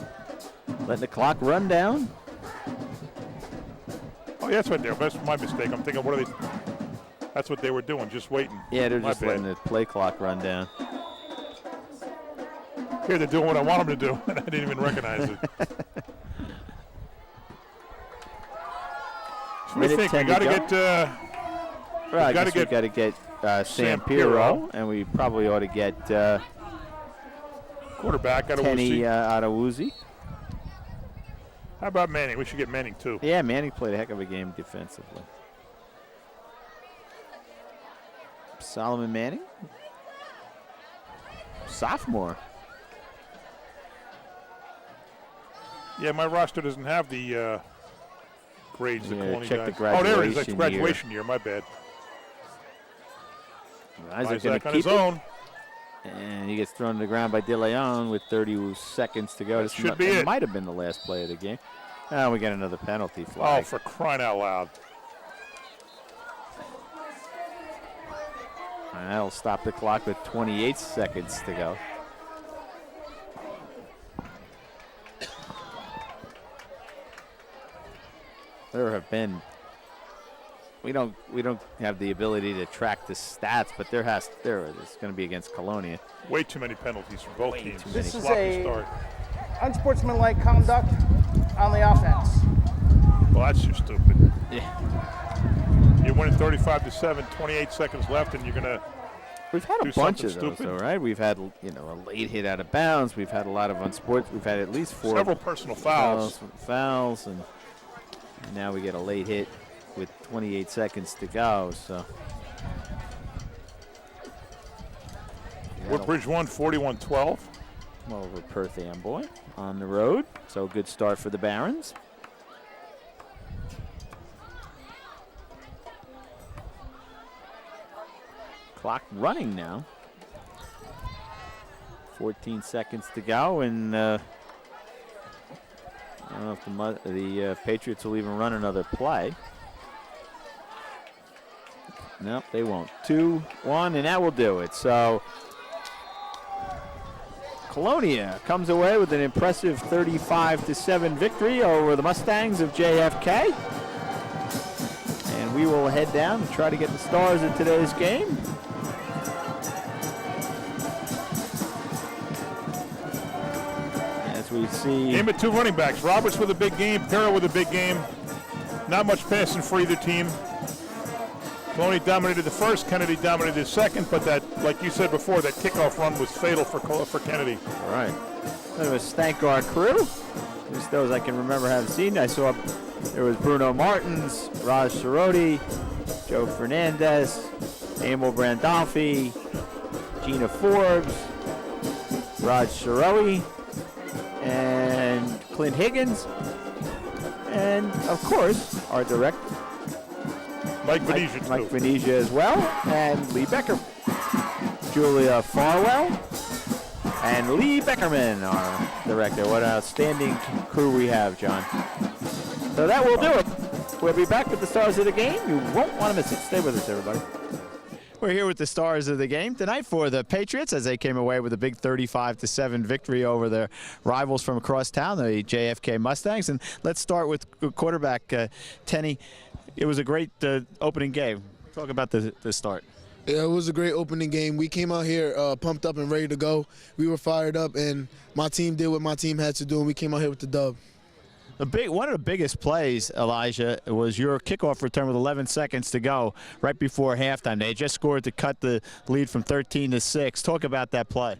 Letting the clock run down. Oh, yeah, that's right there. That's my mistake. I'm thinking, what are they? That's what they were doing, just waiting. Yeah, they're My just bad. letting the play clock run down. Here, they're doing what I want them to do, and I didn't even recognize it. So we think we got to get. Right, we got to get Sam Pirro, and we probably ought to get quarterback out of Tenny Woozy. out of Woozy. How about Manning? We should get Manning too. Yeah, Manning played a heck of a game defensively. Solomon Manning, sophomore. Yeah, my roster doesn't have the grades. The Colonia check the guys. Oh, there it is. That's graduation graduation year. My bad. Isaac going to on keep his own. And he gets thrown to the ground by DeLeon with 30 seconds to go. That should be it. Might have been the last play of the game. Now we got another penalty flag. Oh, for crying out loud. And that'll stop the clock with 28 seconds to go. There have been. We don't have the ability to track the stats, but it's going to be against Colonia. Way too many penalties for both teams. This is Sloppy a start. unsportsmanlike conduct on the offense. Well, that's just stupid. Yeah. You're winning 35-7, 28 seconds left, and you're going to. We've had a bunch of those, stupid. though, right? We've had, a late hit out of bounds. We've had a lot of We've had at least several personal fouls. Fouls, and now we get a late hit with 28 seconds to go. So Woodbridge won 41-12. Over Perth Amboy on the road. So good start for the Barons. Clock running now. 14 seconds to go, and I don't know if the Patriots will even run another play. Nope, they won't. 2-1, and that will do it. So Colonia comes away with an impressive 35-7 victory over the Mustangs of JFK. And we will head down and try to get the stars of today's game. As we see. Game of two running backs. Roberts with a big game, Pirro with a big game. Not much passing for either team. Colonia dominated the first, Kennedy dominated the second, but that, like you said before, that kickoff run was fatal for Kennedy. All right. Let's thank our crew. Just those I can remember having seen. I saw there was Bruno Martins, Raj Siroti, Joe Fernandez, Emil Brandolfi, Gina Forbes, Raj Siroti, and Clint Higgins, and of course our director Mike Venezia, Mike Venezia as well, and Lee Becker, Julia Farwell, and Lee Beckerman, our director. What an outstanding crew we have, John. So that will do it. We'll be back with the stars of the game. You won't want to miss it. Stay with us, everybody. We're here with the stars of the game tonight for the Patriots as they came away with a big 35-7 victory over their rivals from across town, the JFK Mustangs. And let's start with quarterback Tenny. It was a great opening game. Talk about the start. Yeah, it was a great opening game. We came out here pumped up and ready to go. We were fired up, and my team did what my team had to do, and we came out here with the dub. One of the biggest plays, Elijah, was your kickoff return with 11 seconds to go right before halftime. They just scored to cut the lead from 13-6. Talk about that play.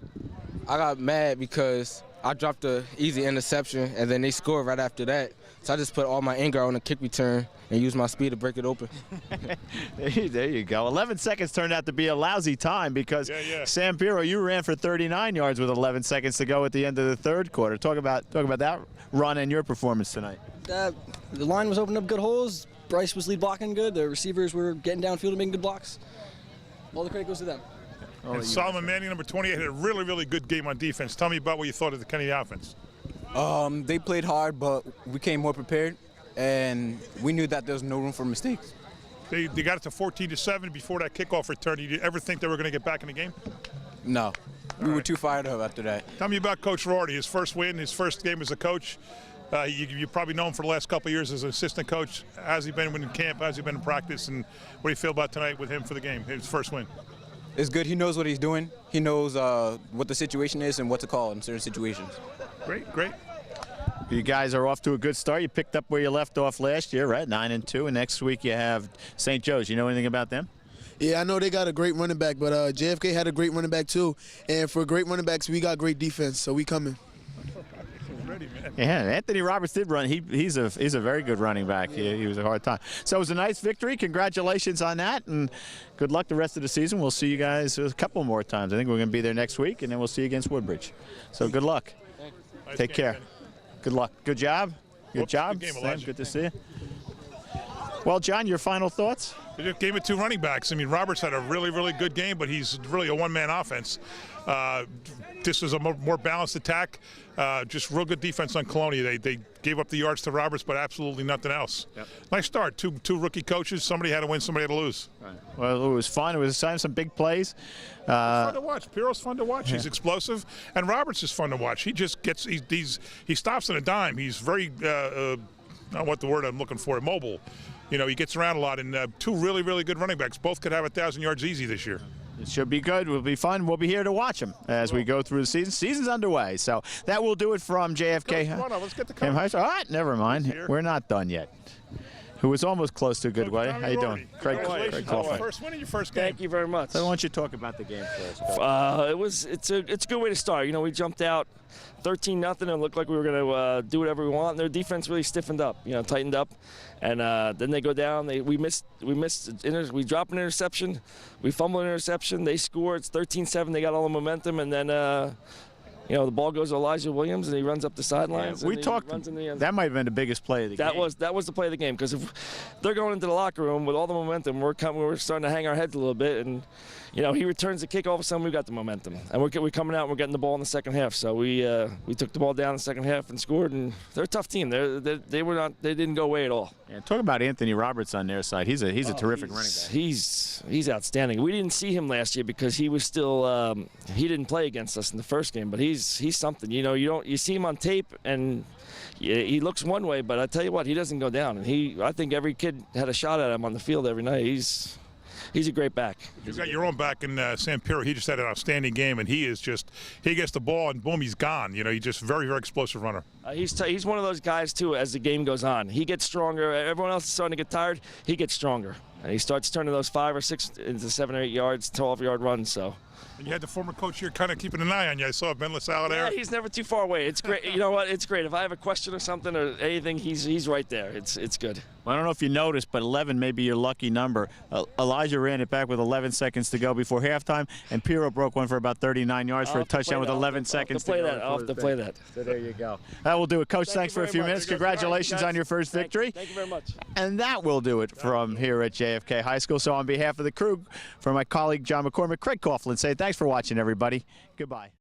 I got mad because I dropped an easy interception, and then they scored right after that. So I just put all my anger on the kick return and used my speed to break it open. There you go. 11 seconds turned out to be a lousy time because Sam Pirro, you ran for 39 yards with 11 seconds to go at the end of the third quarter. Talk about that run and your performance tonight. The line was opening up good holes. Bryce was lead blocking good. The receivers were getting downfield and making good blocks. All the credit goes to them. And Solomon Manning, number 28, had a really, really good game on defense. Tell me about what you thought of the Kennedy offense. They played hard, but we came more prepared, and we knew that there was no room for mistakes. They got it to 14-7 before that kickoff return. Did you ever think they were going to get back in the game? No. We were too fired up after that. Tell me about Coach Rorty, his first win, his first game as a coach. You probably know him for the last couple of years as an assistant coach. How's he been in camp? How's he been in practice? And what do you feel about tonight with him for the game, his first win? It's good. He knows what he's doing. He knows what the situation is and what to call in certain situations. Great. You guys are off to a good start. You picked up where you left off last year, right? 9-2, and next week you have St. Joe's. You know anything about them? Yeah, I know they got a great running back, but JFK had a great running back too. And for great running backs, we got great defense, so we coming. Yeah, Anthony Roberts did run. He's a very good running back. He was a hard time. So it was a nice victory. Congratulations on that, and good luck the rest of the season. We'll see you guys a couple more times. I think we're going to be there next week, and then we'll see you against Woodbridge. So good luck. Take care. Good luck. Good job. Good job. Sam, good to see you. Well, John, your final thoughts? They just gave it two running backs. I mean, Roberts had a really, really good game, but he's really a one-man offense. This was a more balanced attack. Just real good defense on Colonia. They gave up the yards to Roberts, but absolutely nothing else. Yep. Nice start. Two rookie coaches. Somebody had to win. Somebody had to lose. Right. Well, it was fun. It was some big plays. Fun to watch. Pirro's fun to watch. Yeah. He's explosive, and Roberts is fun to watch. He just gets. He stops on a dime. He's very. Not what the word I'm looking for. Mobile. You know, he gets around a lot, and two really, really good running backs. Both could have 1,000 yards easy this year. It should be good. It will be fun. We'll be here to watch them as we go through the season. Season's underway, so that will do it from JFK. Come on, let's get the comments. All right, never mind. We're not done yet. Who was almost close to a good way. How you doing? Craig Coughlin. First win in your first game. Thank you very much. So why don't you talk about the game first? It's a good way to start. You know, we jumped out 13-0 and it looked like we were going to do whatever we want. And their defense really stiffened up, tightened up. And then they go down. We dropped an interception. We fumbled an interception. They score. It's 13-7. They got all the momentum. And then, the ball goes to Elijah Williams, and he runs up the sidelines. Yeah, we talked. That might have been the biggest play of the game. That was the play of the game, because if they're going into the locker room with all the momentum, we're starting to hang our heads a little bit, and he returns the kick. All of a sudden, we got the momentum, and we're coming out and we're getting the ball in the second half. So we took the ball down in the second half and scored. And they're a tough team. They didn't go away at all. Yeah, talk about Anthony Roberts on their side. He's a terrific running back. He's outstanding. We didn't see him last year because he was still he didn't play against us in the first game, but he's something. You see him on tape and he looks one way, but I tell you what, he doesn't go down. And I think every kid had a shot at him on the field every night. He's a great back. You've got your own back in Sam Pirro. He just had an outstanding game, and he gets the ball and boom, he's gone. He's just very, very explosive runner. He's one of those guys too. As the game goes on, he gets stronger. Everyone else is starting to get tired. He gets stronger. And he starts turning those 5 or 6 into 7 or 8 yards, 12-yard runs. So. And you had the former coach here kind of keeping an eye on you. I saw Ben LaSalle there. Yeah, he's never too far away. It's great. You know what? It's great. If I have a question or something or anything, he's right there. It's good. Well, I don't know if you noticed, but 11 may be your lucky number. Elijah ran it back with 11 seconds to go before halftime, and Piero broke one for about 39 yards for a touchdown with 11 seconds to go. I'll have to play that. So there you go. That will do it. Coach, thanks for a few minutes. Congratulations on your first victory. Thank you very much. And that will do it from here at JFK High School. So on behalf of the crew, for my colleague John McCormick, Craig Coughlin, say thanks for watching, everybody. Goodbye.